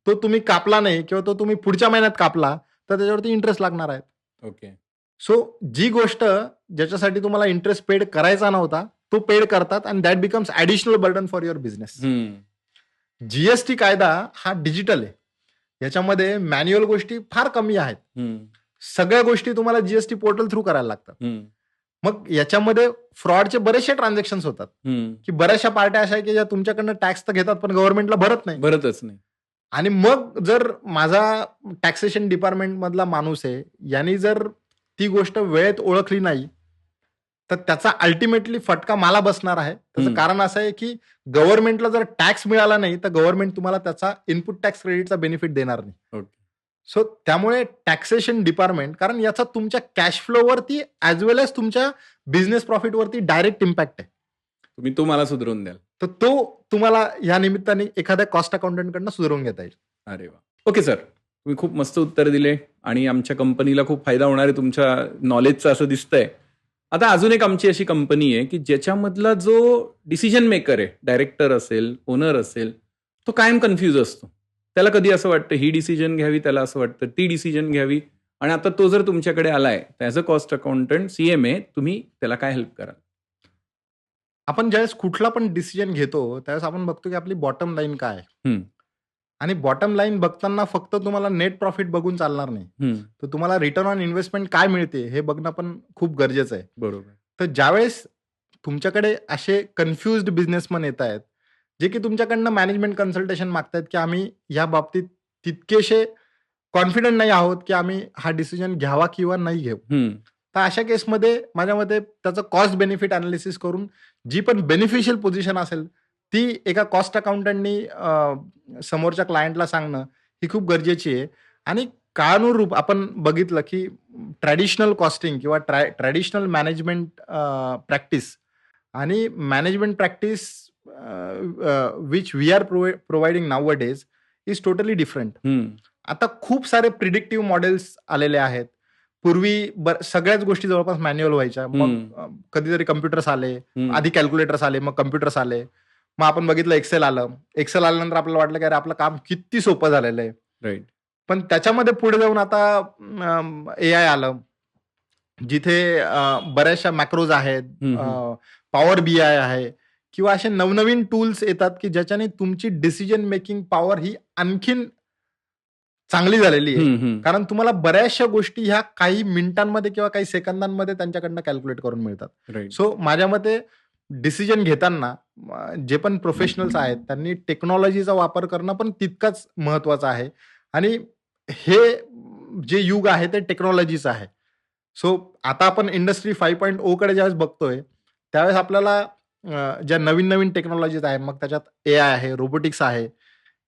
[SPEAKER 1] तो तुम्ही कापला नाही किंवा तो तुम्ही पुढच्या महिन्यात कापला तर त्याच्यावरती इंटरेस्ट लागणार आहे.
[SPEAKER 2] ओके.
[SPEAKER 1] सो जी गोष्ट ज्याच्यासाठी तुम्हाला इंटरेस्ट पेड करायचा नव्हता तो पेड करतात and that becomes additional burden for your business. GST कायदा हा डिजिटल आहे. याच्यामध्ये मॅन्युअल गोष्टी फार कमी आहेत. सगळ्या गोष्टी तुम्हाला जीएसटी पोर्टल थ्रू करायला लागतात. मग याच्यामध्ये फ्रॉडचे बरेचसे ट्रान्झॅक्शन होतात की बऱ्याचशा पार्ट्या अशा आहे की ज्या तुमच्याकडनं टॅक्स तर घेतात पण गव्हर्नमेंटला भरतच नाही. आणि मग जर माझा टॅक्सेशन डिपार्टमेंट मधला माणूस आहे यांनी जर ती गोष्ट वेळेत ओळखली नाही तर त्याचा अल्टिमेटली फटका मला बसणार आहे. त्याचं कारण असं आहे की गव्हर्नमेंटला जर टॅक्स मिळाला नाही तर गव्हर्नमेंट तुम्हाला त्याचा इनपुट टॅक्स क्रेडिटचा बेनिफिट देणार नाही. सो त्यामुळे टॅक्सेशन डिपार्टमेंट, कारण याचा तुमच्या कॅश फ्लोवरती ऍज वेल एज तुमच्या बिझनेस प्रॉफिटवरती डायरेक्ट इम्पॅक्ट आहे.
[SPEAKER 2] तुम्ही तो मला सुधारून द्याल
[SPEAKER 1] तर तो तुम्हाला या निमित्ताने एखाद्या कॉस्ट अकाउंटंटकडनं सुधारून घेता येईल.
[SPEAKER 2] अरे वा. ओके सर, तुम्ही खूप मस्त उत्तर दिले आणि आमच्या कंपनीला खूप फायदा होणार आहे तुमच्या नॉलेजचा असं दिसतंय. आता अजून एक आमची अशी कंपनी आहे की ज्याच्यामधला जो डिसिजन मेकर आहे, डायरेक्टर असेल, ओनर असेल, तो कायम कन्फ्यूज असतो. त्याला कधी असं वाटतं ही डिसिजन घ्यावी, त्याला असं वाटतं ती डिसिजन घ्यावी. आणि आता तो जर तुमच्याकडे आलाय तर as a cost accountant CMA तुम्ही त्याला काय हेल्प कराल?
[SPEAKER 1] आपण ज्यावेळेस कुठला पण डिसिजन घेतो त्यावेळेस आपण बघतो की आपली बॉटम लाईन काय आहे. आणि बॉटम लाईन बघताना फक्त तुम्हाला नेट प्रॉफिट बघून चालणार नाही, तर तुम्हाला रिटर्न ऑन इन्व्हेस्टमेंट काय मिळते हे बघणं पण खूप गरजेचं आहे.
[SPEAKER 2] बरोबर.
[SPEAKER 1] तर ज्यावेळेस तुमच्याकडे असे कन्फ्युज्ड बिझनेसमन येत आहेत जे की तुमच्याकडनं मॅनेजमेंट कन्सल्टेशन मागतायत की आम्ही या बाबतीत तितकेसे कॉन्फिडंट नाही आहोत की आम्ही हा डिसिजन घ्यावा किंवा नाही घेऊ, तर अशा केसमध्ये माझ्या मते त्याचं कॉस्ट बेनिफिट अनालिसिस करून जी पण बेनिफिशियल पोझिशन असेल ती एका कॉस्ट अकाउंटंटनी समोरच्या क्लायंटला सांगणं ही खूप गरजेची आहे. आणि काळानुरूप आपण बघितलं की ट्रॅडिशनल कॉस्टिंग किंवा ट्रॅडिशनल मॅनेजमेंट प्रॅक्टिस आणि management practice which we are providing nowadays is totally different. आता खूप सारे प्रिडिक्टिव्ह मॉडेल्स आलेले आहेत. पूर्वी सगळ्याच गोष्टी जवळपास मॅन्युअल व्हायच्या, मग कधीतरी कम्प्युटर्स आले, आधी कॅल्क्युलेटर्स आले, मग कम्प्युटर्स आले, मग आपण बघितलं एक्सेल आलं. एक्सेल आल्यानंतर आपल्याला वाटलं की अरे आपलं काम किती सोपं झालेलं आहे.
[SPEAKER 2] राईट.
[SPEAKER 1] पण त्याच्यामध्ये पुढे जाऊन आता AI आलं, जिथे बऱ्याचशा मॅक्रोज आहेत, पॉवर BI आहे किंवा असे नवनवीन टूल्स येतात की ज्याच्याने तुमची डिसिजन मेकिंग पॉवर ही आणखीन चांगली झालेली आहे. कारण तुम्हाला बऱ्याचशा गोष्टी ह्या काही मिनिटांमध्ये किंवा काही सेकंदांमध्ये त्यांच्याकडनं कॅल्क्युलेट करून मिळतात. सो माझ्या मते डिसिजन घेताना जे पण प्रोफेशनल्स आहेत त्यांनी टेक्नॉलॉजीचा वापर करणं पण तितकाच महत्वाचं आहे. आणि हे जे युग आहे ते टेक्नॉलॉजीचं आहे. सो आता आपण इंडस्ट्री 5.0 कडे ज्यावेळेस बघतोय त्यावेळेस आपल्याला ज्या नवीन नवीन टेक्नॉलॉजीज आहेत, मग त्याच्यात AI आहे, रोबोटिक्स आहे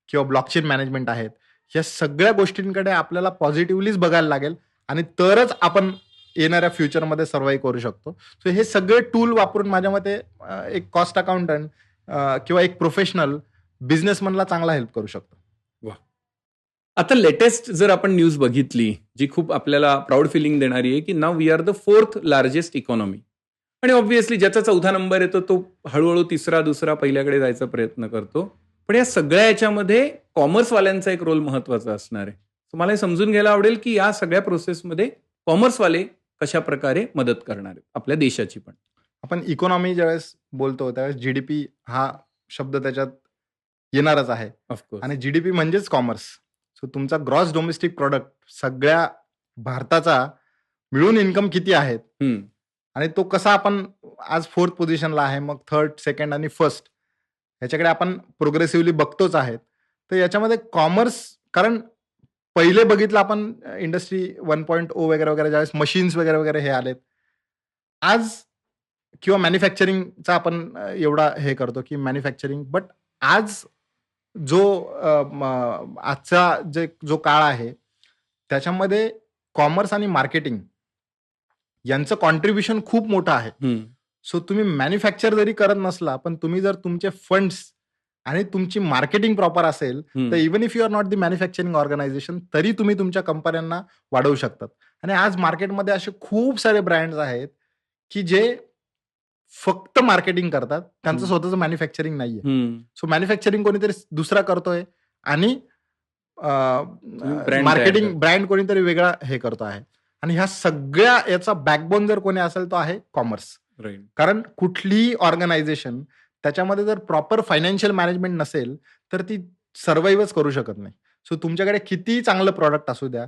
[SPEAKER 1] किंवा ब्लॉकचेन मॅनेजमेंट आहेत, या सगळ्या गोष्टींकडे आपल्याला पॉझिटिव्हलीच बघायला लागेल आणि तरच आपण येणाऱ्या फ्युचरमध्ये सर्व्हाइव्ह करू शकतो. सो हे सगळे टूल वापरून माझ्या मते एक कॉस्ट अकाउंटंट किंवा एक प्रोफेशनल बिझनेसमनला चांगला हेल्प करू शकतो.
[SPEAKER 2] आता लेटेस्ट जर आपण न्यूज बघितली जी खूप आपल्याला प्राऊड फिलिंग देणारी आहे की now we are the 4th largest economy. आणि ऑब्व्हियसली ज्याचा 4था नंबर येतो तो हळूहळू 3रा 2रा पहिल्याकडे जायचा प्रयत्न करतो. पण या सगळ्या याच्यामध्ये कॉमर्सवाल्यांचा एक रोल महत्वाचा असणार आहे. मला हे समजून घ्यायला आवडेल की या सगळ्या प्रोसेसमध्ये कॉमर्सवाले कशा प्रकारे मदत करणार आहेत आपल्या देशाची. पण
[SPEAKER 1] आपण इकॉनॉमी ज्यावेळेस बोलतो त्यावेळेस GDP हा शब्द त्याच्यात येणारच आहे.
[SPEAKER 2] ऑफकोर्स.
[SPEAKER 1] आणि GDP म्हणजेच कॉमर्स. सो तुमचा ग्रॉस डोमेस्टिक प्रोडक्ट सगळ्या भारताचा मिळून इन्कम किती आहेत आणि तो कसा आपण आज 4th पोझिशनला आहे, मग 3rd, 2nd आणि 1st ह्याच्याकडे आपण प्रोग्रेसिव्हली बघतोच आहेत. तर याच्यामध्ये कॉमर्स, कारण पहिले बघितलं आपण इंडस्ट्री 1.0 वगैरे वगैरे ज्यावेळेस मशीन्स वगैरे वगैरे हे आलेत. आज किंवा मॅन्युफॅक्चरिंगचा आपण एवढा हे करतो की मॅन्युफॅक्चरिंग, बट आज जो आजचा जो काळ आहे त्याच्यामध्ये कॉमर्स आणि मार्केटिंग यांचं कॉन्ट्रीब्युशन खूप मोठं आहे. सो तुम्ही मॅन्युफॅक्चर जरी करत नसला, पण तुम्ही जर तुमचे फंड्स आणि तुमची मार्केटिंग प्रॉपर असेल, तर even if you are not the manufacturing organisation, तरी तुम्ही तुमच्या कंपन्यांना वाढवू शकतात. आणि आज मार्केटमध्ये असे खूप सारे ब्रँड्स आहेत की जे फक्त मार्केटिंग करतात, त्यांचं स्वतःचं मॅन्युफॅक्चरिंग नाहीये. सो मॅन्युफॅक्चरिंग कोणीतरी दुसरा करतोय आणि मार्केटिंग ब्रँड कोणीतरी वेगळा हे करतो आहे. आणि ह्या सगळ्या याचा बॅकबोन जर कोणी असेल तो आहे कॉमर्स. कारण कुठलीही ऑर्गनायझेशन त्याच्यामध्ये जर प्रॉपर फायनान्शियल मॅनेजमेंट नसेल तर ती सर्व्हाइव्हच करू शकत नाही. सो तुमच्याकडे किती चांगलं प्रॉडक्ट असू द्या,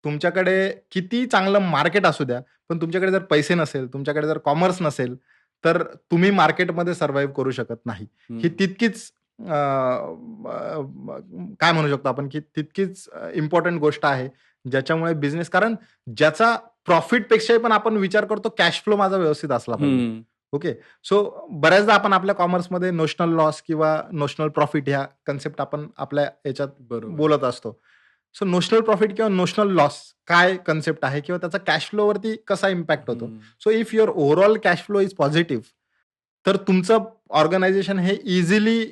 [SPEAKER 1] तुमच्याकडे किती चांगलं मार्केट असू द्या, पण तुमच्याकडे जर पैसे नसेल, तुमच्याकडे जर कॉमर्स नसेल, तर तुम्ही मार्केटमध्ये सर्व्हाइव्ह करू शकत नाही. ही तितकीच काय म्हणू शकतो आपण की तितकीच इम्पॉर्टंट गोष्ट आहे, ज्याच्यामुळे बिझनेस, कारण ज्याचा प्रॉफिट पेक्षाही पण आपण विचार करतो कॅश फ्लो माझा व्यवस्थित असला पाहिजे. ओके. सो बऱ्याचदा आपण आपल्या कॉमर्समध्ये नोशनल लॉस किंवा नोशनल प्रॉफिट ह्या कन्सेप्ट आपण आपल्या याच्यात बोलत असतो. सो नोशनल प्रॉफिट किंवा नोशनल लॉस काय कन्सेप्ट आहे किंवा त्याचा कॅश फ्लोवरती कसा इम्पॅक्ट होतो. So if your overall cash flow is positive, तर तुमचं ऑर्गनायझेशन हे इझिली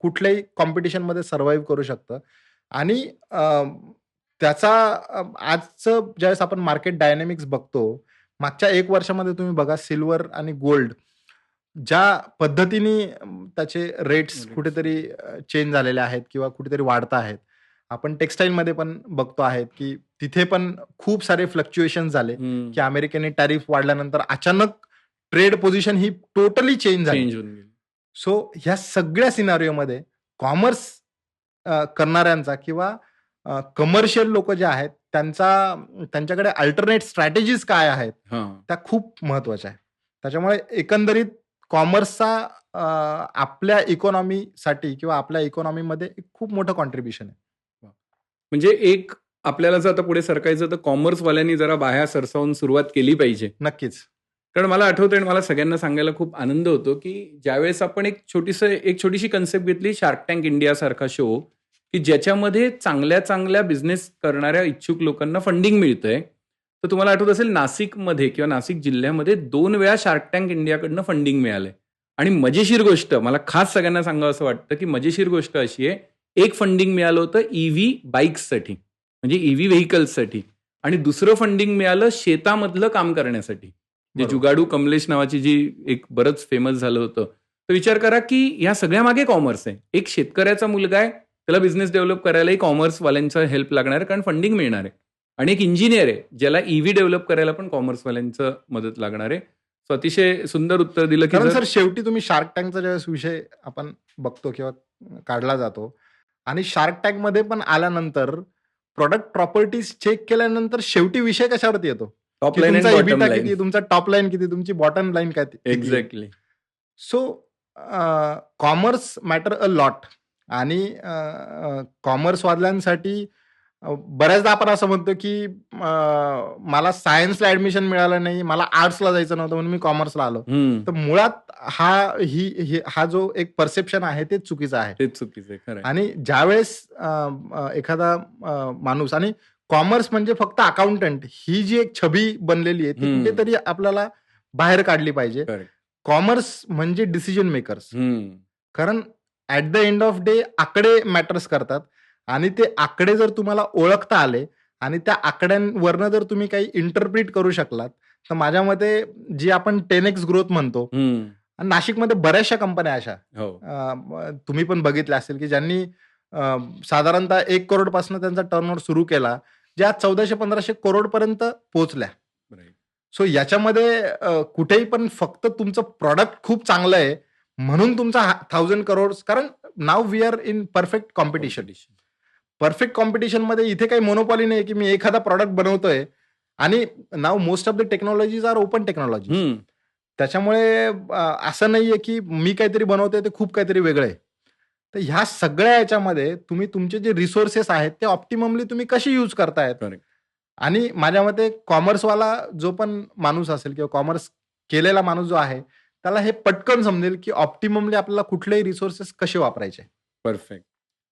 [SPEAKER 1] कुठल्याही कॉम्पिटिशनमध्ये सर्व्हाइव्ह करू शकतं. आणि त्याचा आजचं ज्यावेळेस आपण मार्केट डायनॅमिक्स बघतो, मागच्या 1 वर्षामध्ये तुम्ही बघा सिल्वर आणि गोल्ड ज्या पद्धतीने त्याचे रेट्स कुठेतरी चेंज झालेले आहेत किंवा कुठेतरी वाढत आहेत. आपण टेक्सटाईलमध्ये पण बघतो आहेत की तिथे पण खूप सारे फ्लक्च्युएशन झाले की अमेरिकेने टॅरिफ वाढल्यानंतर अचानक ट्रेड पोझिशन ही टोटली चेंज झाली. सो ह्या सगळ्या सिनारिओमध्ये कॉमर्स करणाऱ्यांचा किंवा कमर्शियल लोक जे आहेत त्यांच्याकडे अल्टरनेट स्ट्रॅटेजीज काय आहेत त्या खूप महत्वाच्या आहेत. त्याच्यामुळे एकंदरीत कॉमर्सचा आपल्या इकॉनॉमीसाठी किंवा आपल्या इकॉनॉमीमध्ये खूप मोठं कॉन्ट्रीब्युशन आहे.
[SPEAKER 2] म्हणजे एक आपल्याला जर आता पुढे सरकायचं तर कॉमर्सवाल्यांनी जरा बाह्या सरसावून सुरुवात केली पाहिजे.
[SPEAKER 1] नक्कीच.
[SPEAKER 2] कारण मला आठवतं आणि मला सगळ्यांना सांगायला खूप आनंद होतो की ज्यावेळेस आपण एक छोटीशी कन्सेप्ट घेतली, शार्क टँक इंडिया सारखा शो, की ज्याच्यामध्ये चांगल्या चांगल्या बिझनेस करणाऱ्या इच्छुक लोकांना फंडिंग मिळतंय. तर तुम्हाला आठवत असेल नाशिकमध्ये किंवा नाशिक जिल्ह्यामध्ये 2 वेळा शार्क टँक इंडियाकडनं फंडिंग मिळालंय. आणि मजेशीर गोष्ट, मला खास सगळ्यांना सांगावं असं वाटतं की मजेशीर गोष्ट अशी आहे, एक फंडिंग मिळालं होतं ईव्ही बाईक्ससाठी, म्हणजे ईव्ही व्हेकल्ससाठी, आणि दुसरं फंडिंग मिळालं शेतामधलं काम करण्यासाठी. जे जुगाडू कमलेश नावाची जी एक बरंच फेमस झालं होतं. तर विचार करा की या सगळ्या मागे कॉमर्स आहे. एक शेतकऱ्याचा मुलगा आहे, त्याला बिझनेस डेव्हलप करायलाही कॉमर्सवाल्यांचा हेल्प लागणार आहे, कारण फंडिंग मिळणार आहे. आणि एक इंजिनियर आहे ज्याला ईव्ही डेव्हलप करायला पण कॉमर्सवाल्यांचं मदत लागणार आहे. सो अतिशय सुंदर उत्तर दिलं की
[SPEAKER 1] सर शेवटी तुम्ही शार्क टँकचा ज्यावेळेस विषय आपण बघतो किंवा काढला जातो आणि शार्क टँक मध्ये पण आल्यानंतर प्रोडक्ट प्रॉपर्टीज चेक केल्यानंतर शेवटी विषय कशावरती येतो?
[SPEAKER 2] टॉप लाईन,
[SPEAKER 1] किती, तुमचा टॉप लाईन किती, तुमची बॉटम लाईन काय.
[SPEAKER 2] Exactly.
[SPEAKER 1] So commerce matter a lot. आणि कॉमर्सवाल्यांसाठी बऱ्याचदा आपण असं म्हणतो की मला सायन्सला ऍडमिशन मिळालं नाही, मला आर्ट्सला जायचं नव्हतं म्हणून मी कॉमर्सला आलो. तर मुळात हा जो एक परसेप्शन आहे तेच चुकीचं आहे.
[SPEAKER 2] तेच चुकीचं आहे.
[SPEAKER 1] आणि ज्यावेळेस एखादा माणूस, आणि कॉमर्स म्हणजे फक्त अकाउंटंट ही जी एक छबी बनलेली आहे ती कुठेतरी आपल्याला बाहेर काढली पाहिजे. कॉमर्स म्हणजे डिसिजन मेकर्स. कारण at the end of day आकडे मॅटर्स करतात, आणि ते आकडे जर तुम्हाला ओळखता आले आणि त्या आकड्यांवरनं जर तुम्ही काही इंटरप्रिट करू शकलात, तर माझ्या मते जी आपण 10x ग्रोथ म्हणतो, आणि नाशिकमध्ये बऱ्याचशा कंपन्या अशा तुम्ही पण बघितल्या असेल की ज्यांनी साधारणतः 1 करोड पासून त्यांचा टर्नओव्हर सुरू केला, ज्या 1400-1500 करोड पर्यंत पोहोचल्या. सो याच्यामध्ये कुठेही पण फक्त तुमचं प्रॉडक्ट खूप चांगलं आहे म्हणून तुमचा 1000 करोड, कारण now we are in perfect competition. Perfect competition मध्ये इथे काही मोनोपॉली नाही की मी एखादा प्रॉडक्ट बनवतोय, आणि now most of the technologies are open technology. त्याच्यामुळे असं नाहीये की मी काहीतरी बनवतोय ते खूप काहीतरी वेगळं आहे. तर ह्या सगळ्या याच्यामध्ये तुम्ही तुमचे जे रिसोर्सेस आहेत ते ऑप्टिममली तुम्ही कशी यूज करतायत.
[SPEAKER 2] Correct.
[SPEAKER 1] आणि माझ्या मते कॉमर्सवाला जो पण माणूस असेल किंवा कॉमर्स केलेला माणूस जो आहे त्याला हे पटकन समजेल की ऑप्टिममली आपल्याला कुठलेही रिसोर्सेस कसे वापरायचे.
[SPEAKER 2] परफेक्ट.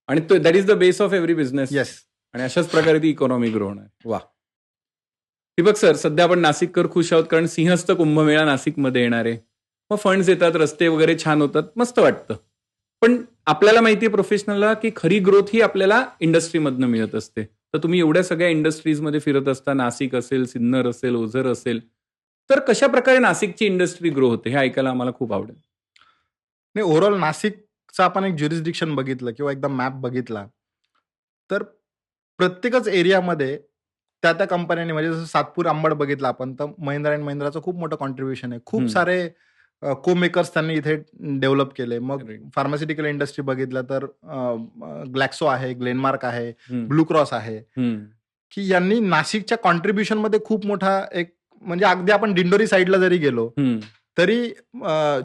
[SPEAKER 2] आणि that is the base of every business.
[SPEAKER 1] Yes.
[SPEAKER 2] आणि अशाच प्रकारे ती इकॉनॉमी ग्रो होणार. वा. दीपक सर, सध्या आपण नाशिककर खुश आहोत कारण सिंहस्थ कुंभमेळा नाशिकमध्ये येणार आहे. मग फंड्स येतात, रस्ते वगैरे छान होतात, मस्त वाटतं. पण आपल्याला माहिती आहे प्रोफेशनलला की खरी ग्रोथ ही आपल्याला इंडस्ट्रीमधनं मिळत असते. तर तुम्ही एवढ्या सगळ्या इंडस्ट्रीजमध्ये फिरत असता, नाशिक असेल, सिन्नर असेल, ओझर असेल, तर कशा प्रकारे नाशिकची इंडस्ट्री ग्रो होते हे ऐकायला आम्हाला खूप आवडेल.
[SPEAKER 1] नाही, ओव्हरऑल नाशिकचा आपण एक ज्युरिस्डिक्शन बघितलं किंवा एकदा मॅप बघितला तर प्रत्येकच एरियामध्ये त्या कंपन्यांनी म्हणजे जसं सातपूर अंबड बघितलं आपण तर महिंद्रा अँड महिंद्राचं खूप मोठं कॉन्ट्रीब्युशन आहे. खूप सारे को मेकर्स त्यांनी इथे डेव्हलप केले. मग
[SPEAKER 2] Correct.
[SPEAKER 1] फार्मास्युटिकल इंडस्ट्री बघितलं तर ग्लॅक्सो आहे, ग्लेनमार्क आहे,
[SPEAKER 2] हम्म.
[SPEAKER 1] ब्लू क्रॉस आहे, की यांनी नाशिकच्या कॉन्ट्रीब्युशन मध्ये खूप मोठा एक म्हणजे अगदी आपण दिंडोरी साईडला जरी गेलो तरी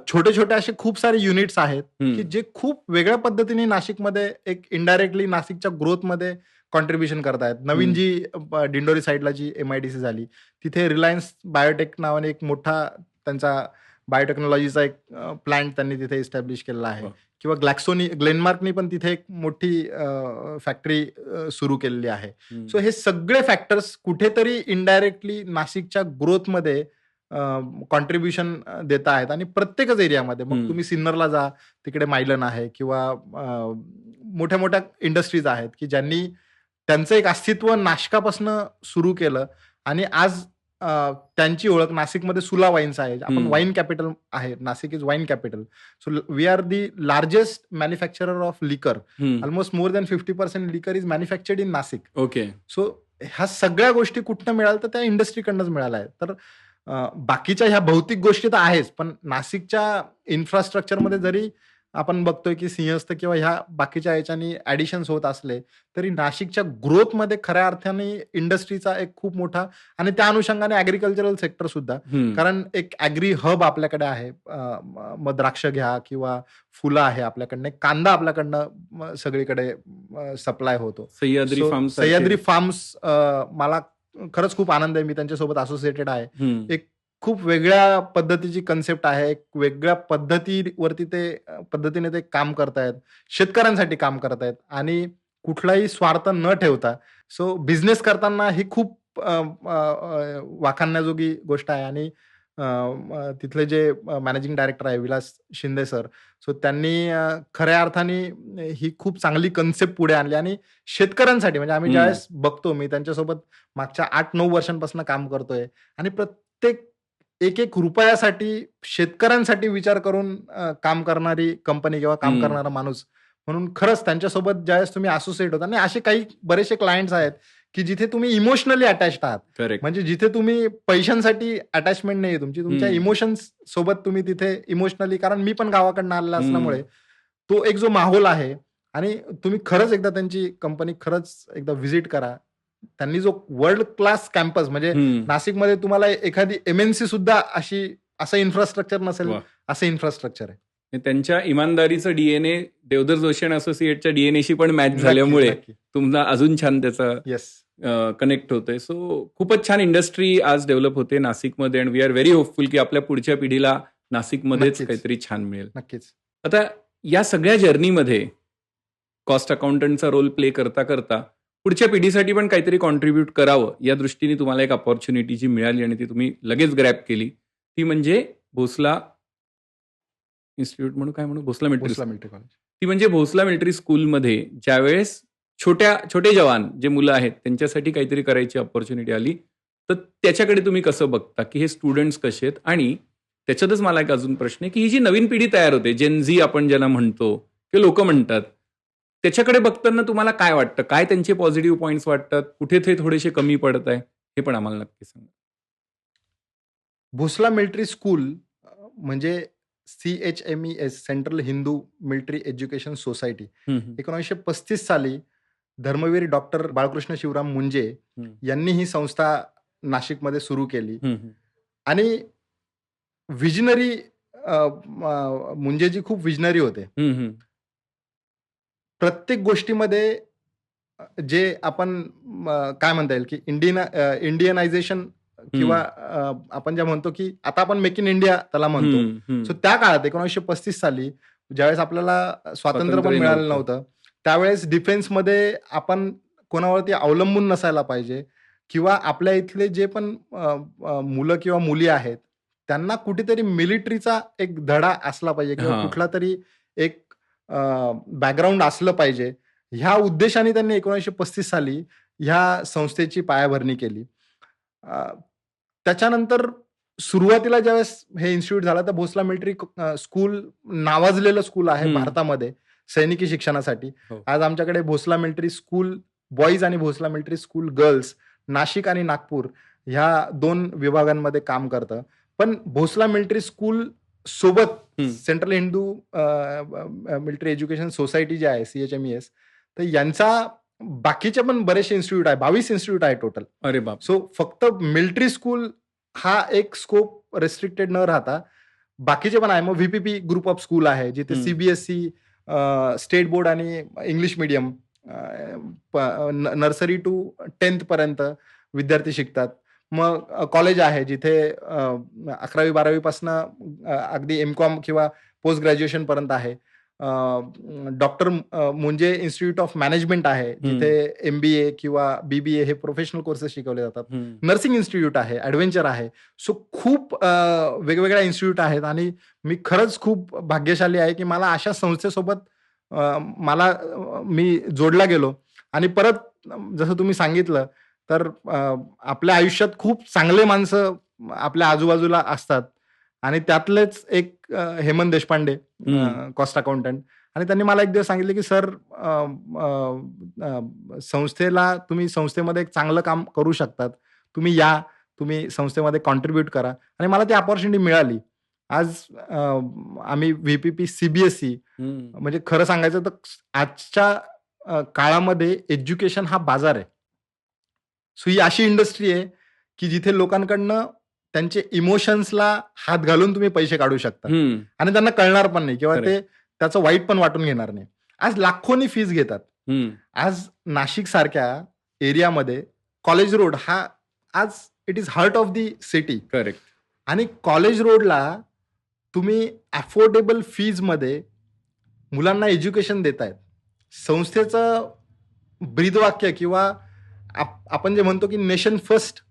[SPEAKER 1] छोटे छोटे असे खूप सारे युनिट्स आहेत की जे खूप वेगळ्या पद्धतीने नाशिकमध्ये एक इनडायरेक्टली नाशिकच्या ग्रोथमध्ये कॉन्ट्रीब्युशन करतायत. नवीन जी दिंडोरी साईडला जी MIDC झाली तिथे रिलायन्स बायोटेक नावाने एक मोठा त्यांचा बायोटेक्नॉलॉजीचा एक प्लांट त्यांनी तिथे इस्टॅब्लिश केलेला आहे.
[SPEAKER 2] वा.
[SPEAKER 1] किंवा ग्लेनमार्कनी पण तिथे एक मोठी फॅक्टरी सुरू केलेली आहे. सो हे सगळे फॅक्टर्स कुठेतरी इनडायरेक्टली नाशिकच्या ग्रोथमध्ये कॉन्ट्रीब्युशन देत आहेत आणि प्रत्येकच एरियामध्ये. मग तुम्ही सिन्नरला जा, तिकडे मायलन आहे किंवा मोठ्या मोठ्या इंडस्ट्रीज आहेत की ज्यांनी त्यांचं एक अस्तित्व नाशकापासून सुरू केलं आणि आज त्यांची ओळख नाशिकमध्ये सुला वाईन्स आहे. आपण वाईन कॅपिटल आहे. Nashik is wine capital. So we are the largest manufacturer of liquor. Almost more than 50% liquor is manufactured in Nashik.
[SPEAKER 2] Okay.
[SPEAKER 1] So ह्या सगळ्या गोष्टी कुठनं मिळाल्या तर त्या इंडस्ट्रीकडनंच मिळाल्या आहेत. तर बाकीच्या ह्या भौतिक गोष्टी तर आहेच, पण नाशिकच्या इन्फ्रास्ट्रक्चरमध्ये जरी आपण बघतोय की सिंहस्थ किंवा ह्या बाकीच्या याच्यानी ऍडिशन्स होत असले तरी नाशिकच्या ग्रोथमध्ये खऱ्या अर्थाने इंडस्ट्रीचा एक खूप मोठा आणि त्या अनुषंगाने ऍग्रिकल्चरल सेक्टर सुद्धा, कारण एक ऍग्री हब आपल्याकडे आहे. मग द्राक्ष घ्या किंवा फुलं आहे आपल्याकडनं, कांदा आपल्याकडनं सगळीकडे सप्लाय होतो. सह्याद्री फार्म्स मला खरंच खूप आनंद आहे. मी त्यांच्यासोबत असोसिएटेड आहे. एक खूप वेगळ्या पद्धतीची कन्सेप्ट आहे. एक वेगळ्या पद्धतीने ते काम करतायत, शेतकऱ्यांसाठी काम करतायत आणि कुठलाही स्वार्थ न ठेवता. सो बिझनेस करताना ही खूप वाखाणण्याजोगी गोष्ट आहे. आणि तिथले जे मॅनेजिंग डायरेक्टर आहे विलास शिंदे सर, सो त्यांनी खऱ्या अर्थाने ही खूप चांगली कन्सेप्ट पुढे आणली आणि शेतकऱ्यांसाठी म्हणजे आम्ही ज्यावेळेस बघतो, मी त्यांच्यासोबत मागच्या 8-9 वर्षांपासून काम करतोय आणि प्रत्येक एक रुपयासाठी शेतकऱ्यांसाठी विचार करून काम करणारी कंपनी किंवा काम करणारा माणूस म्हणून खरंच त्यांच्यासोबत ज्यावेळेस तुम्ही असोसिएट होता. आणि असे काही बरेचसे क्लायंट्स आहेत की जिथे तुम्ही इमोशनली अटॅच्ड आहात. म्हणजे जिथे तुम्ही पैशांसाठी अटॅचमेंट नाही तुमची, तुमच्या इमोशन्स सोबत तुम्ही तिथे इमोशनली, कारण मी पण गावाकडनं आलेला असल्यामुळे तो एक जो माहोल आहे. आणि तुम्ही खरंच एकदा त्यांची कंपनी खरंच एकदा व्हिजिट करा. त्यांनी जो वर्ल्ड क्लास कॅम्पस म्हणजे नाशिकमध्ये तुम्हाला एखादी MNC सुद्धा असं इन्फ्रास्ट्रक्चर नसेल, असं इन्फ्रास्ट्रक्चर आहे.
[SPEAKER 2] त्यांच्या इमानदारीचं DNA देवधर जोशी आणि असोसिएटच्या DNAशी पण मॅच झाल्यामुळे तुम्हाला अजून छान त्याचा कनेक्ट होतोय. सो खूपच छान इंडस्ट्री आज डेव्हलप होते नाशिकमध्ये and we are very hopeful की आपल्या पुढच्या पिढीला नाशिकमध्येच काहीतरी छान मिळेल.
[SPEAKER 1] नक्कीच.
[SPEAKER 2] आता या सगळ्या जर्नीमध्ये कॉस्ट अकाउंटंटचा रोल प्ले करता करता पुढच्या पिढीसाठी पण काहीतरी कॉन्ट्रीब्यूट करावं या दृष्टीने तुम्हाला एक अपॉर्च्युनिटी जी मिळाली आणि ती तुम्ही लगेच ग्रॅब केली, ती म्हणजे Bhonsala institute Bhonsala military college. ती म्हणजे भोसला मिलिटरी स्कूलमध्ये ज्यावेळेस छोटे जवान जे मुलं आहेत त्यांच्यासाठी काहीतरी करायची अपॉर्च्युनिटी आली, तर त्याच्याकडे तुम्ही कसं बघता की हे स्टुडंट्स कसे आहेत? आणि त्याच्यातच मला एक अजून प्रश्न आहे की ही जी नवीन पिढी तयार होते, जेन झी आपण ज्यांना म्हणतो किंवा लोक म्हणतात, त्याच्याकडे बघताना तुम्हाला काय वाटतं? काय त्यांचे पॉझिटिव्ह पॉईंट्स वाटतात? कुठे ते थोडेसे कमी पडत आहे? हे पण आम्हाला नक्की सांगा.
[SPEAKER 1] भोसला मिलिटरी स्कूल म्हणजे CHMES, central Hindu military education society, 1935 साली धर्मवीर डॉक्टर बाळकृष्ण शिवराम मुंजे यांनी ही संस्था नाशिकमध्ये सुरू केली. आणि विजनरी मुंजेजी खूप विजनरी होते. प्रत्येक गोष्टीमध्ये जे आपण काय म्हणता येईल की इंडियनायझेशन किंवा आपण ज्या म्हणतो की आता आपण मेक इन इंडिया त्याला म्हणतो. सो त्या काळात 1935 साली ज्यावेळेस आपल्याला स्वातंत्र्य पण
[SPEAKER 2] स्वातंत्र्य
[SPEAKER 1] मिळालं
[SPEAKER 2] नव्हतं.
[SPEAKER 1] नव्हतं, त्यावेळेस डिफेन्समध्ये आपण कोणावरती अवलंबून नसायला पाहिजे किंवा आपल्या इथले जे पण मुलं किंवा मुली आहेत, त्यांना कुठेतरी मिलिटरीचा एक धडा असला पाहिजे किंवा
[SPEAKER 2] हां.
[SPEAKER 1] कुठला तरी एक बॅकग्राऊंड असलं पाहिजे. ह्या उद्देशाने त्यांनी 1935 साली ह्या संस्थेची पायाभरणी केली. त्याच्यानंतर सुरुवातीला ज्यावेळेस हे इन्स्टिट्यूट झालं, तर भोसला मिलिटरी स्कूल नावाजलेलं स्कूल आहे भारतामध्ये सैनिकी शिक्षणासाठी.
[SPEAKER 2] हो.
[SPEAKER 1] आज आमच्याकडे भोसला मिलिटरी स्कूल बॉईज आणि Bhonsala military school girls Nashik आणि नागपूर ह्या 2 विभागांमध्ये काम करतं. पण भोसला मिलिटरी स्कूल सोबत central Hindu military education society जी आहे CHMES, तर यांचा बाकीचे पण बरेचसे इन्स्टिट्यूट आहे. 22 इन्स्टिट्यूट आहे टोटल.
[SPEAKER 2] अरे बाप!
[SPEAKER 1] सो फक्त मिलिटरी स्कूल हा एक स्कोप रिस्ट्रिक्टेड न राहता बाकीचे पण आहे. मग VPP ग्रुप ऑफ स्कूल आहे, जिथे CBSE, स्टेट बोर्ड आणि English medium nursery to 10th पर्यंत विद्यार्थी शिकतात. मग कॉलेज आहे, जिथे 11वी-12वी पासनं अगदी MCOM किंवा पोस्ट ग्रॅज्युएशन पर्यंत आहे. डॉक्टर मुंजे इन्स्टिट्यूट ऑफ मॅनेजमेंट आहे, जिथे MBA किंवा BBA हे प्रोफेशनल कोर्सेस शिकवले जातात. नर्सिंग इन्स्टिट्यूट आहे, ॲडव्हेंचर आहे. सो खूप वेगवेगळ्या इन्स्टिट्यूट आहेत आणि मी खरंच खूप भाग्यशाली आहे की मला अशा संस्थेसोबत मी जोडला गेलो आणि परत जसं तुम्ही सांगितलं, तर आपल्या आयुष्यात खूप चांगले माणसं आपल्या आजूबाजूला असतात आणि त्यातलेच एक हेमंत देशपांडे, कॉस्ट अकाउंटंट, आणि त्यांनी मला एक दिवस सांगितले की सर, तुम्ही संस्थेमध्ये एक चांगलं काम करू शकतात. तुम्ही या, तुम्ही संस्थेमध्ये कॉन्ट्रीब्यूट करा आणि मला ती अपॉर्च्युनिटी मिळाली. आज आम्ही VPP CBSE म्हणजे खरं सांगायचं तर आजच्या काळामध्ये एज्युकेशन हा बाजार आहे. सो ही अशी इंडस्ट्री आहे की जिथे लोकांकडनं त्यांचे इमोशन्सला हात घालून तुम्ही पैसे काढू शकता आणि त्यांना कळणार पण नाही किंवा ते त्याचं वाईट पण वाटून घेणार नाही. आज लाखोनी फीज घेतात. आज नाशिक सारख्या एरियामध्ये कॉलेज रोड हा आज it is heart of the city.
[SPEAKER 2] Correct.
[SPEAKER 1] आणि कॉलेज रोडला तुम्ही अफोर्डेबल फीजमध्ये मुलांना एज्युकेशन देतायत. संस्थेचं ब्रीदवाक्य किंवा आपण जे म्हणतो की नेशन फर्स्ट,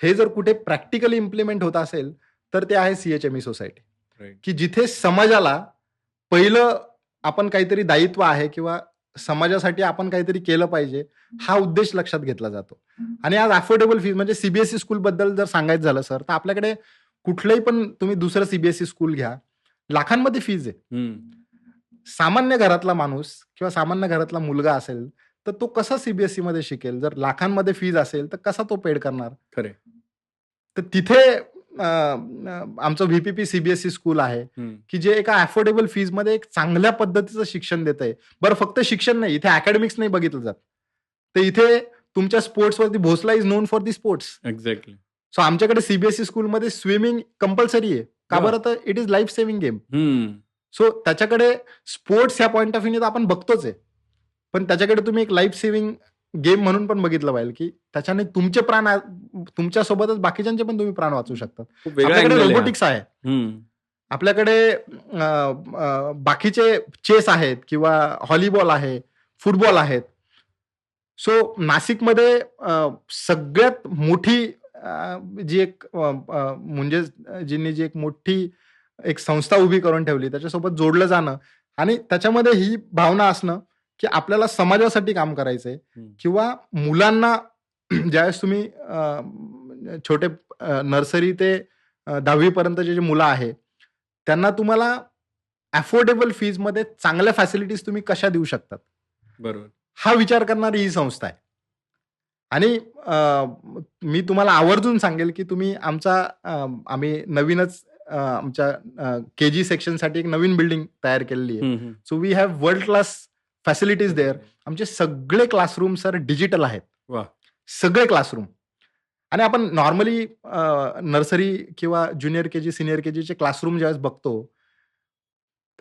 [SPEAKER 1] हे जर कुठे प्रॅक्टिकली इम्प्लिमेंट होत असेल तर ते आहे CHME सोसायटी. की जिथे समाजाला पहिलं आपण काहीतरी दायित्व आहे किंवा समाजासाठी आपण काहीतरी केलं पाहिजे, हा उद्देश लक्षात घेतला जातो. आणि आज अफोर्डेबल फीज म्हणजे CBSE स्कूल बद्दल जर सांगायचं झालं सर, तर आपल्याकडे कुठलंही पण तुम्ही दुसरं CBSE स्कूल घ्या, लाखांमध्ये फीज आहे. सामान्य घरातला माणूस किंवा सामान्य घरातला मुलगा असेल तर तो कसा CBSE मध्ये शिकेल? जर लाखांमध्ये फीज असेल तर कसा तो पेड करणार?
[SPEAKER 2] खरे.
[SPEAKER 1] तर तिथे आमचं VPP CBSE स्कूल आहे की जे एका अफोर्डेबल फीजमध्ये एक चांगल्या पद्धतीचं शिक्षण देत आहे. बरं, फक्त शिक्षण नाही, इथे अकॅडमिक्स नाही बघितलं जात. तर इथे तुमच्या स्पोर्ट्सवरती Bhonsala is known for the sports.
[SPEAKER 2] Exactly.
[SPEAKER 1] So आमच्याकडे CBSE स्कूलमध्ये स्विमिंग कंपल्सरी आहे. का बरं? तर it is life saving game. So त्याच्याकडे स्पोर्ट्स ह्या पॉईंट ऑफ व्ह्यूने आपण बघतोच आहे, पण त्याच्याकडे तुम्ही एक लाईफ सेव्हिंग गेम म्हणून पण बघितलं पाहिजे की त्याच्याने तुमचे प्राण, तुमच्यासोबतच बाकीच्यांचे पण तुम्ही प्राण वाचवू शकतात. आपल्याकडे रोबोटिक्स आहे, आपल्याकडे बाकीचे चेस आहेत किंवा व्हॉलीबॉल आहे, फुटबॉल आहेत. सो नाशिकमध्ये सगळ्यात मोठी जी एक मुंजेजींनी जी एक मोठी एक संस्था उभी करून ठेवली, त्याच्यासोबत जोडलं जाणं आणि त्याच्यामध्ये ही भावना असणं की आपल्याला समाजासाठी काम करायचंय किंवा मुलांना ज्यावेळेस तुम्ही छोटे नर्सरी ते 10वी पर्यंतचे जे मुलं आहे त्यांना तुम्हाला अफोर्डेबल फीजमध्ये चांगल्या फॅसिलिटीज तुम्ही कशा देऊ शकतात,
[SPEAKER 2] बरोबर, हा
[SPEAKER 1] विचार करणारी ही संस्था आहे. आणि मी तुम्हाला आवर्जून सांगेल की तुम्ही आम्ही नवीनच आमच्या KG सेक्शनसाठी एक नवीन बिल्डिंग तयार केलेली आहे. So we have world class facilities there. आमचे सगळे क्लासरूम सर डिजिटल आहेत. सगळे क्लासरूम. आणि आपण नॉर्मली नर्सरी किंवा ज्युनियर KG, सिनियर KGचे क्लासरूम ज्यावेळेस बघतो,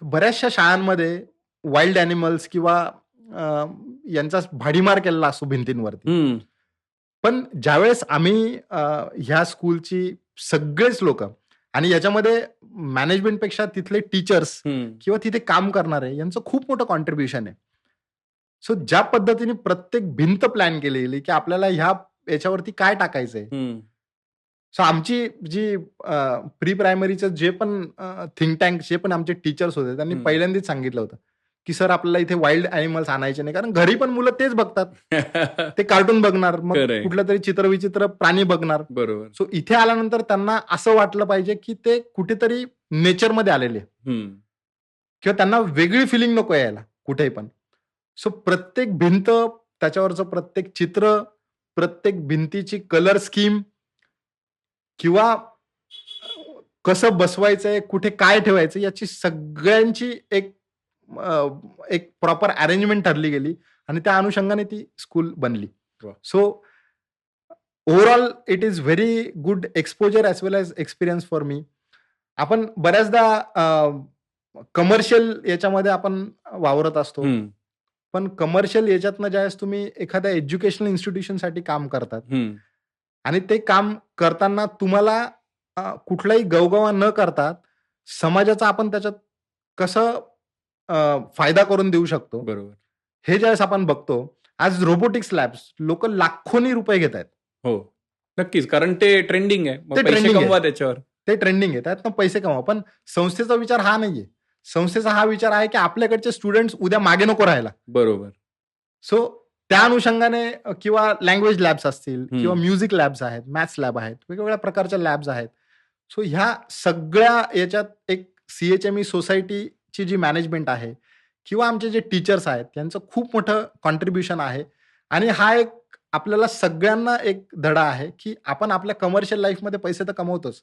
[SPEAKER 1] बऱ्याचशा शाळांमध्ये वाईल्ड ॲनिमल्स किंवा यांचा भाडीमार केलेला असतो भिंतींवरती. पण ज्यावेळेस आम्ही ह्या स्कूलची सगळेच लोक आणि याच्यामध्ये मॅनेजमेंटपेक्षा तिथले टीचर्स किंवा तिथे काम करणारे यांचं खूप मोठं कॉन्ट्रीब्युशन आहे. सो ज्या पद्धतीने प्रत्येक भिंत प्लॅन केलेली की आपल्याला याच्यावरती काय टाकायचंय. सो आमची जी प्री प्रायमरीचं जे पण थिंक टँक जे पण आमचे टीचर्स होते त्यांनी पहिल्यांदाच सांगितलं होतं की सर आपल्याला इथे वाईल्ड ॲनिमल्स आणायचे नाही, कारण घरी पण मुलं तेच बघतात. ते कार्टून बघणार, मग कुठलं तरी चित्रविचित्र प्राणी बघणार.
[SPEAKER 2] बरोबर.
[SPEAKER 1] सो इथे आल्यानंतर त्यांना असं वाटलं पाहिजे की ते कुठेतरी नेचरमध्ये आलेले किंवा त्यांना वेगळी फिलिंग नको यायला कुठेही पण. सो प्रत्येक भिंत, त्याच्यावरचं प्रत्येक चित्र, प्रत्येक भिंतीची कलर स्कीम किंवा कसं बसवायचंय, कुठे काय ठेवायचं, याची सगळ्यांची एक प्रॉपर अरेंजमेंट ठरली गेली आणि त्या अनुषंगाने ती स्कूल बनली. So overall it is very good exposure as well as experience for me. आपण बऱ्याचदा कमर्शियल याच्यामध्ये आपण वावरत असतो, पण कमर्शियल याच्यातनं ज्यावेळेस तुम्ही एखाद्या एज्युकेशनल इन्स्टिट्यूशनसाठी काम करतात आणि ते काम करताना तुम्हाला कुठलाही गवगवा न करता समाजाचा आपण त्याच्यात कसं फायदा करून देऊ शकतो,
[SPEAKER 2] बरोबर,
[SPEAKER 1] हे ज्यावेळेस आपण बघतो. आज रोबोटिक्स लॅब्स लोक लाखोनी रुपये घेत आहेत.
[SPEAKER 2] हो नक्कीच, कारण ते ट्रेंडिंग आहे,
[SPEAKER 1] ते
[SPEAKER 2] पैसे कमवा त्याच्यावर.
[SPEAKER 1] ते ट्रेंडिंग आहे, त्यातनं पैसे कमवा. पण संस्थेचा विचार हा नाहीये. संस्थेचा हा विचार आहे की आपल्याकडचे स्टुडंट्स उद्या मागे नको राहायला.
[SPEAKER 2] बरोबर.
[SPEAKER 1] सो त्या अनुषंगाने किंवा लँग्वेज लॅब्स असतील किंवा म्युझिक लॅब्स आहेत, मॅथ्स लॅब आहेत, वेगवेगळ्या प्रकारच्या लॅब्स आहेत. सो ह्या सगळ्या याच्यात एक CHME सोसायटीची जी मॅनेजमेंट आहे किंवा आमचे जे टीचर्स आहेत त्यांचं खूप मोठं कॉन्ट्रीब्युशन आहे. आणि हा एक आपल्याला सगळ्यांना एक धडा आहे की आपण आपल्या कमर्शियल लाईफमध्ये पैसे तर कमवतोच,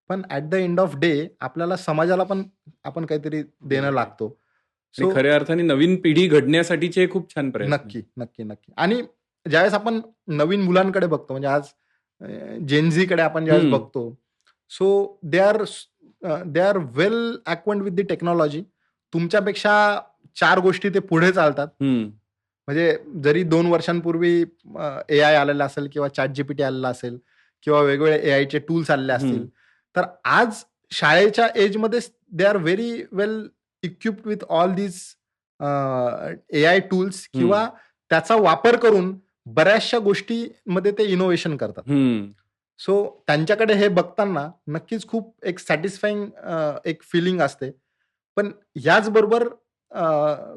[SPEAKER 1] पण at the end of day आपल्याला समाजाला पण आपण काहीतरी देणं लागतो.
[SPEAKER 2] सो खऱ्या अर्थाने नवीन पिढी घडण्यासाठीचे खूप छान प्रयत्न.
[SPEAKER 1] नक्की नक्की नक्की. आणि ज्यावेळेस आपण नवीन मुलांकडे बघतो, म्हणजे आज जेनझीकडे आपण ज्यावेळेस बघतो, so they are well acquaint with the technology. तुमच्यापेक्षा 4 गोष्टी ते पुढे चालतात. म्हणजे जरी 2 वर्षांपूर्वी AI आलेला असेल किंवा ChatGPT आलेला असेल किंवा वेगवेगळे AIचे टूल्स आलेले असतील, तर आज शाळेच्या एजमध्ये they are very well equipped with all these AI tools किंवा त्याचा वापर करून बऱ्याचशा गोष्टीमध्ये ते इनोव्हेशन करतात. सो त्यांच्याकडे हे बघताना नक्कीच खूप एक सॅटिस्फाईंग एक फिलिंग असते. पण याचबरोबर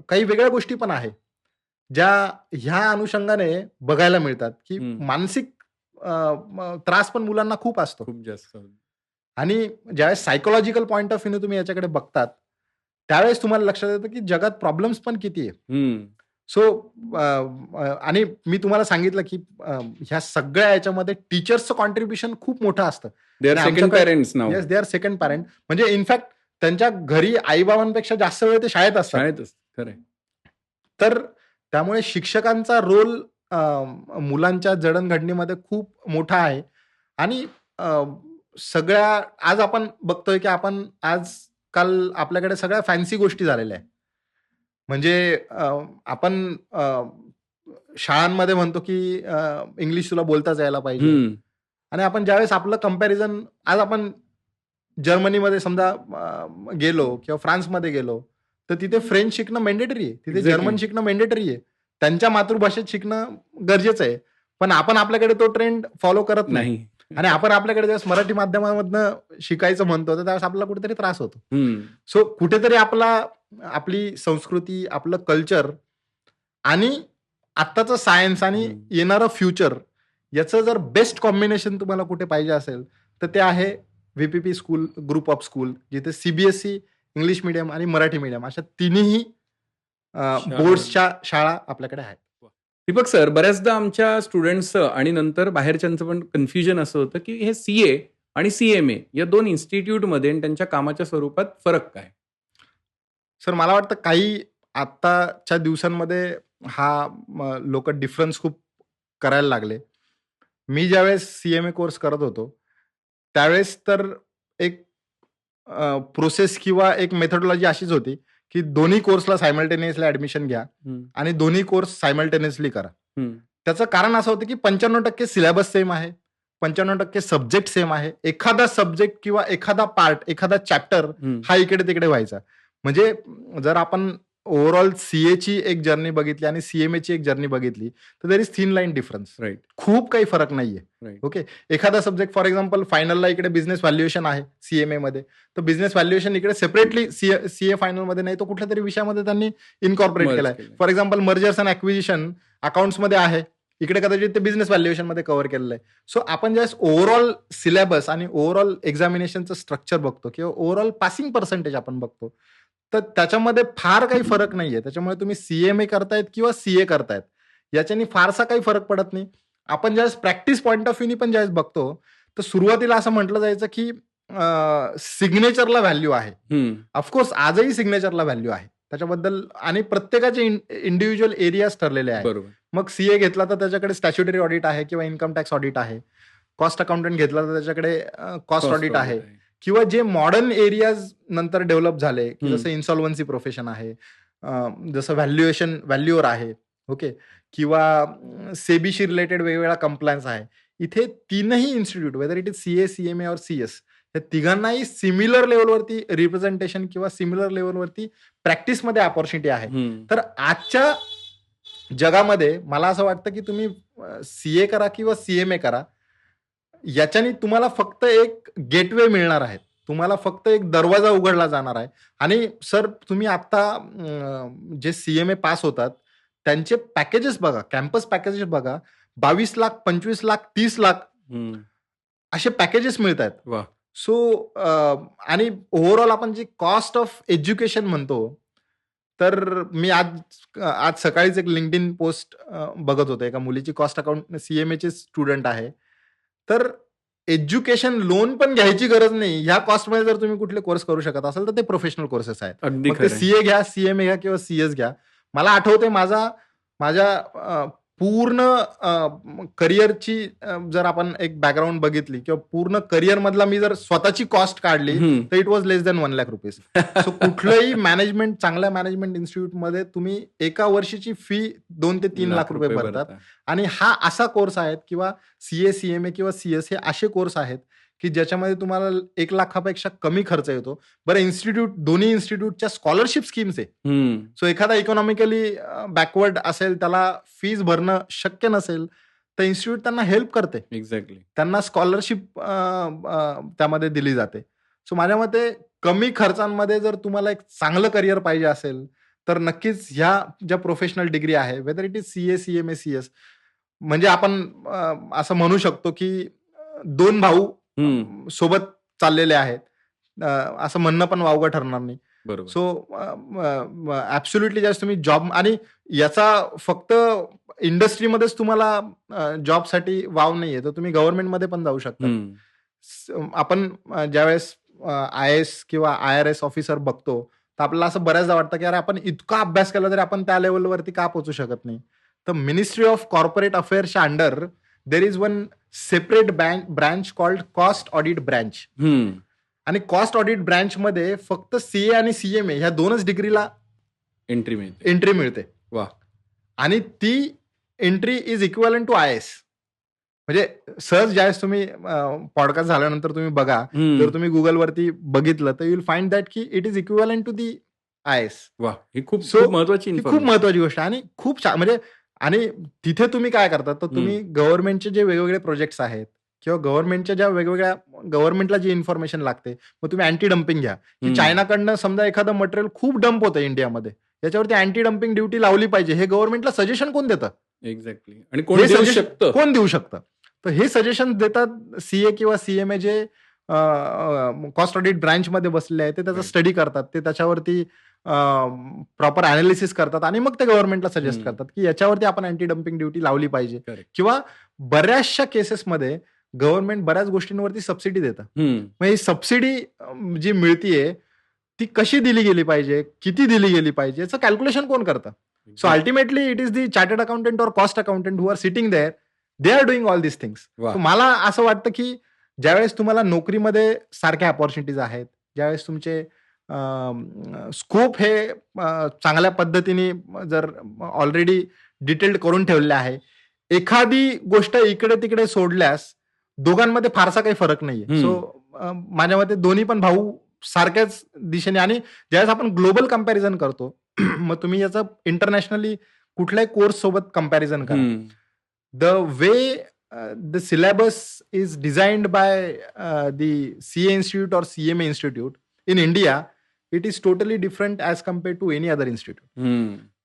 [SPEAKER 1] काही वेगळ्या गोष्टी पण आहे ज्या ह्या अनुषंगाने बघायला मिळतात की मानसिक त्रास पण मुलांना खूप असतो,
[SPEAKER 2] खूप जास्त.
[SPEAKER 1] आणि ज्यावेळेस सायकोलॉजिकल पॉइंट ऑफ व्ह्यूने तुम्ही याच्याकडे बघतात त्यावेळेस तुम्हाला लक्षात येतं की जगात प्रॉब्लेम्स पण किती आहे. सो आणि मी तुम्हाला सांगितलं की ह्या सगळ्या याच्यामध्ये टीचर्सचं कॉन्ट्रीब्युशन खूप मोठं असतं.
[SPEAKER 2] They are second parents now.
[SPEAKER 1] Yes, they are second parent. म्हणजे इनफॅक्ट त्यांच्या घरी आईबाबांपेक्षा जास्त वेळ ते शाळेत असतात.
[SPEAKER 2] खरंय.
[SPEAKER 1] तर त्यामुळे शिक्षकांचा रोल मुलांच्या जडणघडणीमध्ये खूप मोठा आहे. आणि सगळ्या आज आपण बघतोय की आपण आजकाल आपल्याकडे सगळ्या फॅन्सी गोष्टी झालेल्या आहेत. म्हणजे आपण शाळांमध्ये म्हणतो की इंग्लिश तुला बोलताच यायला पाहिजे, आणि आपण ज्यावेळेस आपलं कम्पॅरिझन, आज आपण जर्मनीमध्ये समजा गेलो किंवा फ्रान्समध्ये गेलो तर तिथे फ्रेंच शिकणं मेंडेटरी आहे, तिथे जर्मन शिकणं मेंडेटरी आहे, त्यांच्या मातृभाषेत शिकणं गरजेचं आहे. पण आपण आपल्याकडे तो ट्रेंड फॉलो करत नाही. आणि आपण आपल्याकडे ज्यावेळेस मराठी माध्यमामधनं शिकायचं म्हणतो तर त्यावेळेस आपल्याला कुठेतरी त्रास होतो. सो कुठेतरी आपली संस्कृती, आपलं कल्चर आणि आत्ताचं सायन्स आणि येणारं फ्युचर याचं जर बेस्ट कॉम्बिनेशन तुम्हाला कुठे पाहिजे असेल तर ते आहे VPP school, group of school, जिथे CBSE, इंग्लिश मिडियम आणि मराठी मिडियम अशा तिन्ही बोर्ड्सच्या शाळा आपल्याकडे आहेत.
[SPEAKER 2] दीपक सर, बऱ्याचदा आमच्या स्टुडंट्सचं आणि नंतर बाहेरच्यांचं पण कन्फ्युजन असं होतं की हे CA आणि CMA या 2 इन्स्टिट्यूटमध्ये आणि त्यांच्या कामाच्या स्वरूपात फरक काय?
[SPEAKER 1] सर, मला वाटतं काही आत्ताच्या दिवसांमध्ये हा लोक डिफरन्स खूप करायला लागले. मी ज्यावेळेस CMA कोर्स करत होतो त्यावेळेस तर एक प्रोसेस किंवा एक मेथडॉलॉजी अशीच होती की दोन्ही कोर्सला सायमल्टेनियसली ऍडमिशन घ्या
[SPEAKER 2] हम्म,
[SPEAKER 1] आणि दोन्ही कोर्स सायमल्टेनियसली करा.
[SPEAKER 2] हम्म,
[SPEAKER 1] त्याचं कारण असं होतं की 95% सिलेबस सेम आहे, 95% सब्जेक्ट सेम आहे. एखादा सब्जेक्ट किंवा एखादा पार्ट, एखादा चॅप्टर
[SPEAKER 2] हम्म.
[SPEAKER 1] हा इकडे तिकडे व्हायचा. म्हणजे जर आपण ओव्हरऑल सीएची एक जर्नी बघितली आणि सीएमए ची एक जर्नी बघितली तर there is thin line difference.
[SPEAKER 2] Right,
[SPEAKER 1] खूप काही फरक नाहीये.
[SPEAKER 2] राईट.
[SPEAKER 1] ओके, एखादा सब्जेक्ट फॉर एक्झाम्पल फायनलला इकडे बिझनेस व्हॅल्युएशन आहे सीएमए मध्ये, तर बिझनेस व्हॅल्युएशन इकडे सेपरेटली सीए फायनल मध्ये नाही, तो कुठल्या तरी विषयामध्ये त्यांनी इनकॉर्पोरेट
[SPEAKER 2] Merge
[SPEAKER 1] केलाय.
[SPEAKER 2] केलंय.
[SPEAKER 1] For example mergers and acquisition accounts मध्ये आहे, इकडे कदाचित ते बिझनेस व्हॅल्युएशन मध्ये कव्हर केलेलं आहे. सो आपण ज्यावेळेस ओव्हरऑल सिलेबस आणि ओव्हरऑल एक्झामिनेशनचं स्ट्रक्चर बघतो किंवा ओव्हरऑल पासिंग पर्सेंटेज आपण बघतो, तर त्याच्यामध्ये फार काही फरक नाहीये. त्याच्यामुळे तुम्ही सीएमए करतायत किंवा सीए करतायत याच्यानी फारसा काही फरक पडत नाही. आपण ज्यावेळेस प्रॅक्टिस पॉईंट ऑफ व्ह्यूनी पण ज्यावेळेस बघतो तर सुरुवातीला असं म्हटलं जायचं की सिग्नेचरला व्हॅल्यू आहे.
[SPEAKER 2] हम्म,
[SPEAKER 1] ऑफकोर्स आजही सिग्नेचरला व्हॅल्यू आहे त्याच्याबद्दल, आणि प्रत्येकाचे इंडिव्हिज्युअल एरियाज ठरलेले आहेत.
[SPEAKER 2] बरोबर.
[SPEAKER 1] मग सीए घेतला तर त्याच्याकडे स्टॅच्युटरी ऑडिट आहे किंवा इन्कम टॅक्स ऑडिट आहे. कॉस्ट अकाउंटंट घेतला तर त्याच्याकडे कॉस्ट ऑडिट आहे. किंवा जे मॉडर्न एरियाज नंतर डेव्हलप झाले की जसं इन्सॉल्वन्सी प्रोफेशन आहे, जसं व्हॅल्युअर आहे, ओके, किंवा सेबीशी रिलेटेड वेगवेगळ्या कंप्लायन्स आहे. इथे तीनही institute whether it is CA, CMA और सीएस, या तिघांनाही सिमिलर लेवलवरती रिप्रेझेंटेशन किंवा सिमिलर लेवलवरती प्रॅक्टिसमध्ये ऑपॉर्च्युनिटी आहे.
[SPEAKER 2] हम्म,
[SPEAKER 1] तर आजच्या जगामध्ये मला असं वाटतं की तुम्ही सीए करा किंवा सीएमए करा, याच्याने तुम्हाला फक्त एक गेटवे मिळणार आहे, तुम्हाला फक्त एक दरवाजा उघडला जाणार आहे. आणि सर तुम्ही आता जे सीएमए पास होतात त्यांचे पॅकेजेस बघा, कॅम्पस पॅकेजेस बघा, 22 लाख, 25 लाख, 30 लाख
[SPEAKER 2] हम्म.
[SPEAKER 1] असे पॅकेजेस मिळत आहेत.
[SPEAKER 2] वा.
[SPEAKER 1] सो आणि ओव्हरऑल आपण जे कॉस्ट ऑफ एज्युकेशन म्हणतो, तर मी आज सकाळीच एक लिंक्डइन पोस्ट बघत होते, एका मुलीची कॉस्ट अकाउंट सीएमए चे स्टुडंट आहे. तर एज्युकेशन लोन पण घ्यायची गरज नाही. ह्या कॉस्टमध्ये जर तुम्ही कुठले कोर्स करू शकत असाल तर ते प्रोफेशनल कोर्सेस आहेत.
[SPEAKER 2] अगदी
[SPEAKER 1] मग ते
[SPEAKER 2] खरं.
[SPEAKER 1] सीए घ्या, सीएमए घ्या किंवा सीएस घ्या. मला आठवते माझ्या पूर्ण करिअरची जर आपण एक बॅकग्राऊंड बघितली किंवा पूर्ण करिअर मधला मी जर स्वतःची कॉस्ट काढली तर it was less than 1 lakh rupees. So कुठलंही मॅनेजमेंट, चांगल्या मॅनेजमेंट इन्स्टिट्यूटमध्ये तुम्ही एका वर्षीची फी 2 ते 3 लाख रुपये भरतात. आणि हा असा कोर्स आहेत किंवा सीए, सीएमए किंवा सीएस हे असे कोर्स आहेत की ज्याच्यामध्ये तुम्हाला 1 लाखापेक्षा कमी खर्च येतो. बरं, दोन्ही इन्स्टिट्यूटच्या स्कॉलरशिप स्कीम्स आहे. सो एखादा इकॉनॉमिकली बॅकवर्ड असेल, त्याला फीज भरणं शक्य नसेल, तर इन्स्टिट्यूट त्यांना हेल्प करते.
[SPEAKER 2] एक्झॅक्टली.
[SPEAKER 1] त्यांना स्कॉलरशिप त्यामध्ये दिली जाते. सो माझ्या मते कमी खर्चांमध्ये जर तुम्हाला एक चांगलं करिअर पाहिजे असेल तर नक्कीच ह्या ज्या प्रोफेशनल डिग्री आहे, whether it is CA, CMA, CS, म्हणजे आपण असं म्हणू शकतो की 2 भाऊ सोबत चाललेले आहेत, असं म्हणणं पण वावगं ठरणार नाही.
[SPEAKER 2] बरोबर.
[SPEAKER 1] सो ऍब्सोल्युटली ज्यावेळेस तुम्ही जॉब, आणि याचा फक्त इंडस्ट्रीमध्येच तुम्हाला जॉबसाठी वाव नाहीये, तर तुम्ही गव्हर्नमेंटमध्ये पण जाऊ शकता. आपण ज्यावेळेस IAS किंवा IRS ऑफिसर बघतो तर आपल्याला असं बऱ्याचदा वाटतं की अरे आपण इतका अभ्यास केला तरी आपण त्या लेवलवरती का पोहोचू शकत नाही. तर मिनिस्ट्री ऑफ कॉर्पोरेट अफेअर्सच्या under there is one separate branch called cost audit branch. आणि कॉस्ट ऑडिट ब्रँच मध्ये फक्त सीए आणि सीएमए ह्या 2च डिग्रीला एंट्री मिळते.
[SPEAKER 2] वा.
[SPEAKER 1] आणि ती entry is equivalent to IAS. म्हणजे सहज ज्यावेळेस तुम्ही पॉडकास्ट झाल्यानंतर तुम्ही बघा, जर तुम्ही गुगलवरती बघितलं तर यू विल फाइंड दॅट की it is equivalent to the IAS.
[SPEAKER 2] वा, ही खूप
[SPEAKER 1] महत्वाची गोष्ट आहे. आणि खूप छान, म्हणजे आणि तिथे तुम्ही काय करता, तर तुम्ही गव्हर्नमेंटचे जे वेगवेगळे प्रोजेक्ट्स आहेत किंवा गव्हर्नमेंटच्या ज्या वेगवेगळ्या गव्हर्नमेंटला जी इन्फॉर्मेशन लागते, मग तुम्ही अँटी डम्पिंग घ्या की चायनाकडनं समजा एखादं मटेरियल खूप डंप होतं इंडियामध्ये, याच्यावरती अँटी डम्पिंग ड्युटी लावली पाहिजे, हे गव्हर्नमेंटला सजेशन कोण देतं?
[SPEAKER 2] एक्झॅक्टली. आणि कोण
[SPEAKER 1] देऊ शकतं? तर हे सजेशन देतात सीए किंवा सीएमए जे कॉस्ट ऑडिट ब्रँच मध्ये बसलेले आहेत, ते त्याचा स्टडी करतात, ते त्याच्यावरती प्रॉपर अनालिसिस करतात आणि मग ते गव्हर्नमेंटला सजेस्ट करतात की याच्यावरती आपण अँटी डम्पिंग ड्युटी लावली पाहिजे. किंवा बऱ्याचशा केसेसमध्ये गव्हर्नमेंट बऱ्याच गोष्टींवरती सबसिडी देतं. मग ही सबसिडी जी मिळतीये ती कशी दिली गेली पाहिजे, किती दिली गेली पाहिजे, याचं कॅल्क्युलेशन कोण करतं? So ultimately it is the chartered accountant और cost accountant who are sitting there, they are doing all this things. मला असं वाटतं की ज्यावेळेस तुम्हाला नोकरीमध्ये सारख्या अपॉर्च्युनिटीज आहेत, ज्यावेळेस तुमचे स्कोप हे चांगल्या पद्धतीने जर ऑलरेडी डिटेल्ड करून ठेवले आहे. एखादी गोष्ट इकडे तिकडे सोडल्यास दोघांमध्ये फारसा काही फरक नाहीये. सो माझ्या मते दोन्ही पण भाऊ सारख्याच दिशेने, आणि ज्यावेळेस आपण ग्लोबल कम्पॅरिझन करतो मग तुम्ही याचं इंटरनॅशनली कुठल्याही कोर्स सोबत कम्पॅरिझन करा. The way the syllabus is designed by the CA Institute or CMA Institute in India, it is totally different as compared to any other institute.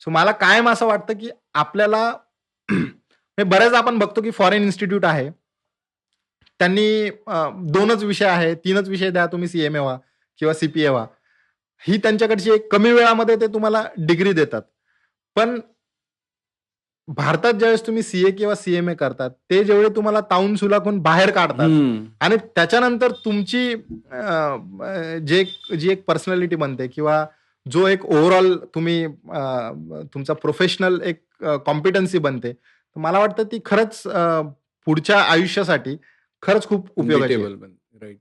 [SPEAKER 1] So मला कायम असं वाटतं की आपल्याला बऱ्याच आपण बघतो की फॉरेन इन्स्टिट्यूट आहे, त्यांनी 2च विषय आहे, 3च विषय द्या, तुम्ही CMA व्हा किंवा CPA व्हा. ही त्यांच्याकडची एक कमी वेळामध्ये ते तुम्हाला डिग्री देतात. पण भारतात ज्यावेळेस तुम्ही CA किंवा CMA करतात, ते जेवढे तुम्हाला ताऊन सुलाखून बाहेर काढतात आणि त्याच्यानंतर तुमची जी एक पर्सनॅलिटी बनते किंवा जो एक ओव्हरऑल तुम्ही तुमचा प्रोफेशनल एक कॉम्पिटन्सी बनते, मला वाटतं ती खरंच पुढच्या आयुष्यासाठी खरंच खूप उपयोगाची आहे.
[SPEAKER 2] राईट.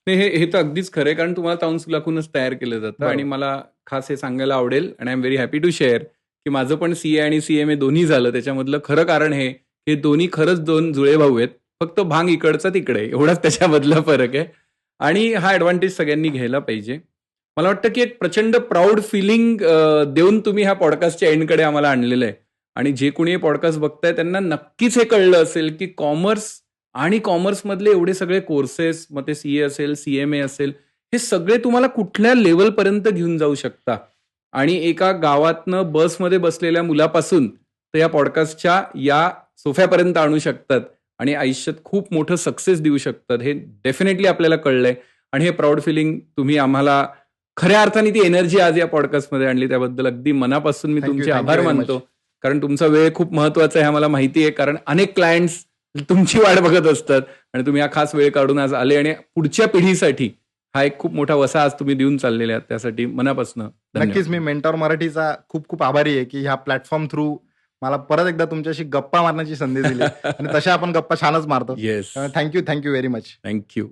[SPEAKER 2] हे तर अगदीच खरं आहे, कारण तुम्हाला ताऊन सुलाखूनच तयार केलं जातं. आणि मला खास हे सांगायला आवडेल, आणि I am very happy to share, की माझं पण CA आणि CMA दोन्ही झालं. त्याच्यामधलं खरं कारण हे दोन्ही खरंच 2 जुळे भाऊ आहेत, फक्त भांग इकडचा तिकडे, एवढाच त्याच्यामधला फरक आहे. आणि हा ऍडव्हान्टेज सगळ्यांनी घ्यायला पाहिजे. मला वाटतं की एक प्रचंड प्राऊड फिलिंग देऊन तुम्ही ह्या पॉडकास्टच्या एंडकडे आम्हाला आणलेलं आहे. आणि जे कोणी हे पॉडकास्ट बघताय त्यांना नक्कीच हे कळलं असेल की कॉमर्स आणि कॉमर्समधले एवढे सगळे कोर्सेस, मग ते CA असेल, CMA असेल, हे सगळे तुम्हाला कुठल्या लेवलपर्यंत घेऊन जाऊ शकता. आणि एका गावातनं बसमध्ये बसलेल्या मुलापासून तर या पॉडकास्टच्या या सोफ्यापर्यंत आणू शकतात आणि आयुष्यात खूप मोठं सक्सेस देऊ शकतात. हे डेफिनेटली आपल्याला कळलंय. आणि हे प्राऊड फिलिंग तुम्ही आम्हाला खऱ्या अर्थाने ती एनर्जी आज या पॉडकास्टमध्ये आणली, त्याबद्दल अगदी मनापासून मी तुमचे आभार मानतो. कारण तुमचा वेळ खूप महत्वाचा आहे, आम्हाला माहिती आहे. कारण अनेक क्लायंट्स तुमची वाट बघत असतात आणि तुम्ही हा खास वेळ काढून आज आले, आणि पुढच्या पिढीसाठी हा एक खूप मोठा वसा आज तुम्ही देऊन चाललेले आहात. त्यासाठी मनापासून
[SPEAKER 1] नक्कीच मी मेंटॉर मराठीचा खूप खूप आभारी आहे की ह्या प्लॅटफॉर्म थ्रू मला परत एकदा तुमच्याशी गप्पा मारण्याची संधी दिली. आणि तशा आपण गप्पा छानच मारतो.
[SPEAKER 2] Yes,
[SPEAKER 1] thank you very much.
[SPEAKER 2] Thank you.